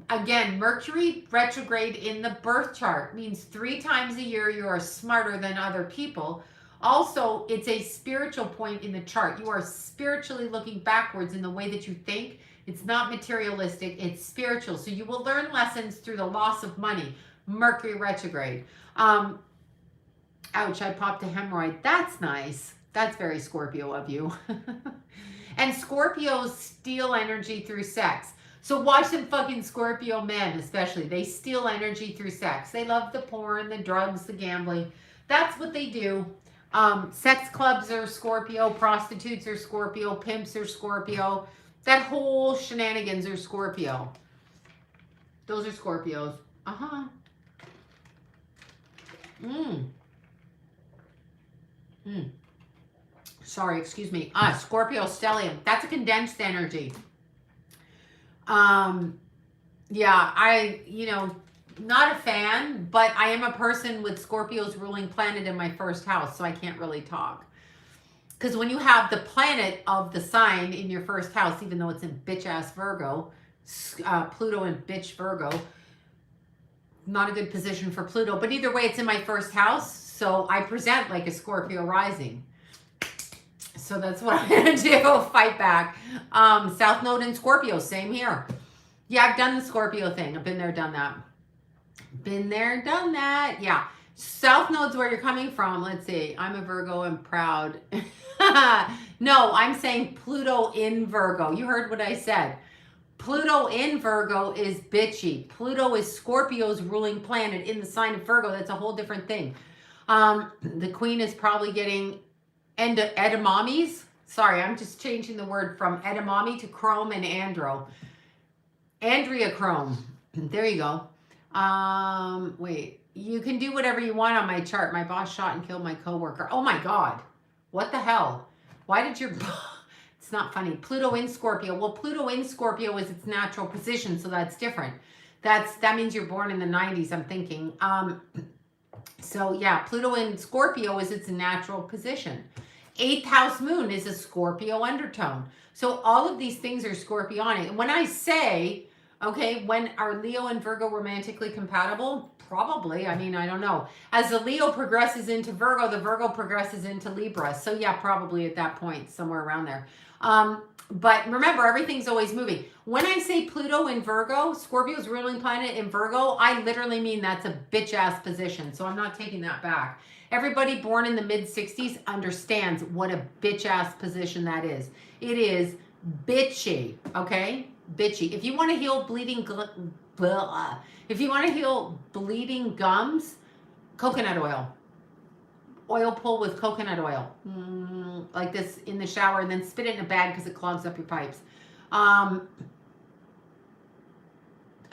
Again, Mercury retrograde in the birth chart means 3 times a year you are smarter than other people. Also, it's a spiritual point in the chart. You are spiritually looking backwards in the way that you think. It's not materialistic, it's spiritual. So you will learn lessons through the loss of money. Mercury retrograde. Ouch, I popped a hemorrhoid. That's nice. That's very Scorpio of you. And Scorpios steal energy through sex. So watch them fucking Scorpio men, especially. They steal energy through sex. They love the porn, the drugs, the gambling. That's what they do. Sex clubs are Scorpio. Prostitutes are Scorpio. Pimps are Scorpio. That whole shenanigans are Scorpio. Those are Scorpios. Sorry, excuse me. Scorpio stellium. That's a condensed energy. Yeah, not a fan, but I am a person with Scorpio's ruling planet in my first house, so I can't really talk. Because when you have the planet of the sign in your first house, even though it's in bitch-ass Virgo, Pluto in bitch Virgo, not a good position for Pluto, but either way, it's in my first house, so I present like a Scorpio rising. So that's what I'm going to do, fight back. South Node in Scorpio, same here. Yeah, I've done the Scorpio thing. I've been there, done that. Been there, done that. Yeah. South Node's where you're coming from. Let's see. I'm a Virgo and proud. No, I'm saying Pluto in Virgo. You heard what I said. Pluto in Virgo is bitchy. Pluto is Scorpio's ruling planet in the sign of Virgo. That's a whole different thing. The queen is probably getting edamames. Sorry, I'm just changing the word from edamame to chrome and andro. Andreachrome. There you go. Wait. You can do whatever you want on my chart. My boss shot and killed my coworker. Oh my God. What the hell? Why did your... It's not funny. Pluto in Scorpio. Well, Pluto in Scorpio is its natural position, so that's different. That means you're born in the 90s, I'm thinking. So yeah, Pluto in Scorpio is its natural position. 8th house moon is a Scorpio undertone. So all of these things are Scorpionic. And when I say, okay, when are Leo and Virgo romantically compatible? Probably. I mean, I don't know. As the Leo progresses into Virgo, the Virgo progresses into Libra. So yeah, probably at that point, somewhere around there. But remember, everything's always moving. When I say Pluto in Virgo, Scorpio's ruling planet in Virgo, I literally mean that's a bitch-ass position. So I'm not taking that back. Everybody born in the mid-60s understands what a bitch-ass position that is. It is bitchy, okay? Bitchy. If you want to heal bleeding gums, coconut oil. Oil pull with coconut oil. Like this in the shower, and then spit it in a bag because it clogs up your pipes. A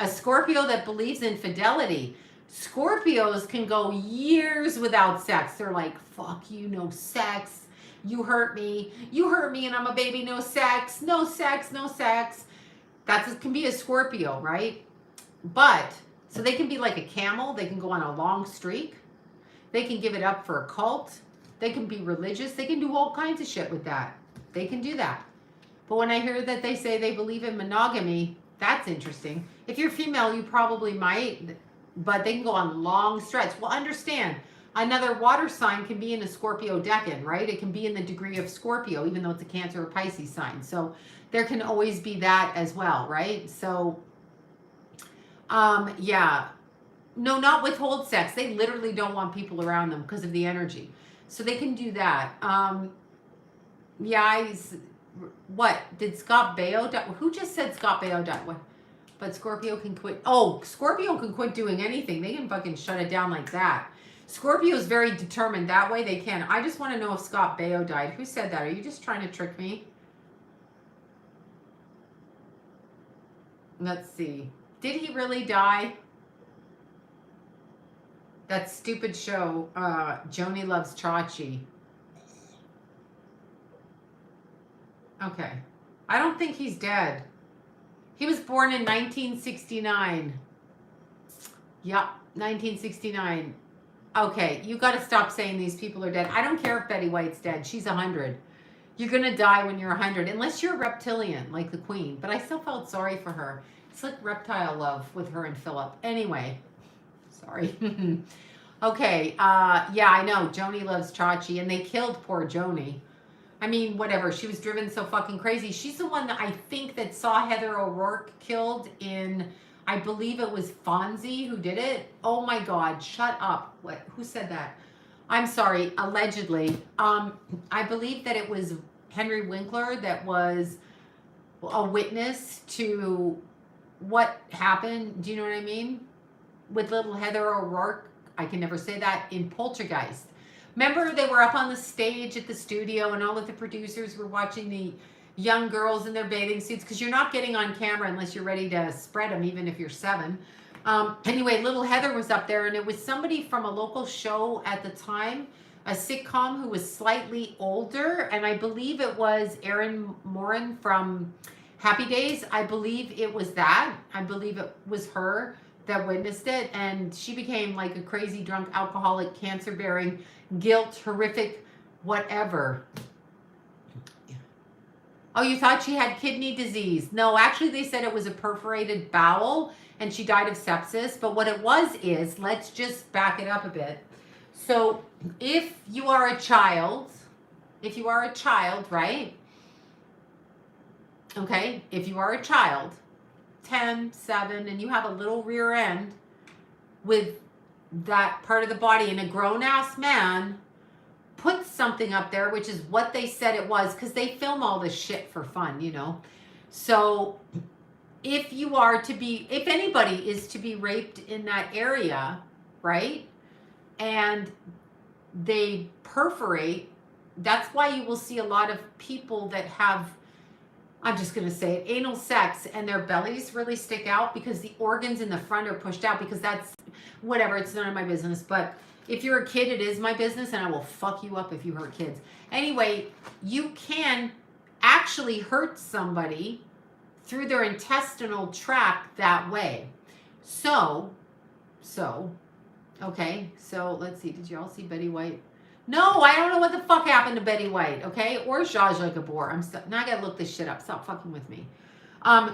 Scorpio that believes in fidelity. Scorpios can go years without sex. They're like, fuck you, no sex. You hurt me and I'm a baby, no sex, no sex, no sex. That can be a Scorpio, right? But, so they can be like a camel. They can go on a long streak. They can give it up for a cult. They can be religious. They can do all kinds of shit with that. They can do that. But when I hear that they say they believe in monogamy, that's interesting. If you're female, you probably might, but they can go on long stretch. Well, understand, another water sign can be in a Scorpio decan, right? It can be in the degree of Scorpio, even though it's a Cancer or Pisces sign. So there can always be that as well, right? So, yeah. No, not withhold sex. They literally don't want people around them because of the energy. So they can do that. Yeah, what? Did Scott Baio die? Who just said Scott Baio died? What? But Scorpio can quit. Oh, Scorpio can quit doing anything. They can fucking shut it down like that. Scorpio is very determined. That way they can. I just want to know if Scott Baio died. Who said that? Are you just trying to trick me? Let's see. Did he really die? That stupid show, Joni Loves Chachi. Okay. I don't think he's dead. He was born in 1969. Yep, 1969. Okay, you got to stop saying these people are dead. I don't care if Betty White's dead. She's 100. You're going to die when you're 100, unless you're a reptilian, like the Queen. But I still felt sorry for her. It's like reptile love with her and Philip. Anyway. Sorry. Okay. Yeah, I know. Joni Loves Chachi. And they killed poor Joni. I mean, whatever. She was driven so fucking crazy. She's the one that I think that saw Heather O'Rourke killed in, I believe it was Fonzie who did it. Oh my God. Shut up. What? Who said that? I'm sorry. Allegedly. I believe that it was Henry Winkler that was a witness to what happened. Do you know what I mean? With little Heather O'Rourke, I can never say that, in Poltergeist. Remember they were up on the stage at the studio and all of the producers were watching the young girls in their bathing suits, because you're not getting on camera unless you're ready to spread them, even if you're 7. Anyway, little Heather was up there, and it was somebody from a local show at the time, a sitcom, who was slightly older, and I believe it was Erin Moran from Happy Days. I believe it was that. I believe it was her that witnessed it, and she became like a crazy drunk alcoholic, cancer-bearing, guilt, horrific, whatever. Oh, you thought she had kidney disease? No, actually they said it was a perforated bowel and she died of sepsis. But what it was is, let's just back it up a bit. So if you are a child, right? Okay, if you are a child, 10, 7, and you have a little rear end with that part of the body, and a grown-ass man puts something up there, which is what they said it was, because they film all this shit for fun, you know. So if you are to be, if anybody is to be raped in that area, right, and they perforate, that's why you will see a lot of people that have, I'm just going to say it, anal sex, and their bellies really stick out because the organs in the front are pushed out, because that's, whatever, it's none of my business. But if you're a kid, it is my business, and I will fuck you up if you hurt kids. Anyway, you can actually hurt somebody through their intestinal tract that way. So Okay, so let's see. Did you all see Betty White? No, I don't know what the fuck happened to Betty White, okay? Or Zsa Zsa Gabor. Now I gotta look this shit up. Stop fucking with me.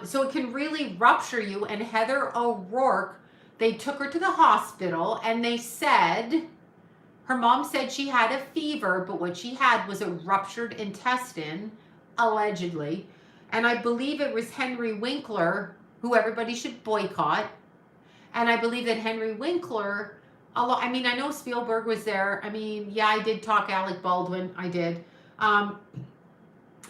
So it can really rupture you. And Heather O'Rourke, they took her to the hospital and they said, her mom said she had a fever, but what she had was a ruptured intestine, allegedly. And I believe it was Henry Winkler, who everybody should boycott. And I believe that Henry Winkler, I mean, I know Spielberg was there. I mean, yeah, I did talk Alec Baldwin. I did.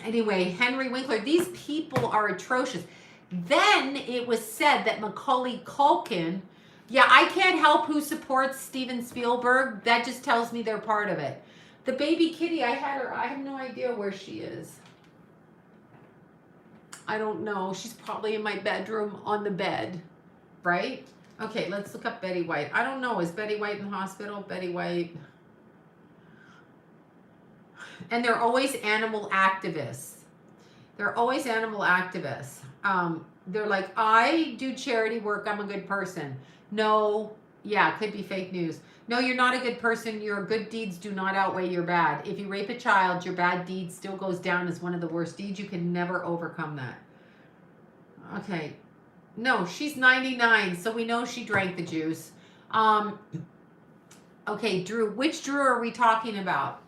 Anyway, Henry Winkler, these people are atrocious. Then it was said that Macaulay Culkin, yeah, I can't help who supports Steven Spielberg. That just tells me they're part of it. The baby kitty, I have no idea where she is. I don't know. She's probably in my bedroom on the bed, right? Okay, let's look up Betty White. I don't know. Is Betty White in the hospital? Betty White. And they're always animal activists. They're always animal activists. They're like, I do charity work. I'm a good person. No, yeah, could be fake news. No, you're not a good person. Your good deeds do not outweigh your bad. If you rape a child, your bad deed still goes down as one of the worst deeds. You can never overcome that. Okay. No, she's 99, so we know she drank the juice. Okay, Drew. Which Drew are we talking about?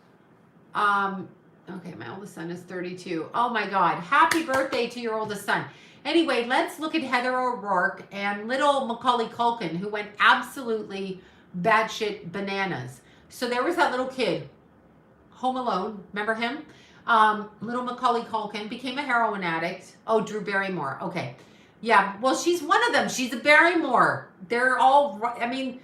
Okay, my oldest son is 32. Oh my God. Happy birthday to your oldest son. Anyway, let's look at Heather O'Rourke and little Macaulay Culkin, who went absolutely batshit bananas. So there was that little kid, Home Alone. Remember him? Little Macaulay Culkin became a heroin addict. Oh, Drew Barrymore. Okay. Yeah, well, she's one of them. She's a Barrymore. They're all, I mean,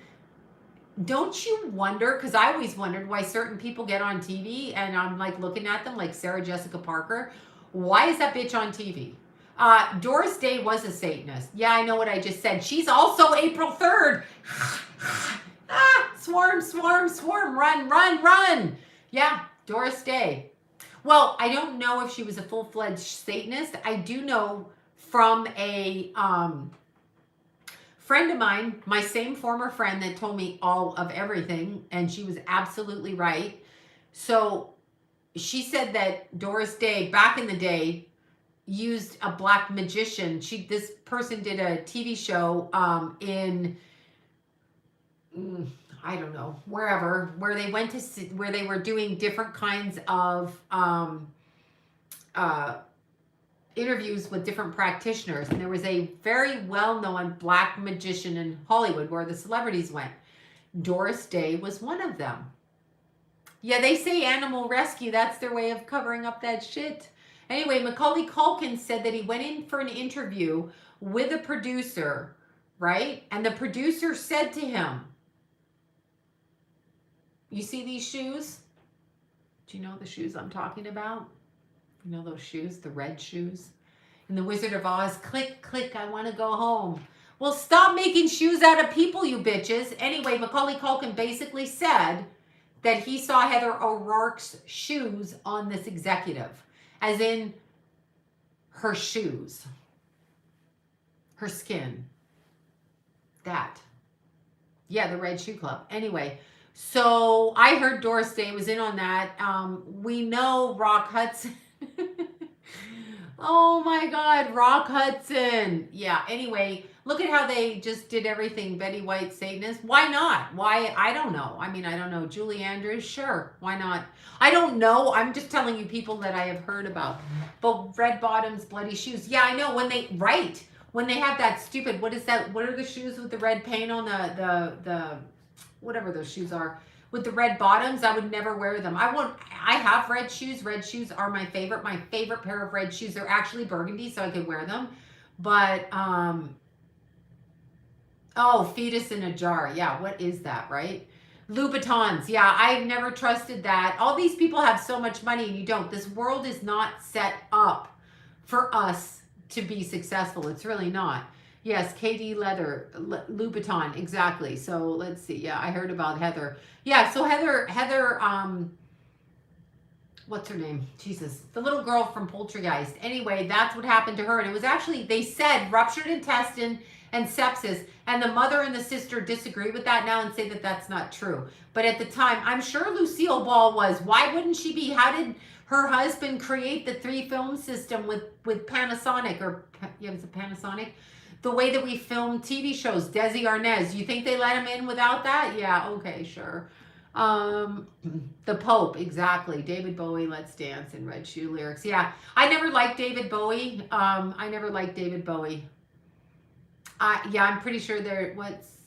don't you wonder, because I always wondered why certain people get on TV and I'm like looking at them like Sarah Jessica Parker. Why is that bitch on TV? Doris Day was a Satanist. Yeah, I know what I just said. She's also April 3rd. Swarm, swarm, swarm, run, run, run. Yeah, Doris Day. Well, I don't know if she was a full-fledged Satanist. I do know from a friend of mine, my same former friend that told me all of everything, and she was absolutely right. So she said that Doris Day, back in the day, used a black magician. This person did a TV show in, I don't know, wherever, where they went to see, where they were doing different kinds of interviews with different practitioners. And there was a very well-known black magician in Hollywood where the celebrities went. Doris Day was one of them. Yeah, they say animal rescue. That's their way of covering up that shit. Anyway, Macaulay Culkin said that he went in for an interview with a producer, right? And the producer said to him, you see these shoes? Do you know the shoes I'm talking about? You know those shoes, the red shoes? In The Wizard of Oz, click, click, I want to go home. Well, stop making shoes out of people, you bitches. Anyway, Macaulay Culkin basically said that he saw Heather O'Rourke's shoes on this executive. As in, her shoes. Her skin. That. Yeah, the Red Shoe Club. Anyway, so I heard Doris Day was in on that. We know Rock Hudson. Oh my God, Rock Hudson. Yeah, anyway, look at how they just did everything. Betty White, Satanist. Why not? Why? I don't know. I mean, I don't know. Julie Andrews, sure. Why not? I don't know. I'm just telling you people that I have heard about. But red bottoms, bloody shoes. Yeah, I know. When they, right. When they have that stupid, what is that? What are the shoes with the red paint on the whatever those shoes are? With the red bottoms, I would never wear them. I have red shoes. Red shoes are my favorite. My favorite pair of red shoes. They're actually burgundy, so I could wear them. But, oh, fetus in a jar. Yeah, what is that, right? Louboutins. Yeah, I've never trusted that. All these people have so much money and you don't. This world is not set up for us to be successful. It's really not. Yes, KD Leather, Louboutin, exactly. So let's see. Yeah, I heard about Heather. Yeah, so Heather, what's her name? Jesus, the little girl from Poltergeist. Anyway, that's what happened to her. And it was actually, they said, ruptured intestine and sepsis. And the mother and the sister disagree with that now and say that that's not true. But at the time, I'm sure Lucille Ball was. Why wouldn't she be? How did her husband create the 3-film system with Panasonic, or yeah, was it Panasonic? The way that we film TV shows, Desi Arnaz. You think they let him in without that? Yeah, okay, sure. The Pope, exactly. David Bowie, Let's Dance, and Red Shoe lyrics. Yeah, I never liked David Bowie. I never liked David Bowie. Yeah, I'm pretty sure what's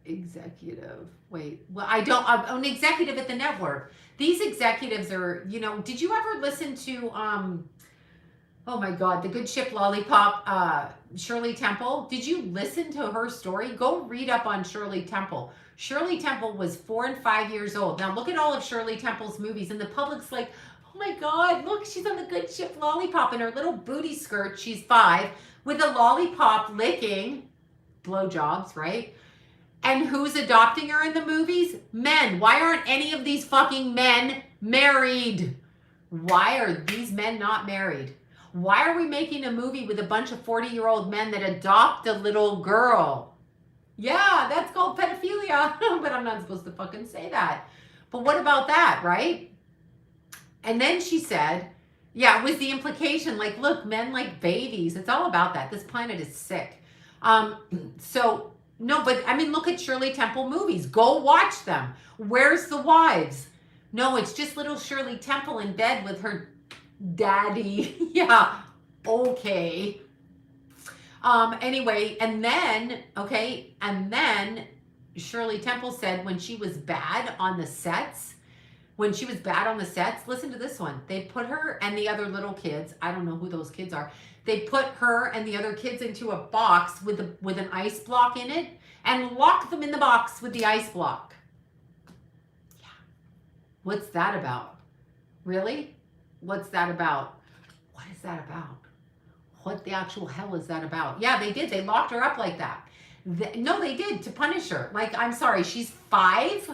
executive? Wait, well, I don't, I'm an executive at the network. These executives are, you know, did you ever listen to, oh my God, the Good Ship Lollipop, Shirley Temple? Did you listen to her story? Go read up on Shirley Temple. Shirley Temple was 4 and 5 years old. Now look at all of Shirley Temple's movies, and the public's like, oh my God, look, she's on the Good Ship Lollipop in her little booty skirt. She's 5 with a lollipop licking blowjobs, right? And who's adopting her in the movies? Men. Why aren't any of these fucking men married? Why are these men not married? Why are we making a movie with a bunch of 40-year-old men that adopt a little girl? Yeah, that's called pedophilia, but I'm not supposed to fucking say that. But what about that, right? And then she said, yeah, it was the implication, like, look, men like babies. It's all about that. This planet is sick. No, but I mean, look at Shirley Temple movies. Go watch them. Where's the wives? No, it's just little Shirley Temple in bed with her daddy. Yeah, okay. Anyway, and then Shirley Temple said when she was bad on the sets, listen to this one. They put her and the other little kids, I don't know who those kids are, they put her and the other kids into a box with an ice block in it and locked them in the box with the ice block. Yeah. What's that about? Really? What's that about? What is that about? What the actual hell is that about? Yeah, they did. They locked her up like that. No, they did, to punish her. Like, I'm sorry, she's 5?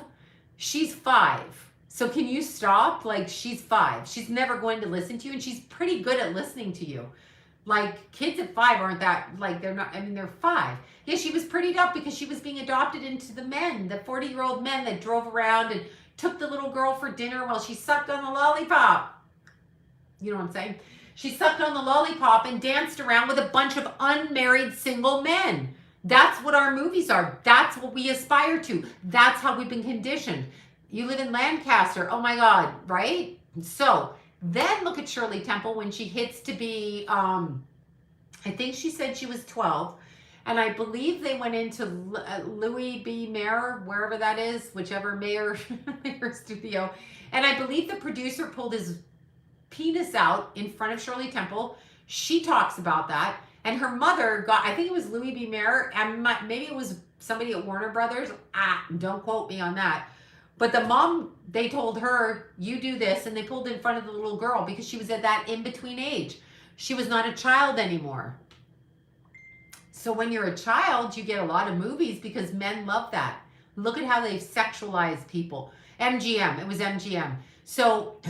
She's 5. So can you stop? Like, she's 5. She's never going to listen to you, and she's pretty good at listening to you. Like, kids at 5 aren't that, like, they're not, I mean, they're 5. Yeah, she was prettied up because she was being adopted into the 40-year-old men that drove around and took the little girl for dinner while she sucked on the lollipop. You know what I'm saying? She sucked on the lollipop and danced around with a bunch of unmarried single men. That's what our movies are. That's what we aspire to. That's how we've been conditioned. You live in Lancaster. Oh my God, right? So then look at Shirley Temple when she hits to be, I think she said she was 12. And I believe they went into Louis B. Mayer, wherever that is, whichever Mayer studio. And I believe the producer pulled his penis out in front of Shirley Temple. She talks about that. And her mother got, I think it was Louis B. Mayer, and maybe it was somebody at Warner Brothers. Don't quote me on that. But the mom, they told her, you do this, and they pulled in front of the little girl because she was at that in-between age. She was not a child anymore. So when you're a child, you get a lot of movies because men love that. Look at how they've sexualized people. MGM, it was MGM. So,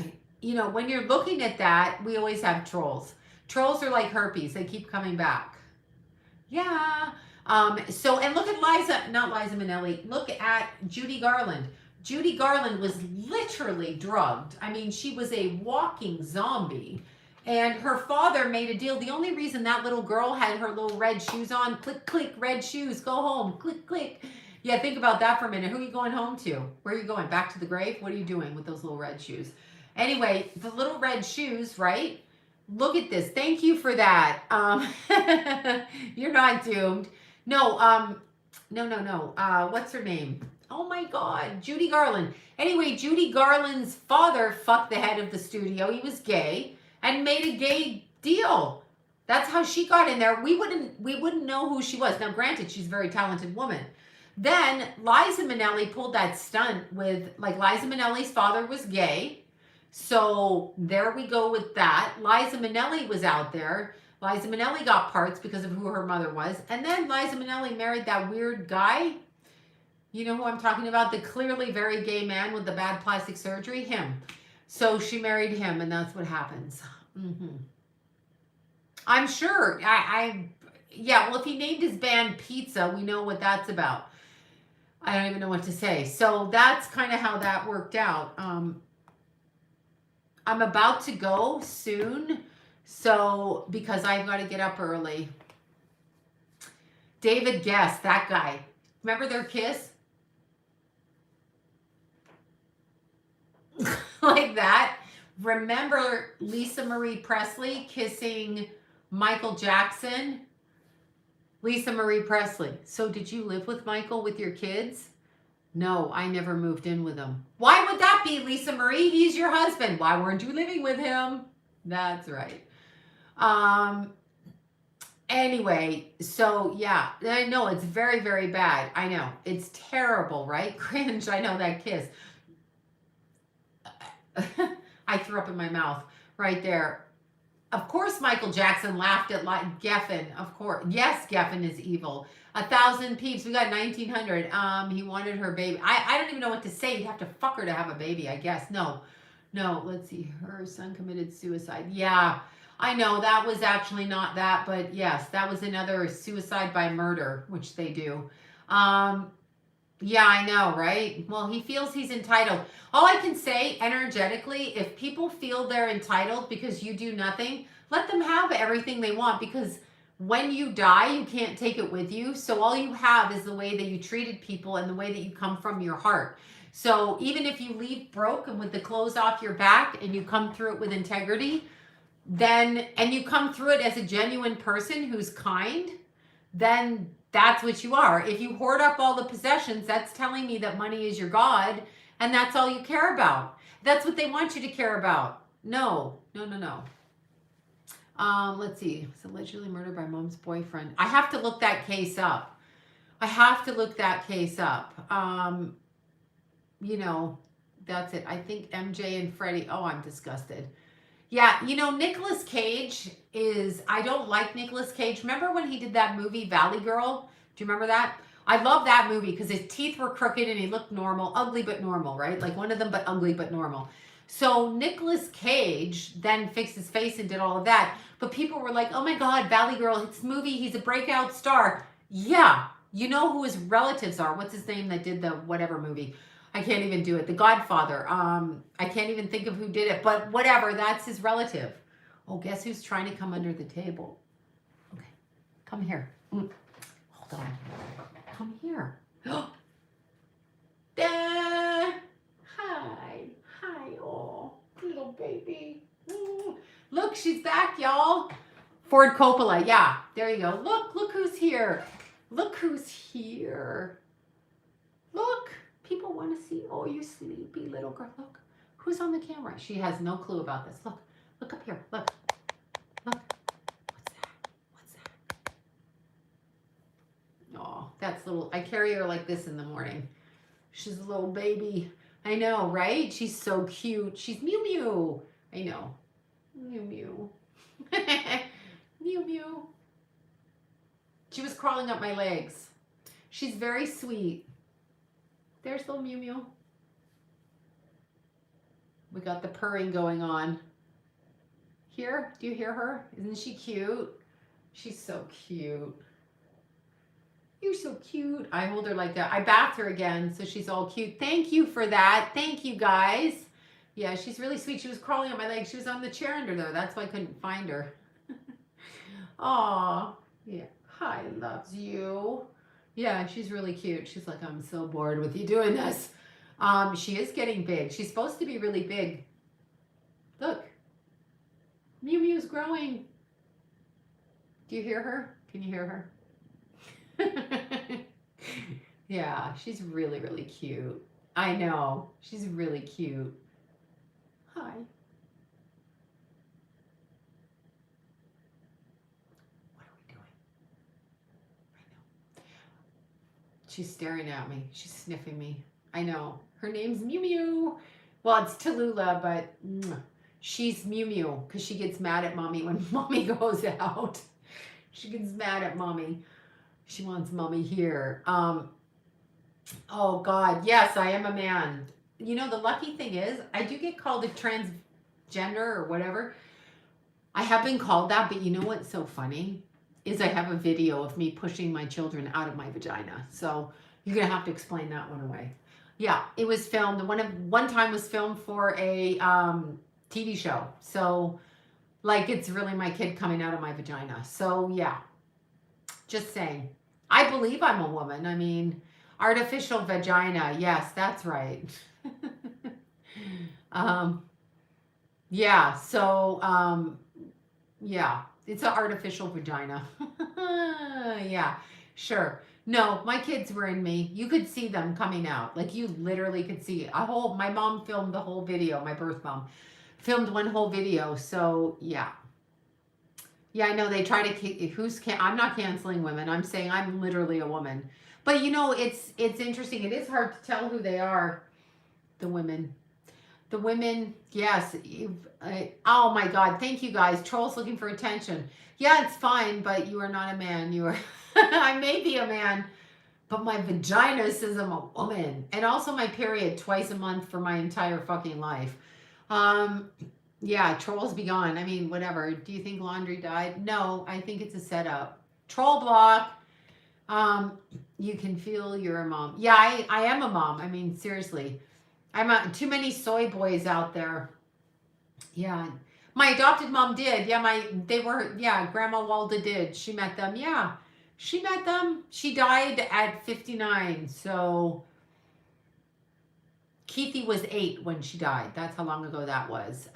you know, when you're looking at that, we always have trolls. Trolls are like herpes. They keep coming back. Yeah. And look at not Liza Minnelli. Look at Judy Garland. Judy Garland was literally drugged. I mean, she was a walking zombie. And her father made a deal. The only reason that little girl had her little red shoes on, click, click, red shoes, go home, click, click. Yeah, think about that for a minute. Who are you going home to? Where are you going? Back to the grave? What are you doing with those little red shoes? Anyway, the little red shoes, right? Look at this. Thank you for that. You're not doomed. No. What's her name? Oh my God, Judy Garland. Anyway, Judy Garland's father fucked the head of the studio. He was gay and made a gay deal. That's how she got in there. We wouldn't know who she was. Now, granted, she's a very talented woman. Then Liza Minnelli pulled that stunt with, like, Liza Minnelli's father was gay. So there we go with that. Liza Minnelli was out there. Liza Minnelli got parts because of who her mother was. And then Liza Minnelli married that weird guy. You know who I'm talking about? The clearly very gay man with the bad plastic surgery? Him. So she married him, and that's what happens. I'm sure. Yeah, well, if he named his band Pizza, we know what that's about. I don't even know what to say. So that's kind of how that worked out. I'm about to go soon, so because I've got to get up early. David Guest, that guy. Remember their kiss? Like that. Remember Lisa Marie Presley kissing Michael Jackson? Lisa Marie Presley. So did you live with Michael with your kids? No, I never moved in with him. Why would that be, Lisa Marie? He's your husband. Why weren't you living with him? That's right. Anyway, so yeah, I know it's very, very bad. I know. It's terrible, right? Cringe. I know that kiss. I threw up in my mouth right there. Of course, Michael Jackson laughed at like Geffen. Of course. Yes, Geffen is evil. 1,000 peeps. We got 1,900. He wanted her baby. I don't even know what to say. You'd have to fuck her to have a baby, I guess. No. Let's see. Her son committed suicide. Yeah, I know. That was actually not that. But yes, that was another suicide by murder, which they do. Yeah, I know, right? Well, he feels he's entitled. All I can say energetically, if people feel they're entitled because you do nothing, let them have everything they want, because when you die, you can't take it with you. So all you have is the way that you treated people and the way that you come from your heart. So even if you leave broke and with the clothes off your back and you come through it with integrity, then, and you come through it as a genuine person who's kind, then that's what you are. If you hoard up all the possessions, that's telling me that money is your God and that's all you care about. That's what they want you to care about. No. Let's see. It's allegedly murdered by mom's boyfriend. I have to look that case up. You know, that's it. I think MJ and Freddie. Oh, I'm disgusted. Yeah, you know, Nicolas Cage is, I don't like Nicolas Cage. Remember when he did that movie, Valley Girl? Do you remember that? I love that movie because his teeth were crooked and he looked normal, ugly but normal, right? Like one of them, but ugly but normal. So Nicolas Cage then fixed his face and did all of that. But people were like, oh my God, Valley Girl, it's movie, he's a breakout star. Yeah, you know who his relatives are. What's his name that did the whatever movie? I can't even do it. The Godfather. I can't even think of who did it, but whatever, that's his relative. Oh, guess who's trying to come under the table? Okay, come here. Hold on. Come here. Hi. Oh, little baby. Look, she's back, y'all. Ford Coppola. Yeah, there you go. Look who's here. Look. People want to see. Oh, you sleepy little girl. Look, who's on the camera? She has no clue about this. Look up here. Look. What's that? Oh, that's little. I carry her like this in the morning. She's a little baby. I know, right? She's so cute. She's Mew Mew. I know. Mew Mew. Mew Mew. She was crawling up my legs. She's very sweet. There's little Mew Mew. We got the purring going on. Here, do you hear her? Isn't she cute? She's so cute. You're so cute. I hold her like that. I bathed her again, so she's all cute. Thank you for that. Thank you, guys. Yeah, she's really sweet. She was crawling on my leg. She was on the chair under there. That's why I couldn't find her. Aw. Yeah. Hi, loves you. Yeah, she's really cute. She's like, I'm so bored with you doing this. She is getting big. She's supposed to be really big. Look. Mew Mew's growing. Do you hear her? Can you hear her? Yeah, she's really, really cute. I know. She's really cute. Hi. What are we doing? I know. She's staring at me. She's sniffing me. I know. Her name's Mew Mew. Well, it's Tallulah, but she's Mew Mew because she gets mad at mommy when mommy goes out. She gets mad at mommy. She wants mommy here. Oh God, yes, I am a man. You know, the lucky thing is I do get called a transgender or whatever. I have been called that, but you know what's so funny? is I have a video of me pushing my children out of my vagina. So you're going to have to explain that one away. Yeah, it was filmed. One time was filmed for a TV show. So like it's really my kid coming out of my vagina. So yeah, just saying. I believe I'm a woman. I mean, artificial vagina. Yes, that's right. Yeah, so yeah, it's an artificial vagina. Yeah, sure. No, my kids were in me. You could see them coming out. Like you literally could see my mom filmed the whole video. My birth mom filmed one whole video. So yeah. Yeah, I know they try to, I'm not canceling women. I'm saying I'm literally a woman. But you know, it's interesting. It is hard to tell who they are, the women. The women, yes. Oh my God, thank you guys. Trolls looking for attention. Yeah, it's fine, but you are not a man. You are, I may be a man, but my vagina says I'm a woman. And also my period twice a month for my entire fucking life. Yeah, trolls be gone. I mean, whatever. Do you think laundry died? No, I think it's a setup. Troll block. You can feel you're a mom. Yeah, I am a mom. I mean, seriously. Too many soy boys out there. Yeah. My adopted mom did. Yeah, Grandma Walda did. She met them. Yeah. She met them. She died at 59. So Keithy was 8 when she died. That's how long ago that was.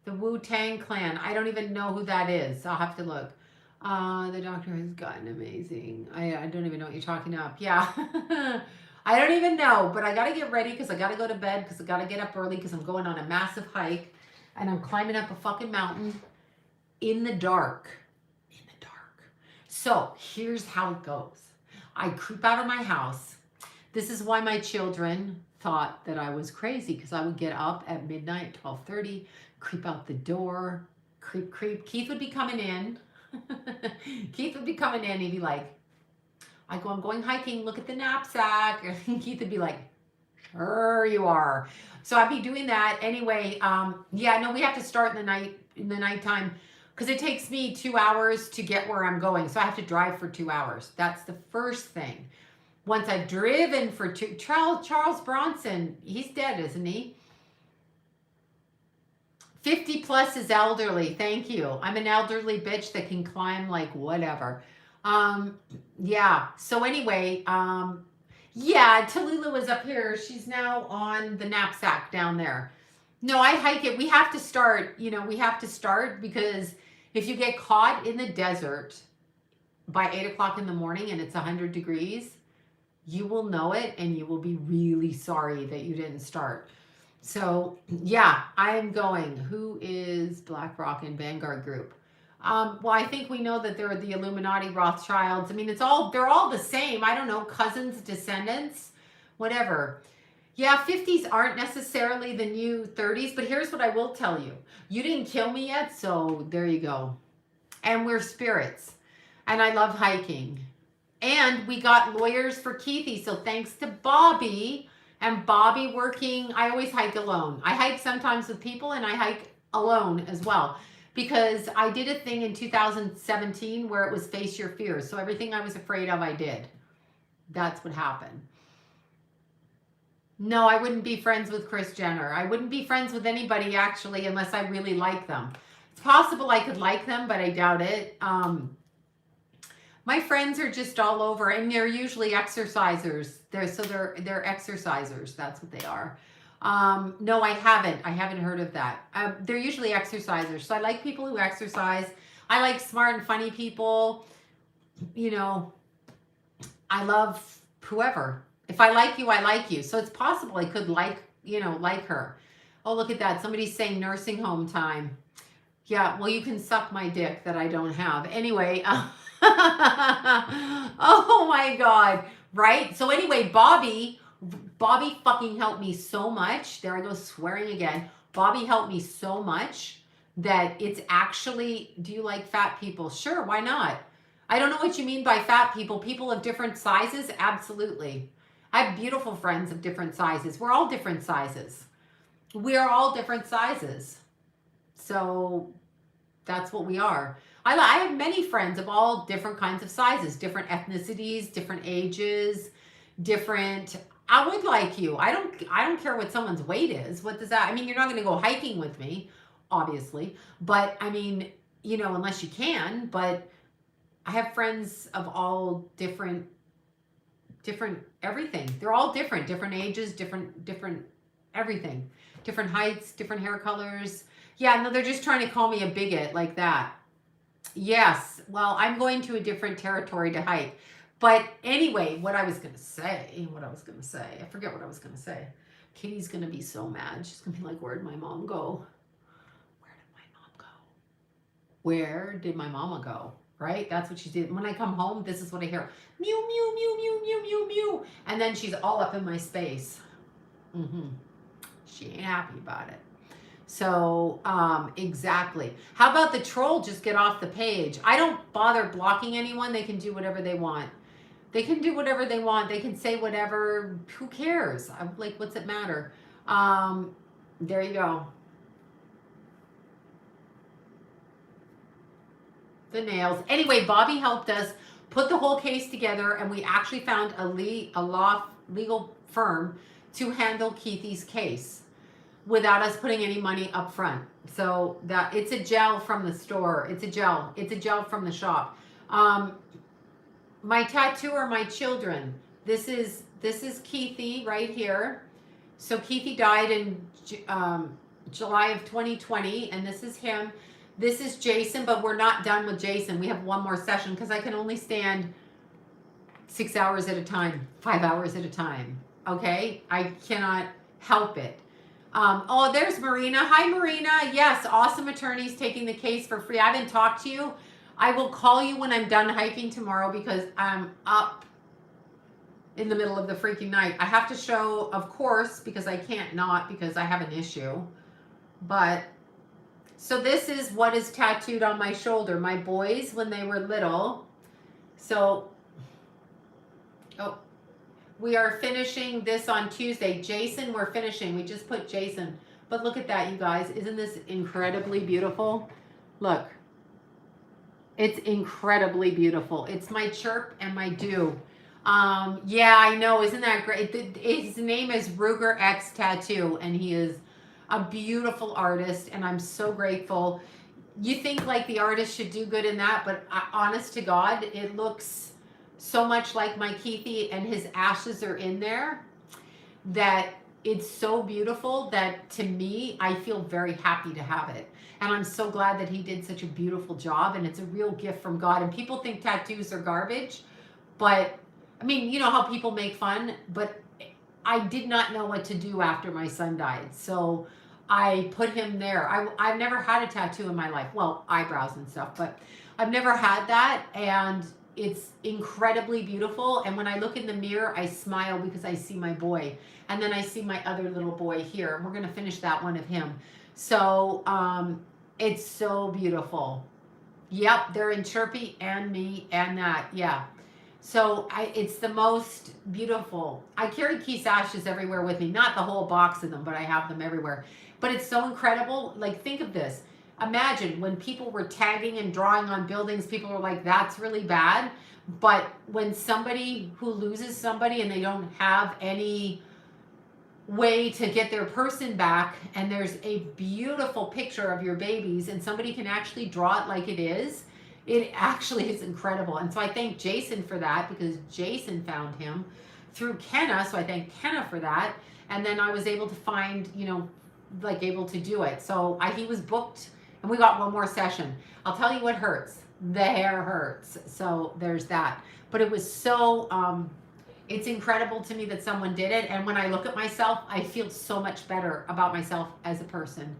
The Wu-Tang Clan. I don't even know who that is. I'll have to look. The doctor has gotten amazing. I don't even know what you're talking about. Yeah. I don't even know, but I got to get ready because I got to go to bed because I got to get up early because I'm going on a massive hike and I'm climbing up a fucking mountain in the dark. In the dark. So here's how it goes. I creep out of my house. This is why my children thought that I was crazy because I would get up at midnight, 12:30, creep out the door, creep. Keith would be coming in. Keith would be coming in. He'd be like, I'm going hiking. Look at the knapsack. And Keith would be like, sure you are. So I'd be doing that anyway. Yeah, no, we have to start in the nighttime because it takes me 2 hours to get where I'm going. So I have to drive for 2 hours. That's the first thing. Once I've driven for Charles Bronson, he's dead, isn't he? 50 plus is elderly. Thank you. I'm an elderly bitch that can climb like whatever. Yeah. So anyway, yeah, Tallulah was up here. She's now on the knapsack down there. No, I hike it. We have to start, we have to start because if you get caught in the desert by 8 o'clock in the morning and it's 100 degrees, you will know it and you will be really sorry that you didn't start. So yeah, I am going. Who is BlackRock and Vanguard Group? Well, I think we know that they're the Illuminati, Rothschilds. I mean, they're all the same. I don't know, cousins, descendants, whatever. Yeah, 50s aren't necessarily the new 30s, but here's what I will tell you. You didn't kill me yet, so there you go. And we're spirits. And I love hiking. And we got lawyers for Keithy, so thanks to BOBBI. And BOBBI working, I always hike alone. I hike sometimes with people and I hike alone as well. Because I did a thing in 2017 where it was face your fears. So everything I was afraid of, I did. That's what happened. No, I wouldn't be friends with Kris Jenner. I wouldn't be friends with anybody actually unless I really like them. It's possible I could like them, but I doubt it. My friends are just all over and they're usually exercisers. They're exercisers. That's what they are. No, I haven't heard of that. They're usually exercisers. So I like people who exercise. I like smart and funny people. I love whoever. If I like you, I like you. So it's possible I could like her. Oh, look at that. Somebody's saying nursing home time. Yeah, well, you can suck my dick that I don't have. Anyway, oh my God. Right? So anyway, BOBBI fucking helped me so much. There I go swearing again. BOBBI helped me so much that it's actually, do you like fat people? Sure, why not? I don't know what you mean by fat people. People of different sizes? Absolutely. I have beautiful friends of different sizes. We're all different sizes. We are all different sizes. So that's what we are. I have many friends of all different kinds of sizes, different ethnicities, different ages, different. I would like you. I don't care what someone's weight is. What does that? I mean, you're not going to go hiking with me, obviously, but I mean, you know, unless you can. But I have friends of all different everything. They're all different ages, different everything, different heights, different hair colors. Yeah, no, they're just trying to call me a bigot like that. Yes. Well, I'm going to a different territory to hike. But anyway, what I was going to say, I forget what I was going to say. Katie's going to be so mad. She's going to be like, where did my mom go? Where did my mom go? Where did my mama go? Right? That's what she did. When I come home, this is what I hear. Mew, mew, mew, mew, mew, mew, mew. And then she's all up in my space. She ain't happy about it. So, exactly. How about the troll just get off the page? I don't bother blocking anyone. They can do whatever they want. They can do whatever they want. They can say whatever. Who cares? I'm like, what's it matter? There you go. The nails. Anyway, Bobby helped us put the whole case together, and we actually found a legal firm to handle Keithy's case without us putting any money up front. So that it's a gel from the store. It's a gel. It's a gel from the shop. My tattoo are my children. This is Keithy right here. So Keithy died in July of 2020, and this is him. This is Jason, but we're not done with Jason. We have one more session because I can only stand 6 hours at a time, 5 hours at a time. Okay? I cannot help it. Oh, there's Marina. Hi, Marina. Yes, awesome attorneys taking the case for free. I haven't talked to you. I will call you when I'm done hiking tomorrow because I'm up in the middle of the freaking night. I have to show, of course, because I can't not because I have an issue. But, so this is what is tattooed on my shoulder. My boys when they were little. So, oh. We are finishing this on Tuesday. Jason, we're finishing. We just put Jason. But look at that, you guys. Isn't this incredibly beautiful? Look. It's incredibly beautiful. It's my chirp and my dew. Yeah, I know. Isn't that great? His name is Ruger X Tattoo, and he is a beautiful artist, and I'm so grateful. You think like the artist should do good in that, but honest to God, it looks so much like my Keithy, and his ashes are in there, that it's so beautiful that to me, I feel very happy to have it. And I'm so glad that he did such a beautiful job, and it's a real gift from God. And people think tattoos are garbage, but I mean, you know how people make fun, but I did not know what to do after my son died. So I put him there. I've never had a tattoo in my life. Well, eyebrows and stuff, but I've never had that. And it's incredibly beautiful. And when I look in the mirror, I smile because I see my boy. And then I see my other little boy here. And we're going to finish that one of him. So it's so beautiful. Yep, they're in Chirpy and me and that. Yeah. So it's the most beautiful. I carry Keith's ashes everywhere with me. Not the whole box of them, but I have them everywhere. But it's so incredible. Like, think of this. Imagine when people were tagging and drawing on buildings, people were like, that's really bad. But when somebody who loses somebody and they don't have any way to get their person back, and there's a beautiful picture of your babies and somebody can actually draw it like it actually is incredible. And so I thank Jason for that, because Jason found him through Kenna. So I thank Kenna for that. And then I was able to find, you know, like able to do it. So he was booked and we got one more session. I'll tell you what hurts. The hair hurts. So there's that. But it was so, it's incredible to me that someone did it. And when I look at myself, I feel so much better about myself as a person.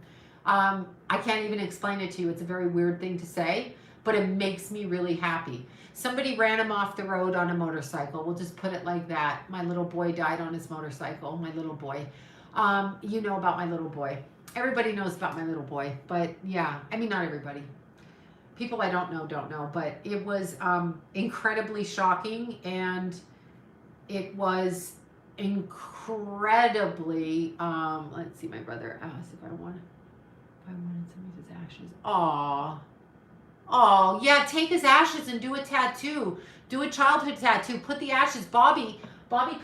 I can't even explain it to you. It's a very weird thing to say, but it makes me really happy. Somebody ran him off the road on a motorcycle. We'll just put it like that. My little boy died on his motorcycle. My little boy. You know about my little boy. Everybody knows about my little boy. But yeah, I mean, not everybody. People I don't know. But it was incredibly shocking, and it was incredibly, let's see, my brother asked if I wanted some of his ashes. Aw. Oh, yeah, take his ashes and do a tattoo. Do a childhood tattoo. Put the ashes. Bobby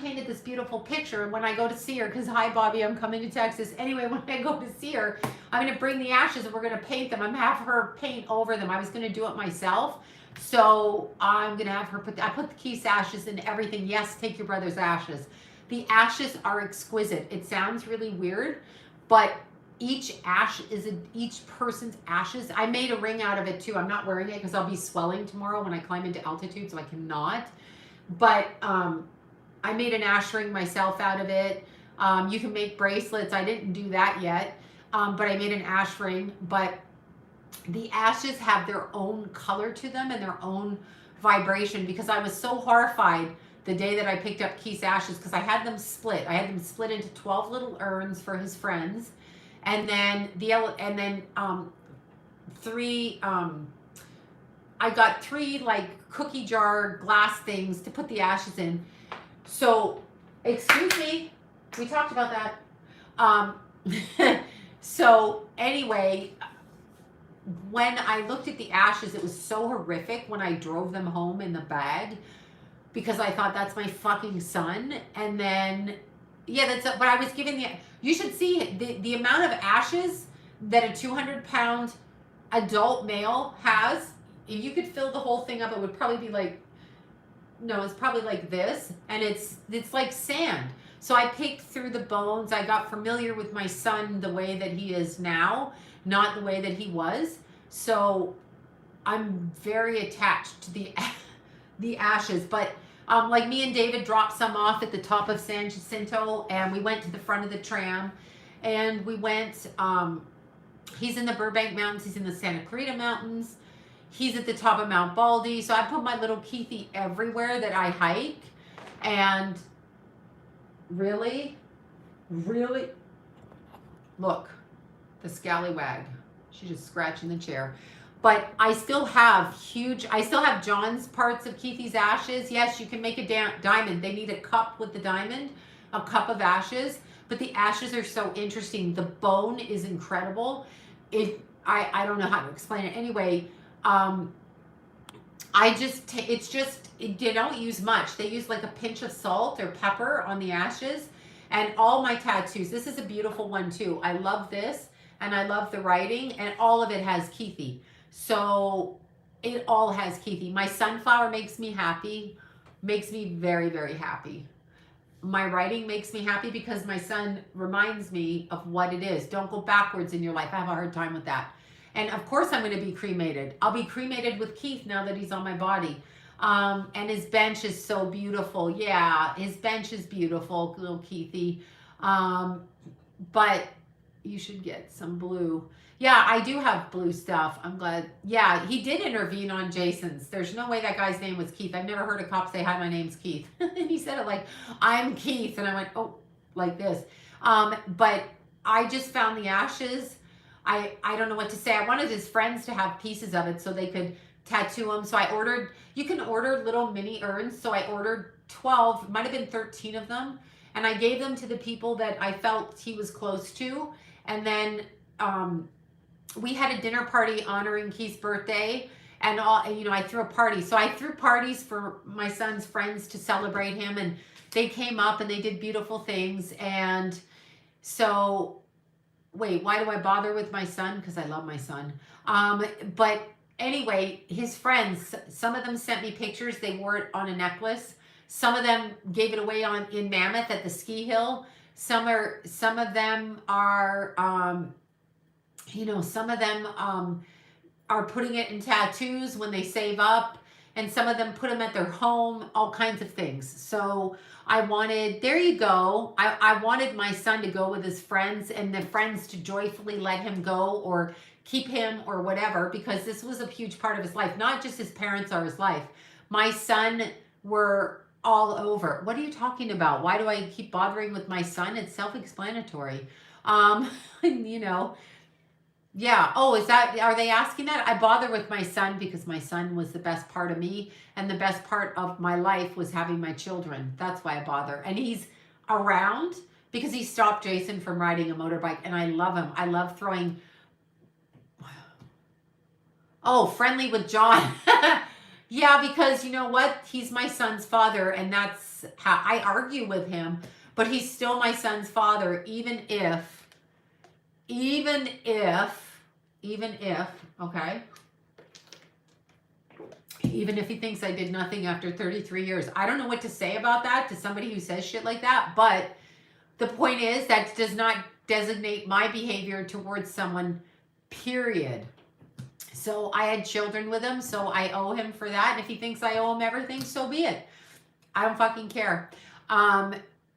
painted this beautiful picture. And when I go to see her, because hi, Bobby, I'm coming to Texas. Anyway, when I go to see her, I'm going to bring the ashes and we're going to paint them. I'm going to have her paint over them. I was going to do it myself. So I'm going to have her I put the Keith's ashes in everything. Yes, take your brother's ashes. The ashes are exquisite. It sounds really weird, but each ash is each person's ashes. I made a ring out of it too. I'm not wearing it because I'll be swelling tomorrow when I climb into altitude, so I cannot. But I made an ash ring myself out of it. You can make bracelets. I didn't do that yet, but I made an ash ring. But the ashes have their own color to them and their own vibration, because I was so horrified the day that I picked up Keith's ashes, because I had them split. I had them split into 12 little urns for his friends. And then three, I got 3 like cookie jar glass things to put the ashes in. So, excuse me, we talked about that. So anyway, when I looked at the ashes, it was so horrific when I drove them home in the bag, because I thought that's my fucking son. And then, yeah, but I was given you should see the amount of ashes that a 200-pound adult male has. If you could fill the whole thing up, it would probably be like, no, it's probably like this. And it's like sand. So I picked through the bones. I got familiar with my son the way that he is now, not the way that he was. So I'm very attached to the ashes. But like me and David dropped some off at the top of San Jacinto, and we went to the front of the tram, and we went, he's in the Burbank Mountains, he's in the Santa Clarita Mountains, he's at the top of Mount Baldy. So I put my little Keithy everywhere that I hike. And really, look, the scallywag, she's just scratching the chair. But I still have John's parts of Keithy's ashes. Yes, you can make a diamond. They need a cup with the diamond, a cup of ashes. But the ashes are so interesting. The bone is incredible. I don't know how to explain it. Anyway, they don't use much. They use like a pinch of salt or pepper on the ashes. And all my tattoos, this is a beautiful one too. I love this, and I love the writing, and all of it has Keithy. So it all has Keithy. My sunflower makes me happy, makes me very, very happy. My writing makes me happy because my son reminds me of what it is. Don't go backwards in your life. I have a hard time with that. And of course I'm going to be cremated. I'll be cremated with Keith now that he's on my body. And his bench is so beautiful. Yeah, his bench is beautiful, little Keithy. But you should get some blue. Yeah, I do have blue stuff. I'm glad. Yeah, he did intervene on Jason's. There's no way that guy's name was Keith. I've never heard a cop say, hi, my name's Keith. And he said it like, I'm Keith. And I went, oh, like this. But I just found the ashes. I don't know what to say. I wanted his friends to have pieces of it so they could tattoo them. So I ordered, you can order little mini urns. So I ordered 12, might have been 13 of them. And I gave them to the people that I felt he was close to. And then we had a dinner party honoring Keith's birthday, and I threw a party. So I threw parties for my son's friends to celebrate him, and they came up and they did beautiful things. And so, wait, why do I bother with my son? Because I love my son. But anyway, his friends, some of them sent me pictures. They wore it on a necklace. Some of them gave it away in Mammoth at the ski hill. Some of them are, some of them are putting it in tattoos when they save up, and some of them put them at their home, all kinds of things. So I wanted, there you go. I wanted my son to go with his friends, and the friends to joyfully let him go or keep him or whatever, because this was a huge part of his life. Not just his parents are his life. My son were all over. What are you talking about? Why do I keep bothering with my son? It's self-explanatory. Yeah. Oh, are they asking that? I bother with my son because my son was the best part of me, and the best part of my life was having my children. That's why I bother. And he's around because he stopped Jason from riding a motorbike, and I love him. I love throwing. Oh, friendly with John. Yeah, because you know what? He's my son's father, and that's how I argue with him, but he's still my son's father, even if, okay, even if he thinks I did nothing after 33 years. I don't know what to say about that to somebody who says shit like that, but the point is that does not designate my behavior towards someone, period. So I had children with him, so I owe him for that. And if he thinks I owe him everything, so be it. I don't fucking care.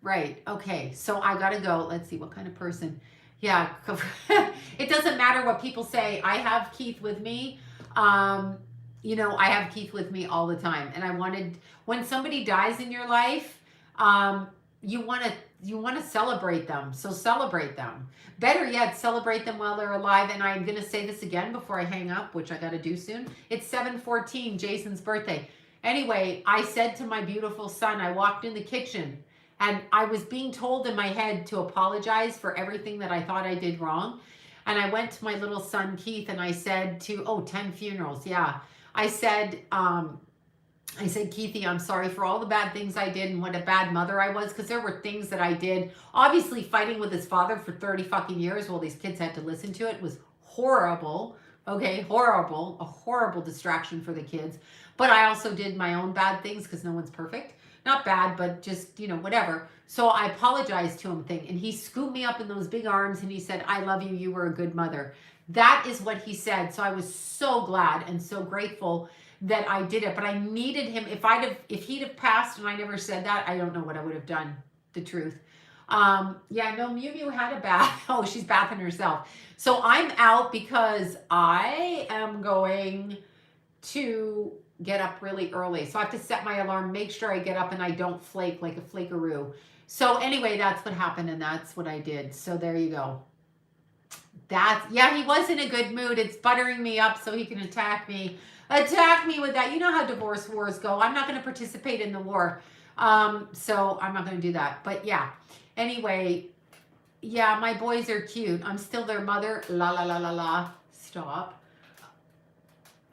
Right. Okay. So I gotta go. Let's see what kind of person. Yeah. It doesn't matter what people say. I have Keith with me. You know, I have Keith with me all the time. And I wanted, when somebody dies in your life, you want to celebrate them. So celebrate them. Better yet, celebrate them while they're alive. And I'm going to say this again before I hang up, which I got to do soon. It's 7/14, Jason's birthday. Anyway, I said to my beautiful son, I walked in the kitchen and I was being told in my head to apologize for everything that I thought I did wrong. And I went to my little son, Keith, and I said 10 funerals. Yeah. I said, Keithy, I'm sorry for all the bad things I did and what a bad mother I was, because there were things that I did. Obviously, fighting with his father for 30 fucking years while these kids had to listen to it was horrible. Okay, horrible. A horrible distraction for the kids. But I also did my own bad things because no one's perfect. Not bad, but just, you know, whatever. So I apologized to him and he scooped me up in those big arms and he said, I love you. You were a good mother. That is what he said. So I was so glad and so grateful that I did it, but I needed him. If he'd have passed and I never said that, I don't know what I would have done. The truth. Yeah, no, Mew Mew had a bath. Oh, she's bathing herself. So I'm out because I am going to get up really early. So I have to set my alarm, make sure I get up and I don't flake like a flakeroo. So anyway, that's what happened and that's what I did. So there you go. Yeah, he was in a good mood. It's buttering me up so he can attack me. Attack me with that. You know how divorce wars go. I'm not going to participate in the war. So I'm not going to do that. But yeah. Anyway, yeah, my boys are cute. I'm still their mother. La, la, la, la, la. Stop.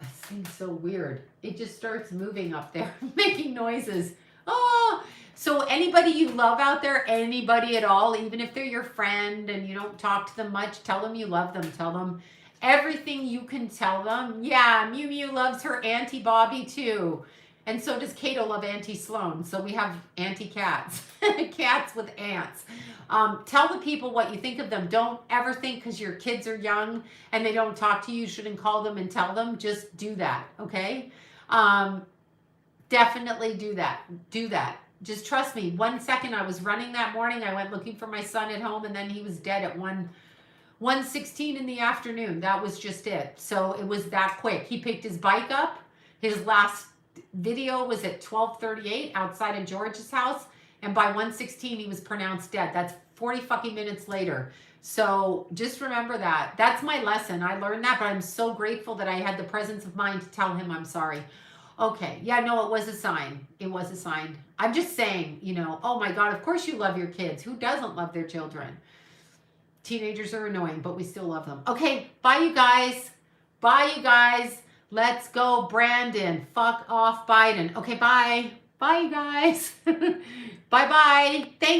That seems so weird. It just starts moving up there, making noises. Oh, so anybody you love out there, anybody at all, even if they're your friend and you don't talk to them much, tell them you love them. Tell them everything you can tell them. Yeah, Mew Mew loves her Auntie Bobby too. And so does Kato love Auntie Sloan. So we have Auntie Cats. Cats with ants. Tell the people what you think of them. Don't ever think because your kids are young and they don't talk to you, you shouldn't call them and tell them. Just do that, okay? Definitely do that. Do that. Just trust me. 1 second, I was running that morning. I went looking for my son at home, and then he was dead at 1:16 in the afternoon. That was just it. So it was that quick. He picked his bike up. His last video was at 12:38 outside of George's house, and by 1:16 he was pronounced dead. That's 40 fucking minutes later. So just remember that. That's my lesson. I learned that, but I'm so grateful that I had the presence of mind to tell him I'm sorry. Okay. Yeah, no, it was a sign. It was a sign. I'm just saying, you know, oh my God, of course you love your kids. Who doesn't love their children? Teenagers are annoying, but we still love them. Okay. Bye, you guys. Bye, you guys. Let's go, Brandon. Fuck off, Biden. Okay, bye. Bye, you guys. Bye-bye. Thank